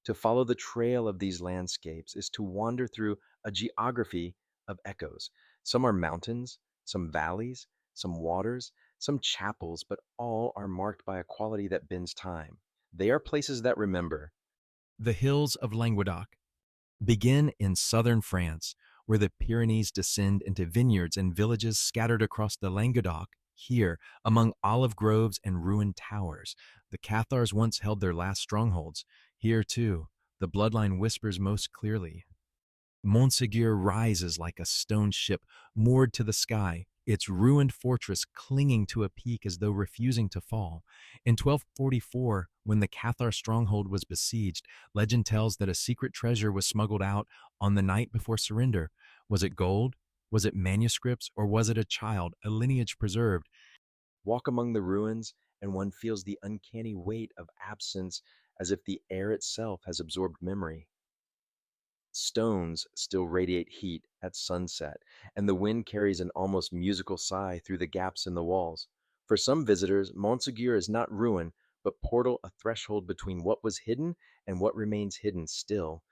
To follow the trail of these landscapes is to wander through a geography of echoes. Some are mountains, some valleys, some waters, some chapels, but all are marked by a quality that bends time. They are places that remember. The hills of Languedoc begin in southern France, where the Pyrenees descend into vineyards and villages scattered across the Languedoc. Here, among olive groves and ruined towers, the Cathars once held their last strongholds. Here, too, the bloodline whispers most clearly. Montségur rises like a stone ship moored to the sky, its ruined fortress clinging to a peak as though refusing to fall. In 1244, when the Cathar stronghold was besieged, legend tells that a secret treasure was smuggled out on the night before surrender. Was it gold? Was it manuscripts? Or was it a child, a lineage preserved? Walk among the ruins, and one feels the uncanny weight of absence as if the air itself has absorbed memory. Stones still radiate heat at sunset, and the wind carries an almost musical sigh through the gaps in the walls. For some visitors, Montségur is not ruin, but portal, a threshold between what was hidden and what remains hidden still.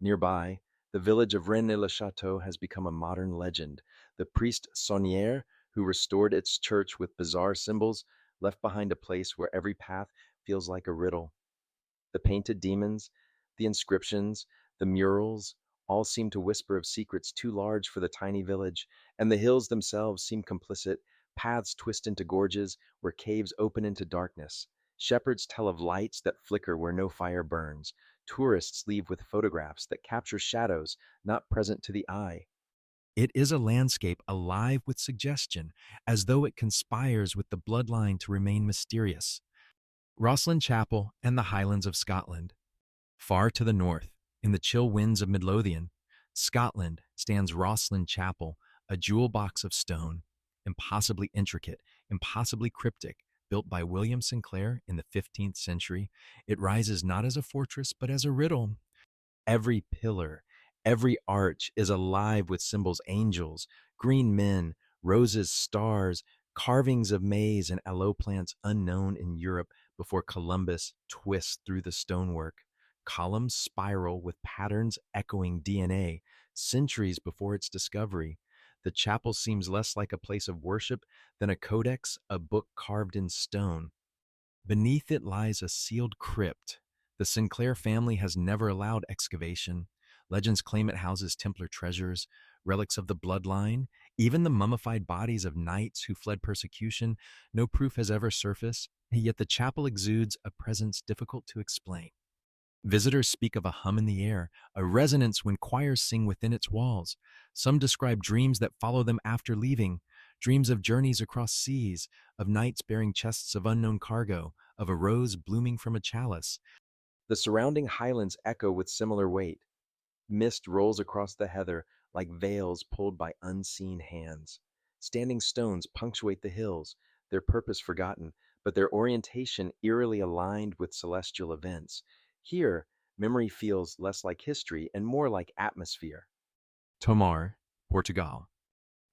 Nearby, the village of Rennes-le-Château has become a modern legend. The priest Saunière, who restored its church with bizarre symbols, left behind a place where every path feels like a riddle. The painted demons, the inscriptions, the murals, all seem to whisper of secrets too large for the tiny village, and the hills themselves seem complicit. Paths twist into gorges where caves open into darkness. Shepherds tell of lights that flicker where no fire burns. Tourists leave with photographs that capture shadows not present to the eye. It is a landscape alive with suggestion, as though it conspires with the bloodline to remain mysterious. Rosslyn Chapel and the Highlands of Scotland. Far to the north, in the chill winds of Midlothian, Scotland, stands Rosslyn Chapel, a jewel box of stone, impossibly intricate, impossibly cryptic, built by William Sinclair in the 15th century. It rises not as a fortress, but as a riddle. Every pillar, every arch is alive with symbols: angels, green men, roses, stars, carvings of maize and aloe plants unknown in Europe before Columbus twists through the stonework. Columns spiral with patterns echoing DNA, centuries before its discovery. The chapel seems less like a place of worship than a codex, a book carved in stone. Beneath it lies a sealed crypt. The Sinclair family has never allowed excavation. Legends claim it houses Templar treasures, relics of the bloodline, even the mummified bodies of knights who fled persecution. No proof has ever surfaced, yet the chapel exudes a presence difficult to explain. Visitors speak of a hum in the air, a resonance when choirs sing within its walls. Some describe dreams that follow them after leaving, dreams of journeys across seas, of knights bearing chests of unknown cargo, of a rose blooming from a chalice. The surrounding highlands echo with similar weight. Mist rolls across the heather like veils pulled by unseen hands. Standing stones punctuate the hills, their purpose forgotten, but their orientation eerily aligned with celestial events. Here, memory feels less like history and more like atmosphere. Tomar, Portugal.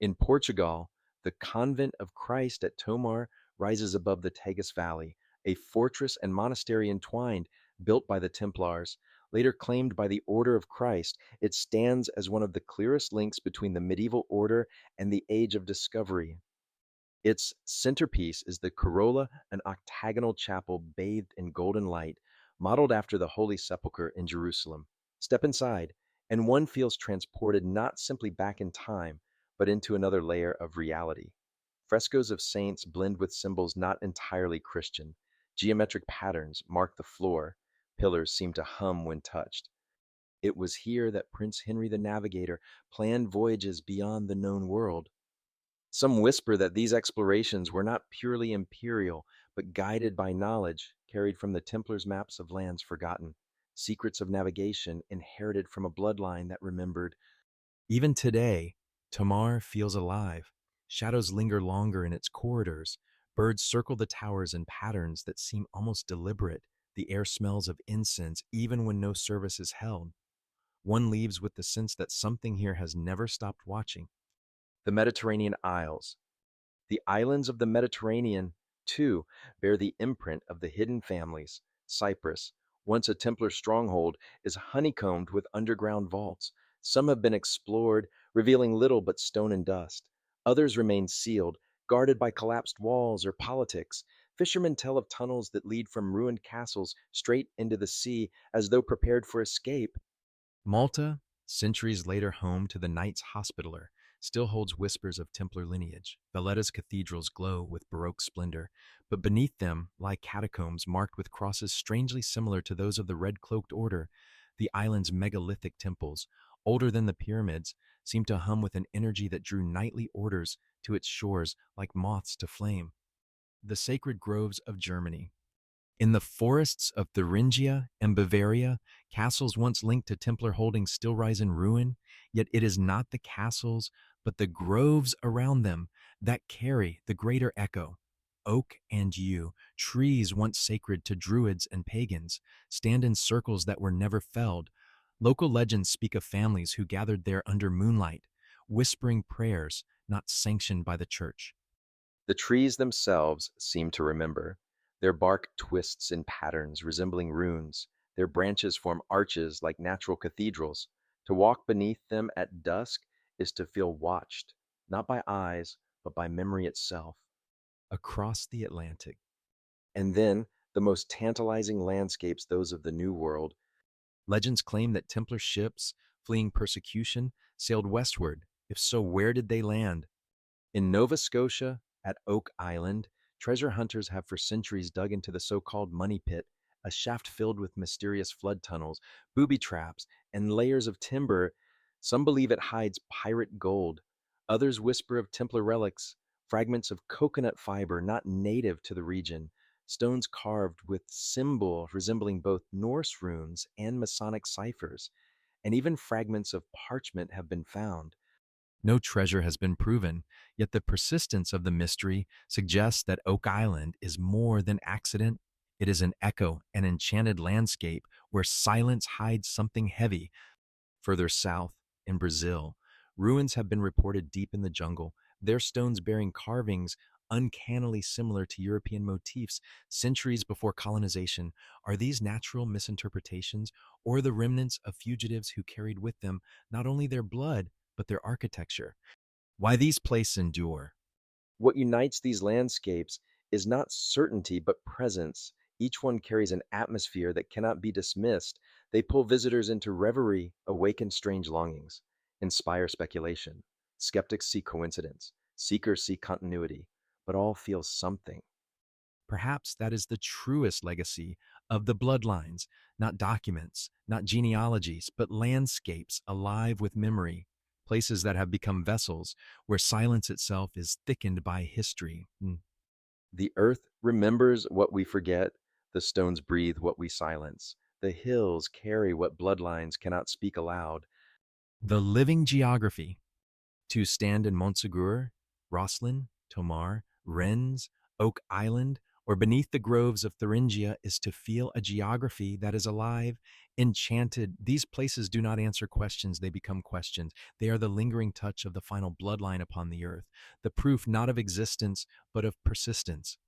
In Portugal, the convent of Christ at Tomar rises above the Tagus Valley, a fortress and monastery entwined, built by the Templars. Later claimed by the Order of Christ, it stands as one of the clearest links between the medieval order and the age of discovery. Its centerpiece is the corolla, an octagonal chapel bathed in golden light, modeled after the Holy Sepulchre in Jerusalem. Step inside, and one feels transported not simply back in time, but into another layer of reality. Frescoes of saints blend with symbols not entirely Christian. Geometric patterns mark the floor. Pillars seem to hum when touched. It was here that Prince Henry the Navigator planned voyages beyond the known world. Some whisper that these explorations were not purely imperial, but guided by knowledge carried from the Templars' maps of lands forgotten, secrets of navigation inherited from a bloodline that remembered. Even today, Tamar feels alive. Shadows linger longer in its corridors. Birds circle the towers in patterns that seem almost deliberate. The air smells of incense even when no service is held. One leaves with the sense that something here has never stopped watching. The Mediterranean Isles. The islands of the Mediterranean, too, bear the imprint of the hidden families. Cyprus, once a Templar stronghold, is honeycombed with underground vaults. Some have been explored, revealing little but stone and dust. Others remain sealed, guarded by collapsed walls or politics. Fishermen tell of tunnels that lead from ruined castles straight into the sea as though prepared for escape. Malta, centuries later home to the Knights Hospitaller, still holds whispers of Templar lineage. Valletta's cathedrals glow with Baroque splendor, but beneath them lie catacombs marked with crosses strangely similar to those of the red-cloaked order. The island's megalithic temples, older than the pyramids, seem to hum with an energy that drew knightly orders to its shores like moths to flame. The sacred groves of Germany. In the forests of Thuringia and Bavaria, castles once linked to Templar holdings still rise in ruin, yet it is not the castles, but the groves around them that carry the greater echo. Oak and yew, trees once sacred to druids and pagans, stand in circles that were never felled. Local legends speak of families who gathered there under moonlight, whispering prayers not sanctioned by the church. The trees themselves seem to remember. Their bark twists in patterns resembling runes. Their branches form arches like natural cathedrals. To walk beneath them at dusk is to feel watched, not by eyes, but by memory itself. Across the Atlantic, And then the most tantalizing landscapes, those of the New World. legends claim that Templar ships, fleeing persecution, sailed westward. If so, where did they land? In Nova Scotia, at Oak Island, treasure hunters have for centuries dug into the so called money pit, a shaft filled with mysterious flood tunnels, booby traps, and layers of timber. Some believe it hides pirate gold. Others whisper of Templar relics, fragments of coconut fiber not native to the region, stones carved with symbols resembling both Norse runes and Masonic ciphers, and even fragments of parchment have been found. No treasure has been proven, yet the persistence of the mystery suggests that Oak Island is more than accident. It is an echo, an enchanted landscape where silence hides something heavy. Further south, in Brazil, ruins have been reported deep in the jungle, their stones bearing carvings uncannily similar to European motifs centuries before colonization. Are these natural misinterpretations or the remnants of fugitives who carried with them not only their blood, but their architecture? Why these places endure? What unites these landscapes is not certainty but presence. Each one carries an atmosphere that cannot be dismissed. They pull visitors into reverie, awaken strange longings, inspire speculation. Skeptics see coincidence, seekers see continuity, but all feel something. Perhaps that is the truest legacy of the bloodlines, not documents, not genealogies, but landscapes alive with memory, places that have become vessels where silence itself is thickened by history. The earth remembers what we forget, the stones breathe what we silence, the hills carry what bloodlines cannot speak aloud. The living geography. To stand in Montsegur, Rosslyn, Tomar, Rennes, Oak Island, or beneath the groves of Thuringia is to feel a geography that is alive, enchanted. These places do not answer questions, they become questions. They are the lingering touch of the final bloodline upon the earth, the proof not of existence, but of persistence.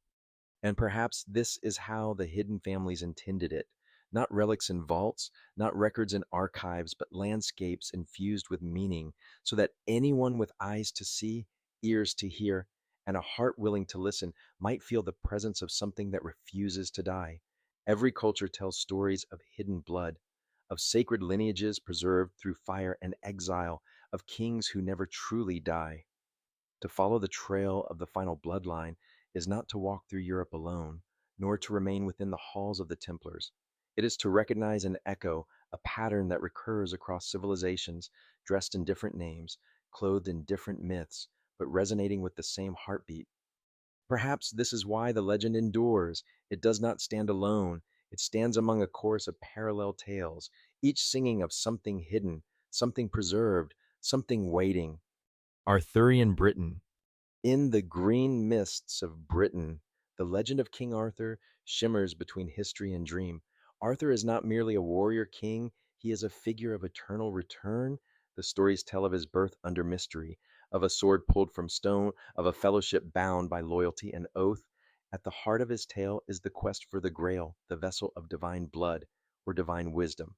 And perhaps this is how the hidden families intended it. Not relics in vaults, not records in archives, but landscapes infused with meaning, so that anyone with eyes to see, ears to hear, and a heart willing to listen might feel the presence of something that refuses to die. Every culture tells stories of hidden blood, of sacred lineages preserved through fire and exile, of kings who never truly die. To follow the trail of the final bloodline is not to walk through Europe alone, nor to remain within the halls of the Templars. It is to recognize and echo a pattern that recurs across civilizations, dressed in different names, clothed in different myths, but resonating with the same heartbeat. Perhaps this is why the legend endures. It does not stand alone. It stands among a chorus of parallel tales, each singing of something hidden, something preserved, something waiting. Arthurian Britain. In the green mists of Britain, the legend of King Arthur shimmers between history and dream. Arthur is not merely a warrior king, he is a figure of eternal return. The stories tell of his birth under mystery, of a sword pulled from stone, of a fellowship bound by loyalty and oath. At the heart of his tale is the quest for the Grail, the vessel of divine blood or divine wisdom.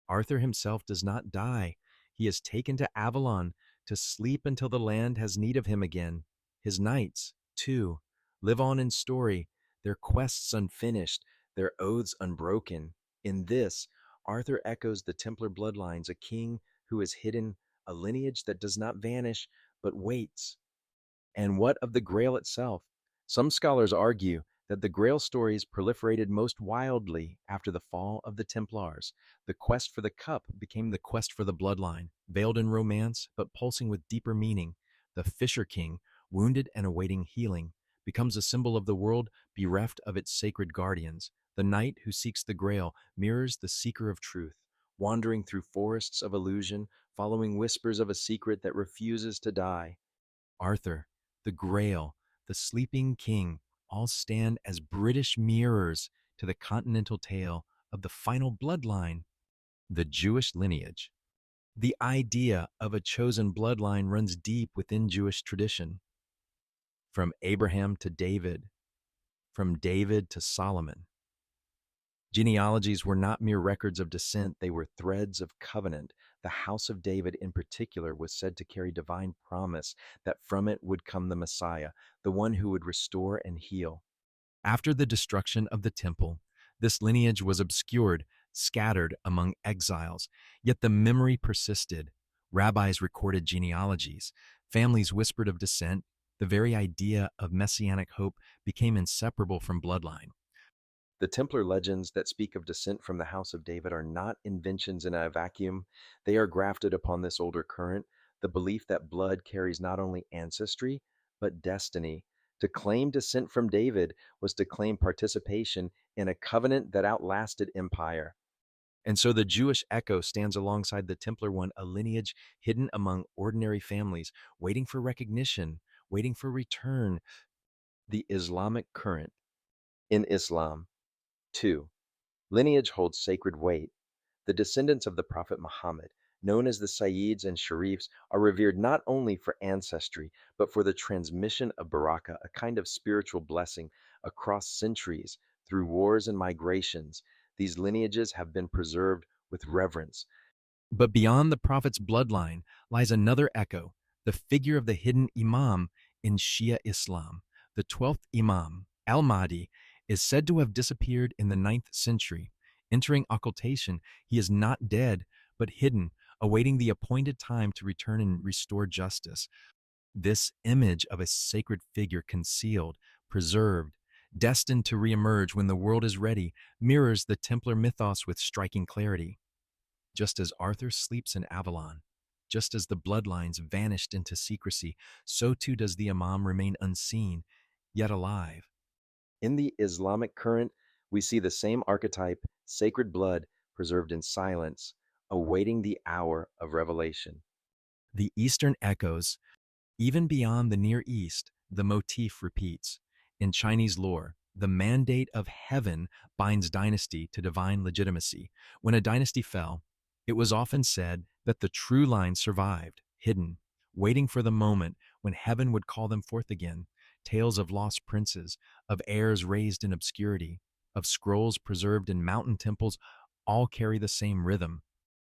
Arthur himself does not die. He is taken to Avalon to sleep until the land has need of him again. His knights, too, live on in story, their quests unfinished, their oaths unbroken. In this, Arthur echoes the Templar bloodlines, a king who is hidden, a lineage that does not vanish, but waits. And what of the Grail itself? Some scholars argue that the Grail stories proliferated most wildly after the fall of the Templars. The quest for the cup became the quest for the bloodline, veiled in romance but pulsing with deeper meaning. The Fisher King, wounded and awaiting healing, becomes a symbol of the world bereft of its sacred guardians. The knight who seeks the Grail mirrors the seeker of truth, wandering through forests of illusion, following whispers of a secret that refuses to die. Arthur, the Grail, the Sleeping King, all stand as British mirrors to the continental tale of the final bloodline, the Jewish lineage. The idea of a chosen bloodline runs deep within Jewish tradition. From Abraham to David, from David to Solomon. Genealogies were not mere records of descent, they were threads of covenant. The house of David, in particular, was said to carry divine promise that from it would come the Messiah, the one who would restore and heal. After the destruction of the temple, this lineage was obscured, scattered among exiles, yet the memory persisted. Rabbis recorded genealogies, families whispered of descent, the very idea of messianic hope became inseparable from bloodline. The Templar legends that speak of descent from the House of David are not inventions in a vacuum. They are grafted upon this older current, the belief that blood carries not only ancestry, but destiny. To claim descent from David was to claim participation in a covenant that outlasted empire. And so the Jewish echo stands alongside the Templar one, a lineage hidden among ordinary families, waiting for recognition, waiting for return. The Islamic current. In Islam, 2. Lineage holds sacred weight. The descendants of the Prophet Muhammad, known as the Sayyids and Sharifs, are revered not only for ancestry, but for the transmission of baraka, a kind of spiritual blessing across centuries through wars and migrations. These lineages have been preserved with reverence. But beyond the Prophet's bloodline lies another echo, the figure of the hidden Imam in Shia Islam. The 12th Imam, Al-Mahdi, is said to have disappeared in the 9th century. Entering occultation, he is not dead, but hidden, awaiting the appointed time to return and restore justice. This image of a sacred figure concealed, preserved, destined to reemerge when the world is ready, mirrors the Templar mythos with striking clarity. Just as Arthur sleeps in Avalon, just as the bloodlines vanished into secrecy, so too does the Imam remain unseen, yet alive. In the Islamic current, we see the same archetype, sacred blood, preserved in silence, awaiting the hour of revelation. The Eastern echoes, even beyond the Near East, the motif repeats. In Chinese lore, the mandate of heaven binds dynasty to divine legitimacy. When a dynasty fell, it was often said that the true line survived, hidden, waiting for the moment when heaven would call them forth again. Tales of lost princes, of heirs raised in obscurity, of scrolls preserved in mountain temples, all carry the same rhythm.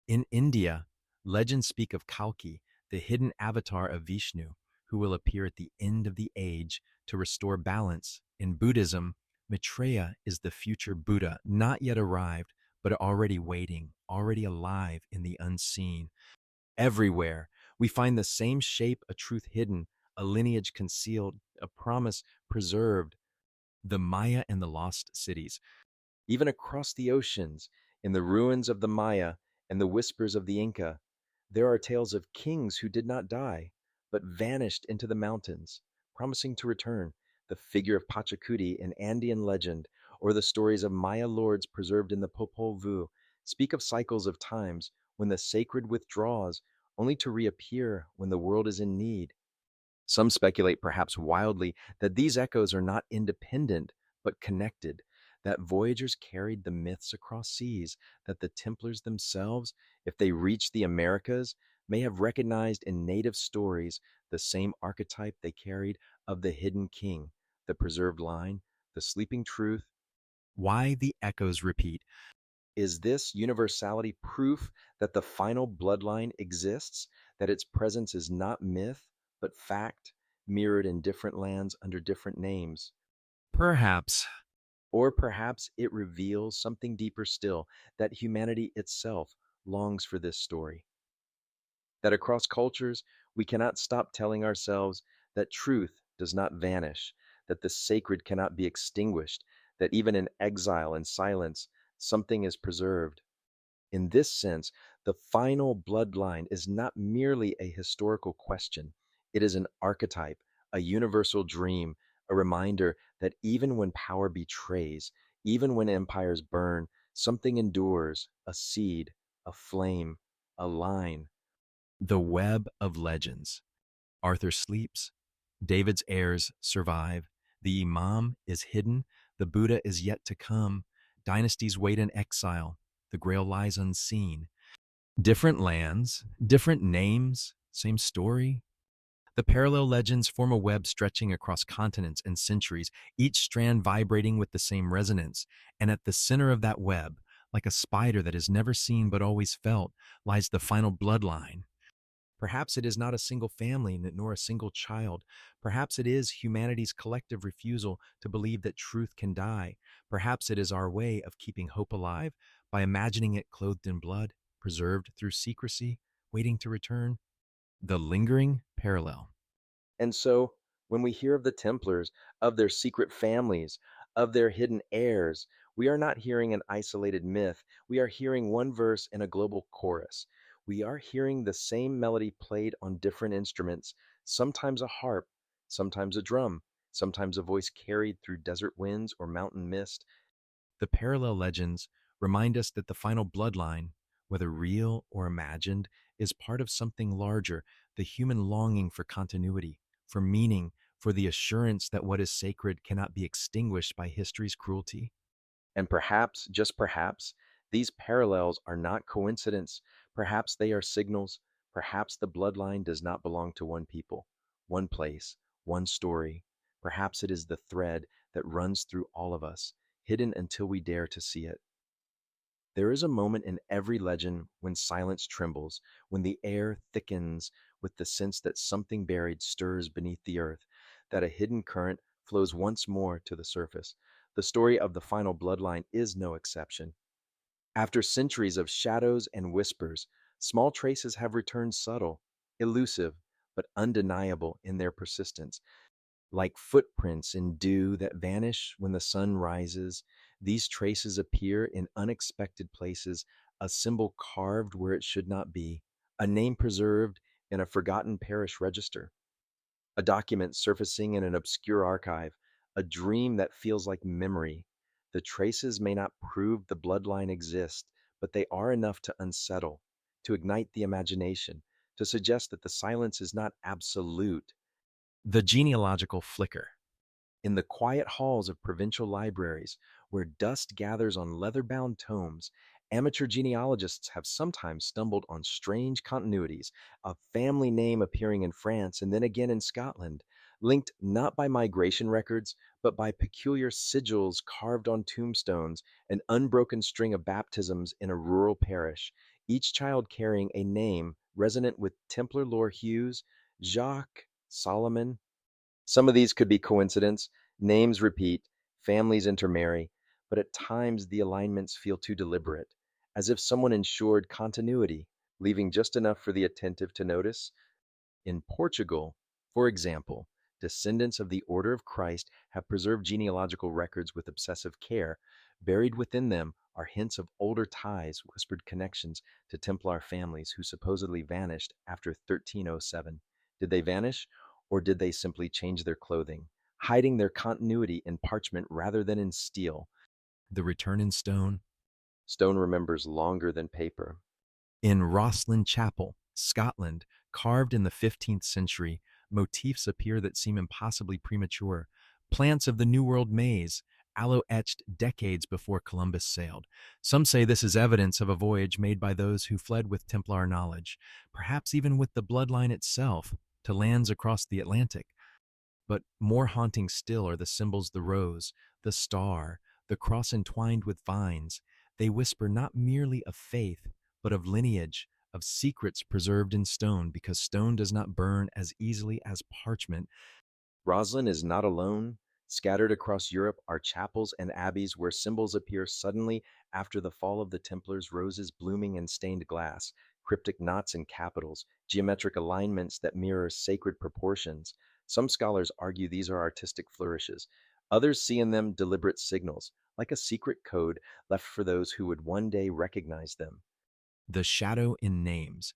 In India, legends speak of Kalki, the hidden avatar of Vishnu, who will appear at the end of the age to restore balance. In Buddhism, Maitreya is the future Buddha, not yet arrived, but already waiting, already alive in the unseen. Everywhere, we find the same shape, a truth hidden, a lineage concealed, a promise preserved. The Maya and the lost cities. Even across the oceans, in the ruins of the Maya and the whispers of the Inca, there are tales of kings who did not die, but vanished into the mountains, promising to return. The figure of Pachacuti in Andean legend, or the stories of Maya lords preserved in the Popol Vuh, speak of cycles of times when the sacred withdraws, only to reappear when the world is in need. Some speculate, perhaps wildly, that these echoes are not independent, but connected, that voyagers carried the myths across seas, that the Templars themselves, if they reached the Americas, may have recognized in native stories the same archetype they carried of the hidden king, the preserved line, the sleeping truth. Why the echoes repeat? Is this universality proof that the final bloodline exists, that its presence is not myth, but fact, mirrored in different lands under different names? Perhaps. Or perhaps it reveals something deeper still, that humanity itself longs for this story. That across cultures, we cannot stop telling ourselves that truth does not vanish, that the sacred cannot be extinguished, that even in exile and silence, something is preserved. In this sense, the final bloodline is not merely a historical question, it is an archetype, a universal dream, a reminder that even when power betrays, even when empires burn, something endures, a seed, a flame, a line. The web of legends. Arthur sleeps. David's heirs survive. The Imam is hidden. The Buddha is yet to come. Dynasties wait in exile. The Grail lies unseen. Different lands, different names, same story. The parallel legends form a web stretching across continents and centuries, each strand vibrating with the same resonance. And at the center of that web, like a spider that is never seen but always felt, lies the final bloodline. Perhaps it is not a single family nor a single child. Perhaps it is humanity's collective refusal to believe that truth can die. Perhaps it is our way of keeping hope alive by imagining it clothed in blood, preserved through secrecy, waiting to return. The lingering parallel. And so, when we hear of the Templars, of their secret families, of their hidden heirs, we are not hearing an isolated myth. We are hearing one verse in a global chorus. We are hearing the same melody played on different instruments, sometimes a harp, sometimes a drum, sometimes a voice carried through desert winds or mountain mist. The parallel legends remind us that the final bloodline, whether real or imagined, is part of something larger, the human longing for continuity, for meaning, for the assurance that what is sacred cannot be extinguished by history's cruelty. And perhaps, just perhaps, these parallels are not coincidence. Perhaps they are signals. Perhaps the bloodline does not belong to one people, one place, one story. Perhaps it is the thread that runs through all of us, hidden until we dare to see it. There is a moment in every legend when silence trembles, when the air thickens with the sense that something buried stirs beneath the earth, that a hidden current flows once more to the surface. The story of the final bloodline is no exception. After centuries of shadows and whispers, small traces have returned subtle, elusive, but undeniable in their persistence. Like footprints in dew that vanish when the sun rises, these traces appear in unexpected places, a symbol carved where it should not be, a name preserved in a forgotten parish register, a document surfacing in an obscure archive, a dream that feels like memory. The traces may not prove the bloodline exists, but they are enough to unsettle, to ignite the imagination, to suggest that the silence is not absolute. The genealogical flicker. In the quiet halls of provincial libraries, where dust gathers on leather bound tomes, amateur genealogists have sometimes stumbled on strange continuities, a family name appearing in France and then again in Scotland, linked not by migration records, but by peculiar sigils carved on tombstones, an unbroken string of baptisms in a rural parish, each child carrying a name resonant with Templar lore hues, Jacques, Solomon. Some of these could be coincidence, names repeat, families intermarry, but at times the alignments feel too deliberate, as if someone ensured continuity, leaving just enough for the attentive to notice. In Portugal, For example, descendants of the Order of Christ have preserved genealogical records with obsessive care. Buried within them are hints of older ties, whispered connections to Templar families who supposedly vanished after 1307. Did they vanish, or did they simply change their clothing, hiding their continuity in parchment rather than in steel? The return in stone. Stone remembers longer than paper. In Rosslyn Chapel, Scotland, carved in the 15th century, motifs appear that seem impossibly premature. Plants of the New World maize, aloe etched decades before Columbus sailed. Some say this is evidence of a voyage made by those who fled with Templar knowledge, perhaps even with the bloodline itself, to lands across the Atlantic. But more haunting still are the symbols: the rose, the star, the cross entwined with vines. They whisper not merely of faith, but of lineage, of secrets preserved in stone, because stone does not burn as easily as parchment. Rosslyn is not alone. Scattered across Europe are chapels and abbeys where symbols appear suddenly after the fall of the Templars, roses blooming in stained glass, cryptic knots in capitals, geometric alignments that mirror sacred proportions. Some scholars argue these are artistic flourishes. Others see in them deliberate signals, like a secret code left for those who would one day recognize them. The shadow in names.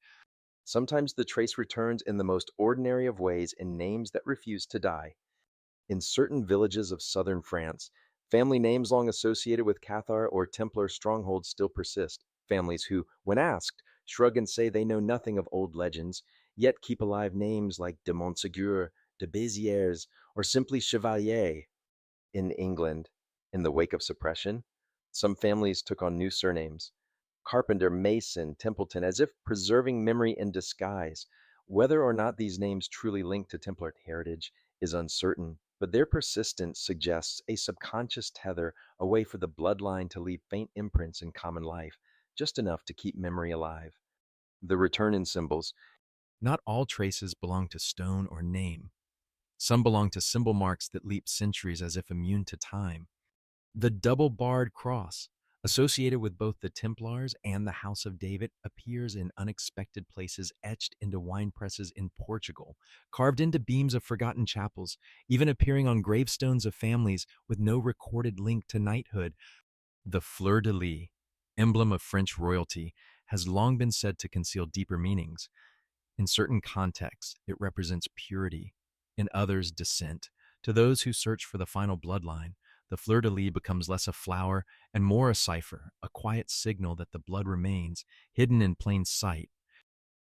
Sometimes the trace returns in the most ordinary of ways in names that refuse to die. In certain villages of southern France, family names long associated with Cathar or Templar strongholds still persist. Families who, when asked, shrug and say they know nothing of old legends, yet keep alive names like de Montsegur, de Béziers, or simply Chevalier. In England, in the wake of suppression, some families took on new surnames: Carpenter, Mason, Templeton, as if preserving memory in disguise. Whether or not these names truly link to Templar heritage is uncertain, but their persistence suggests a subconscious tether, a way for the bloodline to leave faint imprints in common life, just enough to keep memory alive. The return in symbols. Not all traces belong to stone or name. Some belong to symbol marks that leap centuries as if immune to time. The double-barred cross, associated with both the Templars and the House of David, appears in unexpected places, etched into wine presses in Portugal, carved into beams of forgotten chapels, even appearing on gravestones of families with no recorded link to knighthood. The fleur-de-lis, emblem of French royalty, has long been said to conceal deeper meanings. In certain contexts, it represents purity; in others, descent. To those who search for the final bloodline, the fleur-de-lis becomes less a flower and more a cipher, a quiet signal that the blood remains, hidden in plain sight.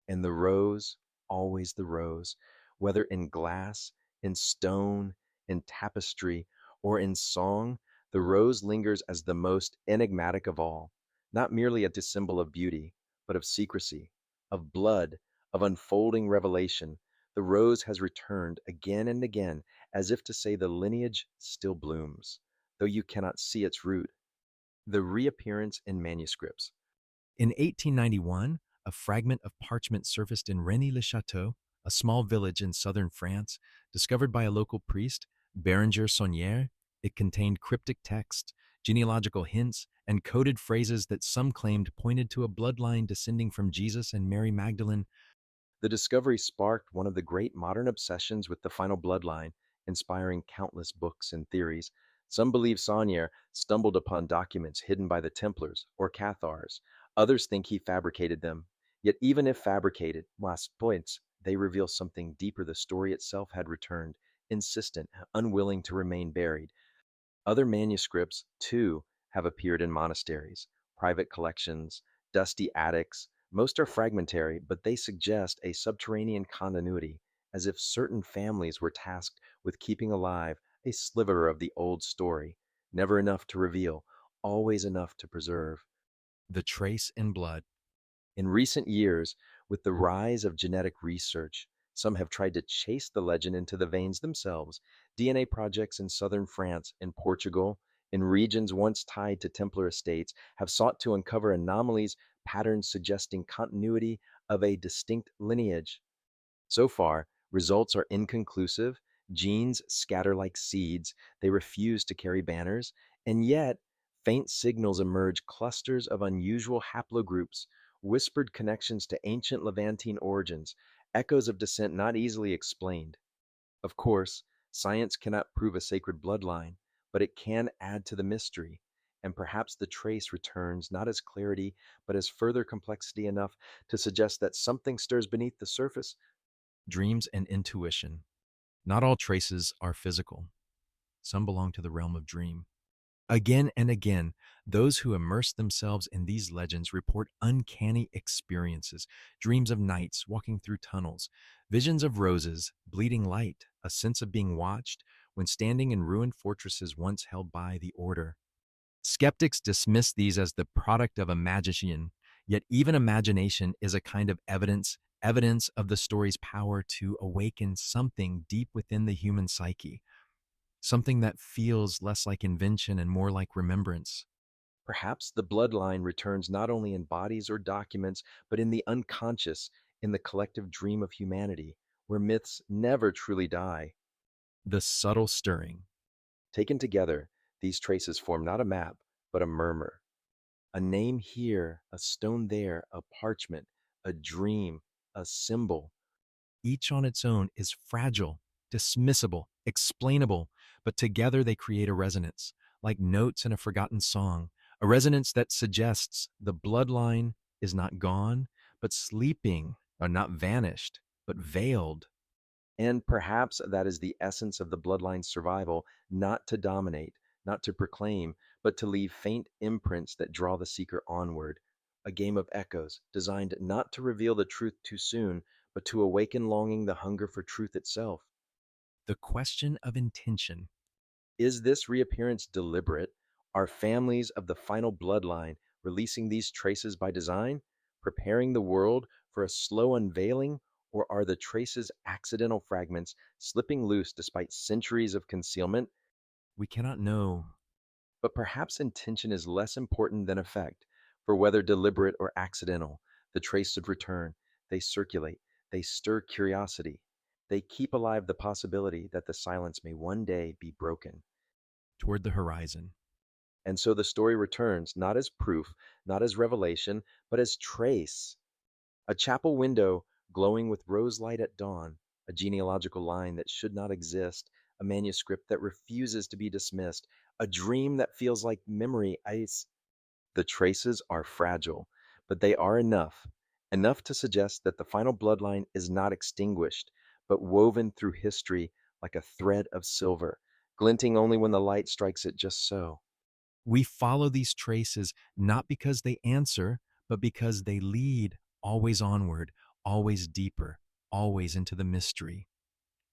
And the rose, always the rose, whether in glass, in stone, in tapestry, or in song, the rose lingers as the most enigmatic of all, not merely a symbol of beauty, but of secrecy, of blood, of unfolding revelation. The rose has returned again and again, as if to say the lineage still blooms, though you cannot see its root. The reappearance in manuscripts. In 1891, a fragment of parchment surfaced in Rennes-le-Château, a small village in southern France, discovered by a local priest, Berenger Saunière. It contained cryptic text, genealogical hints, and coded phrases that some claimed pointed to a bloodline descending from Jesus and Mary Magdalene. The discovery sparked one of the great modern obsessions with the final bloodline, inspiring countless books and theories. Some believe Saunier stumbled upon documents hidden by the Templars or Cathars. Others think he fabricated them. Yet even if fabricated, last points, they reveal something deeper. The story itself had returned, insistent, unwilling to remain buried. Other manuscripts, too, have appeared in monasteries, private collections, dusty attics. Most are fragmentary, but they suggest a subterranean continuity, as if certain families were tasked with keeping alive a sliver of the old story, never enough to reveal, always enough to preserve. The trace in blood. In recent years, with the rise of genetic research, some have tried to chase the legend into the veins themselves. DNA projects in southern France, in Portugal, in regions once tied to Templar estates, have sought to uncover anomalies, patterns suggesting continuity of a distinct lineage. So far, results are inconclusive. Genes scatter like seeds, they refuse to carry banners, and yet faint signals emerge: clusters of unusual haplogroups, whispered connections to ancient Levantine origins, echoes of descent not easily explained. Of course, science cannot prove a sacred bloodline, but it can add to the mystery, and perhaps the trace returns not as clarity, but as further complexity enough to suggest that something stirs beneath the surface. Dreams and intuition. Not all traces are physical. Some belong to the realm of dream. Again and again, those who immerse themselves in these legends report uncanny experiences, dreams of knights walking through tunnels, visions of roses, bleeding light, a sense of being watched when standing in ruined fortresses once held by the order. Skeptics dismiss these as the product of imagination, yet even imagination is a kind of evidence of the story's power to awaken something deep within the human psyche, something that feels less like invention and more like remembrance. Perhaps the bloodline returns not only in bodies or documents, but in the unconscious, in the collective dream of humanity, where myths never truly die. The subtle stirring. Taken together, these traces form not a map, but a murmur. A name here, a stone there, a parchment, a dream, a symbol. Each on its own is fragile, dismissible, explainable, but together they create a resonance, like notes in a forgotten song, a resonance that suggests the bloodline is not gone, but sleeping, or not vanished, but veiled. And perhaps that is the essence of the bloodline's survival, not to dominate, not to proclaim, but to leave faint imprints that draw the seeker onward. A game of echoes, designed not to reveal the truth too soon, but to awaken longing the hunger for truth itself. The question of intention. Is this reappearance deliberate? Are families of the final bloodline releasing these traces by design, preparing the world for a slow unveiling, or are the traces accidental fragments slipping loose despite centuries of concealment? We cannot know. But perhaps intention is less important than effect, for whether deliberate or accidental, the traces return, they circulate, they stir curiosity, they keep alive the possibility that the silence may one day be broken. Toward the horizon. And so the story returns, not as proof, not as revelation, but as trace. A chapel window glowing with rose light at dawn, a genealogical line that should not exist, a manuscript that refuses to be dismissed, a dream that feels like memory ice. The traces are fragile, but they are enough to suggest that the final bloodline is not extinguished, but woven through history like a thread of silver, glinting only when the light strikes it just so. We follow these traces not because they answer, but because they lead always onward, always deeper, always into the mystery.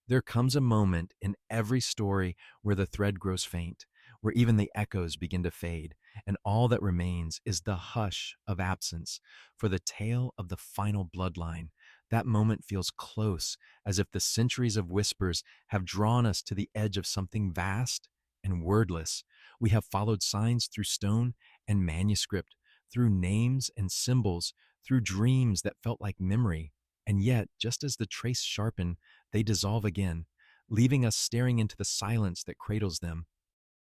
There comes a moment in every story where the thread grows faint, where even the echoes begin to fade, and all that remains is the hush of absence for the tale of the final bloodline. That moment feels close, as if the centuries of whispers have drawn us to the edge of something vast and wordless. We have followed signs through stone and manuscript, through names and symbols, through dreams that felt like memory. And yet, just as the trace sharpen, they dissolve again, leaving us staring into the silence that cradles them.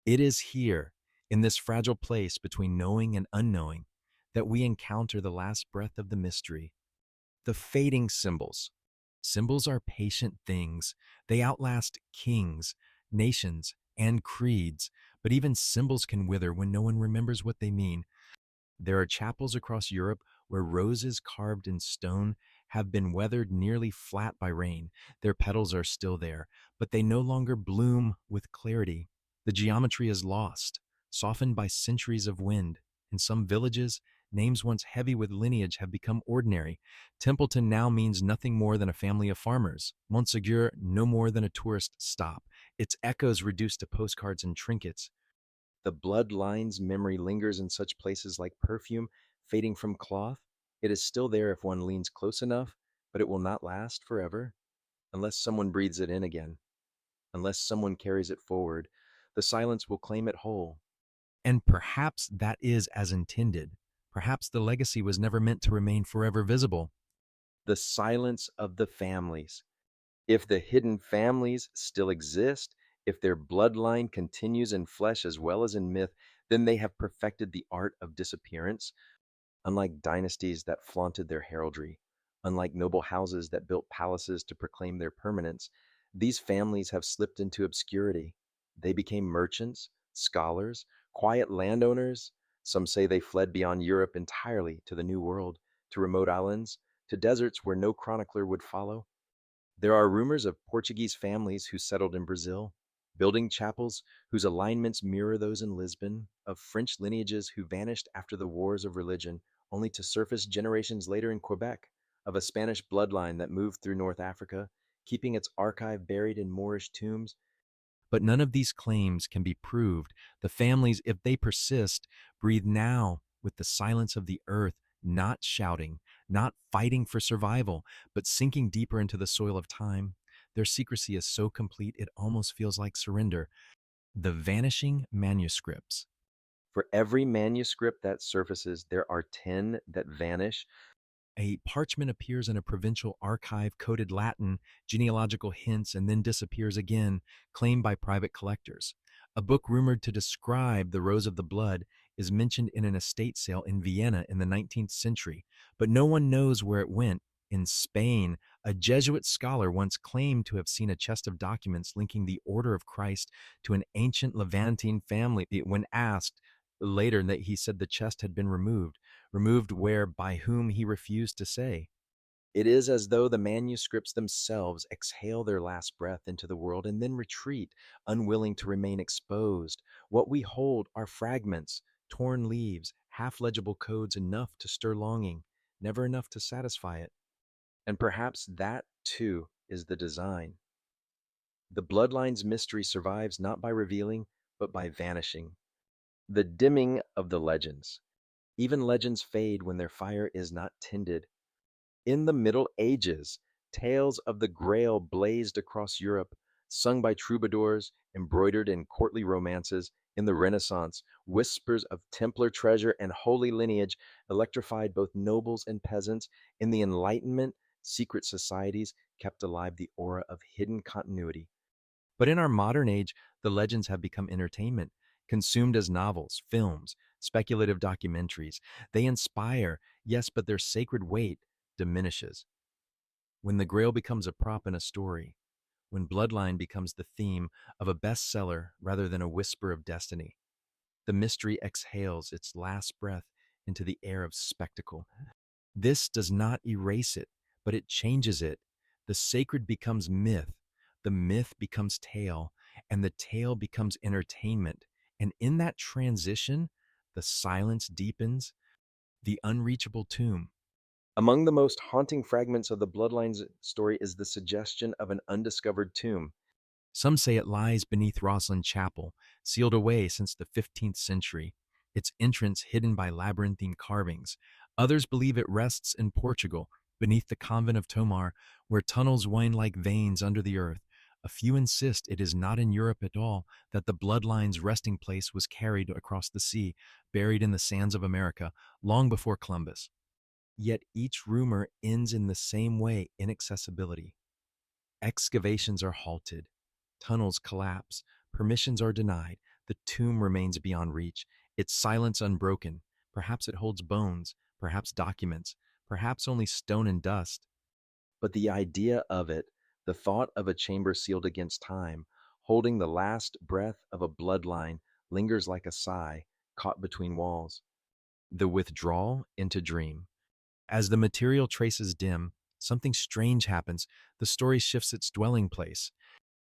It is here, in this fragile place between knowing and unknowing, that we encounter the last breath of the mystery. The fading symbols. Symbols are patient things. They outlast kings, nations, and creeds, but even symbols can wither when no one remembers what they mean. There are chapels across Europe where roses carved in stone have been weathered nearly flat by rain. Their petals are still there, but they no longer bloom with clarity. The geometry is lost, softened by centuries of wind. In some villages, names once heavy with lineage have become ordinary. Templeton now means nothing more than a family of farmers. Montsegur no more than a tourist stop. Its echoes reduced to postcards and trinkets. The bloodline's memory lingers in such places like perfume fading from cloth. It is still there if one leans close enough, but it will not last forever unless someone breathes it in again, unless someone carries it forward. The silence will claim it whole. And perhaps that is as intended. Perhaps the legacy was never meant to remain forever visible. The silence of the families. If the hidden families still exist, if their bloodline continues in flesh as well as in myth, then they have perfected the art of disappearance. Unlike dynasties that flaunted their heraldry, unlike noble houses that built palaces to proclaim their permanence, These families have slipped into obscurity. They became merchants, scholars, quiet landowners. Some say they fled beyond Europe entirely to the New World, to remote islands, to deserts where no chronicler would follow. There are rumors of Portuguese families who settled in Brazil, building chapels whose alignments mirror those in Lisbon, of French lineages who vanished after the wars of religion, only to surface generations later in Quebec, of a Spanish bloodline that moved through North Africa, keeping its archive buried in Moorish tombs. But none of these claims can be proved. The families, if they persist, breathe now with the silence of the earth, not shouting, not fighting for survival, but sinking deeper into the soil of time. Their secrecy is so complete it almost feels like surrender. The vanishing manuscripts. For every manuscript that surfaces, there are 10 that vanish. A parchment appears in a provincial archive, coded Latin, genealogical hints, and then disappears again, claimed by private collectors. A book rumored to describe the Rose of the Blood is mentioned in an estate sale in Vienna in the 19th century, but no one knows where it went. In Spain, a Jesuit scholar once claimed to have seen a chest of documents linking the Order of Christ to an ancient Levantine family. When asked later, that he said the chest had been removed where, by whom, he refused to say. It is as though the manuscripts themselves exhale their last breath into the world and then retreat, unwilling to remain exposed. What we hold are fragments, torn leaves, half legible codes enough to stir longing, never enough to satisfy it. And perhaps that, too, is the design. The bloodline's mystery survives not by revealing, but by vanishing. The dimming of the legends. Even legends fade when their fire is not tended. In the Middle Ages, tales of the Grail blazed across Europe, sung by troubadours, embroidered in courtly romances. In the Renaissance, whispers of Templar treasure and holy lineage electrified both nobles and peasants. In the Enlightenment, secret societies kept alive the aura of hidden continuity. But in our modern age, the legends have become entertainment, consumed as novels, films, speculative documentaries. They inspire, yes, but their sacred weight diminishes. When the Grail becomes a prop in a story, when Bloodline becomes the theme of a bestseller rather than a whisper of destiny, the mystery exhales its last breath into the air of spectacle. This does not erase it, but it changes it. The sacred becomes myth, the myth becomes tale, and the tale becomes entertainment. And in that transition, the silence deepens, the unreachable tomb. Among the most haunting fragments of the Bloodlines story is the suggestion of an undiscovered tomb. Some say it lies beneath Rosslyn Chapel, sealed away since the 15th century, its entrance hidden by labyrinthine carvings. Others believe it rests in Portugal, beneath the convent of Tomar, where tunnels wind like veins under the earth. A few insist it is not in Europe at all, that the Bloodline's resting place was carried across the sea, buried in the sands of America, long before Columbus. Yet each rumor ends in the same way: inaccessibility. Excavations are halted, tunnels collapse, permissions are denied, the tomb remains beyond reach, its silence unbroken. Perhaps it holds bones, perhaps documents, perhaps only stone and dust. But the idea of it, the thought of a chamber sealed against time, holding the last breath of a bloodline, lingers like a sigh caught between walls. The withdrawal into dream. As the material traces dim, something strange happens. The story shifts its dwelling place.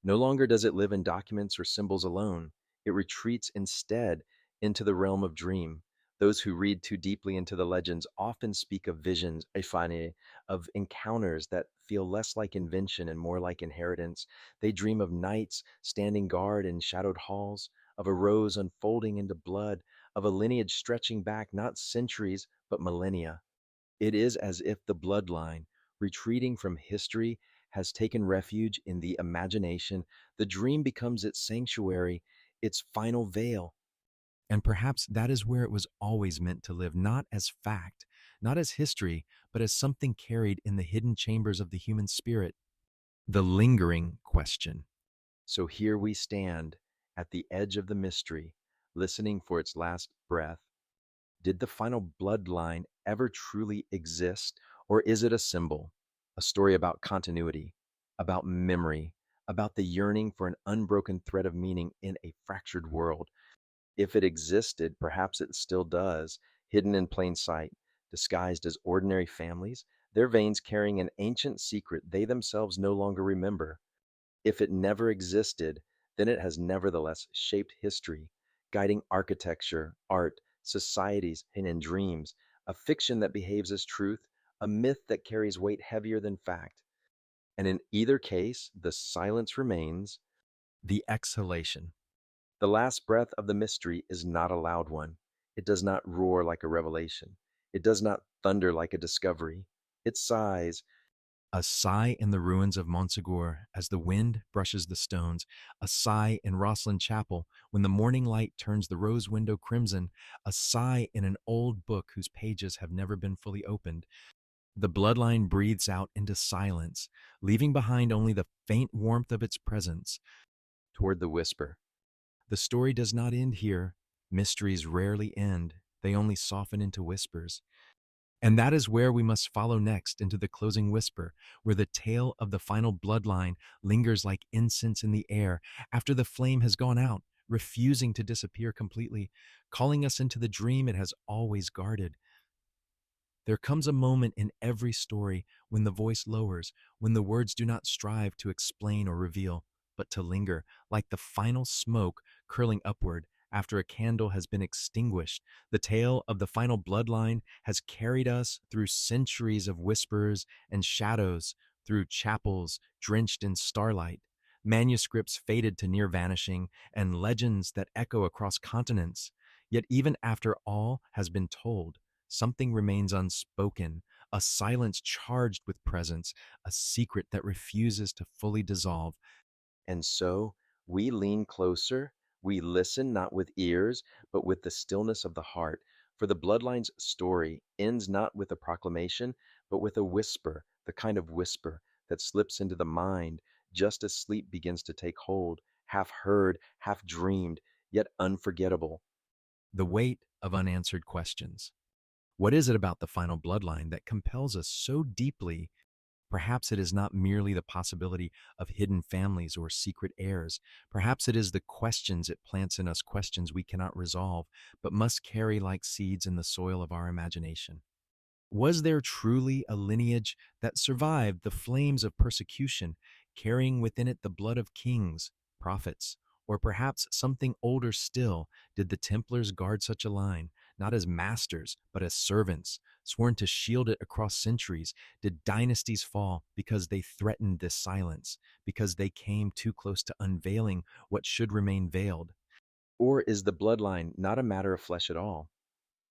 No longer does it live in documents or symbols alone. It retreats instead into the realm of dream. Those who read too deeply into the legends often speak of visions, ephane, of encounters that feel less like invention and more like inheritance. They dream of knights standing guard in shadowed halls, of a rose unfolding into blood, of a lineage stretching back not centuries but millennia. It is as if the bloodline, retreating from history, has taken refuge in the imagination. The dream becomes its sanctuary, its final veil. And perhaps that is where it was always meant to live, not as fact, not as history, but as something carried in the hidden chambers of the human spirit. The lingering question. So here we stand at the edge of the mystery, listening for its last breath. Did the final bloodline ever truly exist, or is it a symbol, a story about continuity, about memory, about the yearning for an unbroken thread of meaning in a fractured world. If it existed, perhaps it still does, hidden in plain sight, disguised as ordinary families, their veins carrying an ancient secret they themselves no longer remember. If it never existed, then it has nevertheless shaped history, guiding architecture, art, societies, and in dreams, a fiction that behaves as truth, a myth that carries weight heavier than fact. And in either case, the silence remains. The exhalation. The last breath of the mystery is not a loud one. It does not roar like a revelation. It does not thunder like a discovery. It sighs. A sigh in the ruins of Montsegur as the wind brushes the stones, a sigh in Rosslyn Chapel when the morning light turns the rose window crimson, a sigh in an old book whose pages have never been fully opened. The bloodline breathes out into silence, leaving behind only the faint warmth of its presence. Toward the whisper. The story does not end here. Mysteries rarely end, they only soften into whispers. And that is where we must follow next into the closing whisper, where the tale of the final bloodline lingers like incense in the air after the flame has gone out, refusing to disappear completely, calling us into the dream it has always guarded. There comes a moment in every story when the voice lowers, when the words do not strive to explain or reveal, but to linger, like the final smoke curling upward after a candle has been extinguished. The tale of the final bloodline has carried us through centuries of whispers and shadows, through chapels drenched in starlight, manuscripts faded to near vanishing, and legends that echo across continents. Yet even after all has been told, something remains unspoken, a silence charged with presence, a secret that refuses to fully dissolve. And so we lean closer. We listen not with ears, but with the stillness of the heart. For the bloodline's story ends not with a proclamation, but with a whisper, the kind of whisper that slips into the mind just as sleep begins to take hold, half heard, half dreamed, yet unforgettable. The weight of unanswered questions. What is it about the final bloodline that compels us so deeply? Perhaps it is not merely the possibility of hidden families or secret heirs. Perhaps it is the questions it plants in us, questions we cannot resolve, but must carry like seeds in the soil of our imagination. Was there truly a lineage that survived the flames of persecution, carrying within it the blood of kings, prophets, or perhaps something older still? Did the Templars guard such a line, not as masters, but as servants, sworn to shield it across centuries? Did dynasties fall because they threatened this silence, because they came too close to unveiling what should remain veiled? Or is the bloodline not a matter of flesh at all,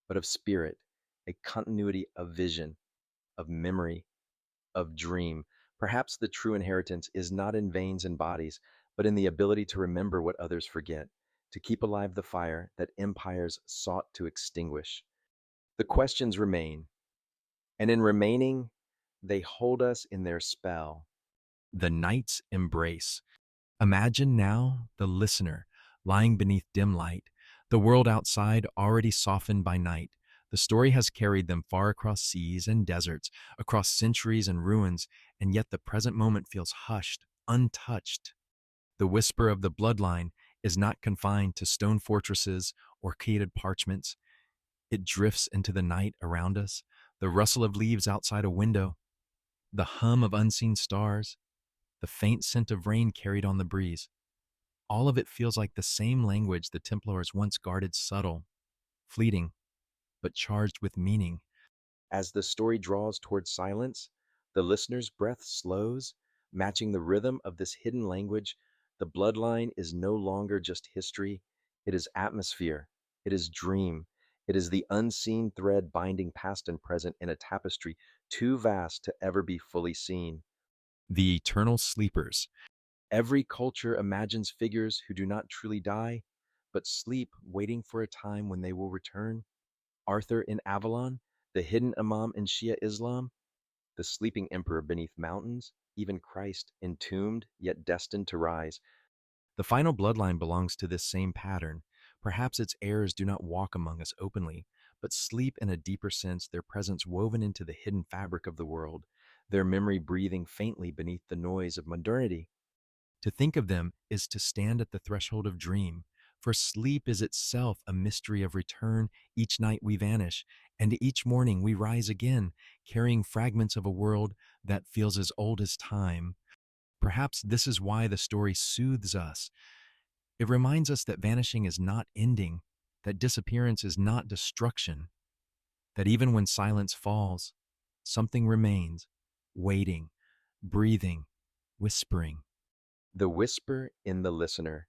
but of spirit, a continuity of vision, of memory, of dream? Perhaps the true inheritance is not in veins and bodies, but in the ability to remember what others forget, to keep alive the fire that empires sought to extinguish. The questions remain, and in remaining, they hold us in their spell. The Knight's embrace. Imagine now the listener lying beneath dim light, the world outside already softened by night. The story has carried them far across seas and deserts, across centuries and ruins, and yet the present moment feels hushed, untouched. The whisper of the bloodline is not confined to stone fortresses or caded parchments. It drifts into the night around us, the rustle of leaves outside a window, the hum of unseen stars, the faint scent of rain carried on the breeze. All of it feels like the same language the Templars once guarded, subtle, fleeting, but charged with meaning. As the story draws towards silence, the listener's breath slows, matching the rhythm of this hidden language. The bloodline is no longer just history, it is atmosphere, it is dream, it is the unseen thread binding past and present in a tapestry too vast to ever be fully seen. The eternal sleepers. Every culture imagines figures who do not truly die, but sleep, waiting for a time when they will return. Arthur in Avalon, the hidden Imam in Shia Islam, the sleeping emperor beneath mountains, even Christ, entombed yet destined to rise. The final bloodline belongs to this same pattern. Perhaps its heirs do not walk among us openly, but sleep in a deeper sense, their presence woven into the hidden fabric of the world, their memory breathing faintly beneath the noise of modernity. To think of them is to stand at the threshold of dream, for sleep is itself a mystery of return. Each night we vanish, and each morning we rise again, carrying fragments of a world that feels as old as time. Perhaps this is why the story soothes us. It reminds us that vanishing is not ending, that disappearance is not destruction, that even when silence falls, something remains, waiting, breathing, whispering. The whisper in the listener.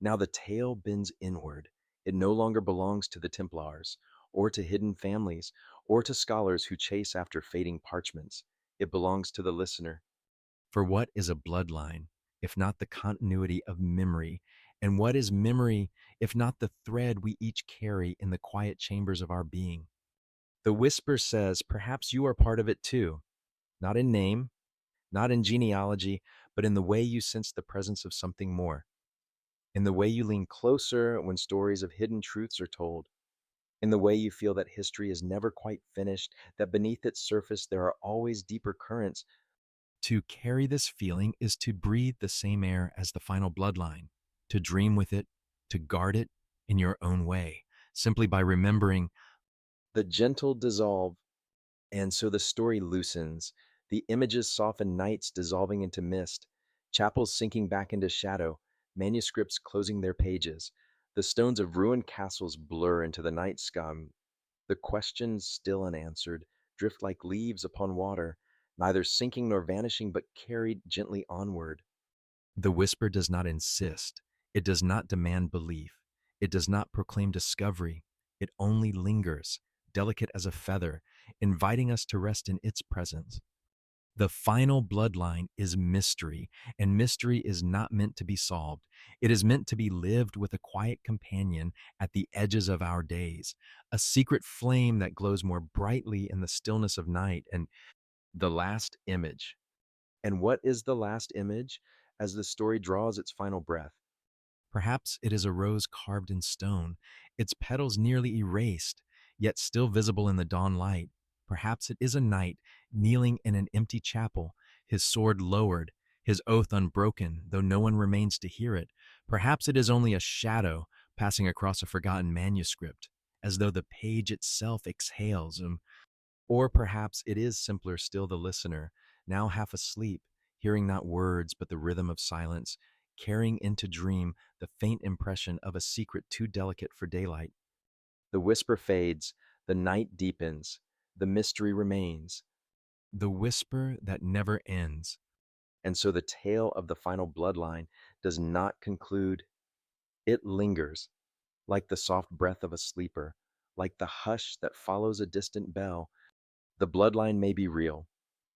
Now the tale bends inward. It no longer belongs to the Templars, or to hidden families, or to scholars who chase after fading parchments. It belongs to the listener. For what is a bloodline, if not the continuity of memory? And what is memory, if not the thread we each carry in the quiet chambers of our being? The whisper says, perhaps you are part of it too, not in name, not in genealogy, but in the way you sense the presence of something more, in the way you lean closer when stories of hidden truths are told, in the way you feel that history is never quite finished, that beneath its surface there are always deeper currents. To carry this feeling is to breathe the same air as the final bloodline, to dream with it, to guard it in your own way, simply by remembering. The gentle dissolve, and so the story loosens. The images soften nights dissolving into mist, chapels sinking back into shadow, manuscripts closing their pages. The stones of ruined castles blur into the night sky. The questions, still unanswered, drift like leaves upon water, neither sinking nor vanishing, but carried gently onward. The whisper does not insist, it does not demand belief, it does not proclaim discovery, it only lingers, delicate as a feather, inviting us to rest in its presence. The final bloodline is mystery, and mystery is not meant to be solved. It is meant to be lived with a quiet companion at the edges of our days, a secret flame that glows more brightly in the stillness of night. And The last image. And what is the last image as the story draws its final breath? perhaps it is a rose carved in stone, its petals nearly erased, yet still visible in the dawn light. Perhaps it is a knight kneeling in an empty chapel, his sword lowered, his oath unbroken, though no one remains to hear it. Perhaps it is only a shadow passing across a forgotten manuscript, as though the page itself exhales. Or perhaps it is simpler still the listener, now half asleep, hearing not words but the rhythm of silence, carrying into dream the faint impression of a secret too delicate for daylight. The whisper fades, the night deepens, the mystery remains, The whisper that never ends. and so the tale of the final bloodline does not conclude. It lingers, like the soft breath of a sleeper, like the hush that follows a distant bell. The bloodline may be real,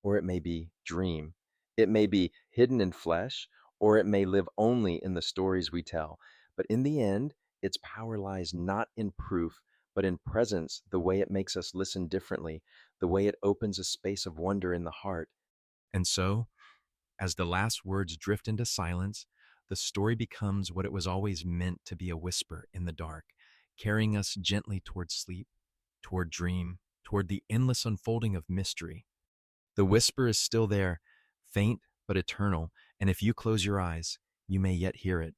or it may be dream. It may be hidden in flesh, or it may live only in the stories we tell. But in the end, its power lies not in proof, but in presence, the way it makes us listen differently, the way it opens a space of wonder in the heart. And so, as the last words drift into silence, the story becomes what it was always meant to be, a whisper in the dark, carrying us gently toward sleep, toward dream, toward the endless unfolding of mystery. The whisper is still there, faint but eternal, and if you close your eyes, you may yet hear it.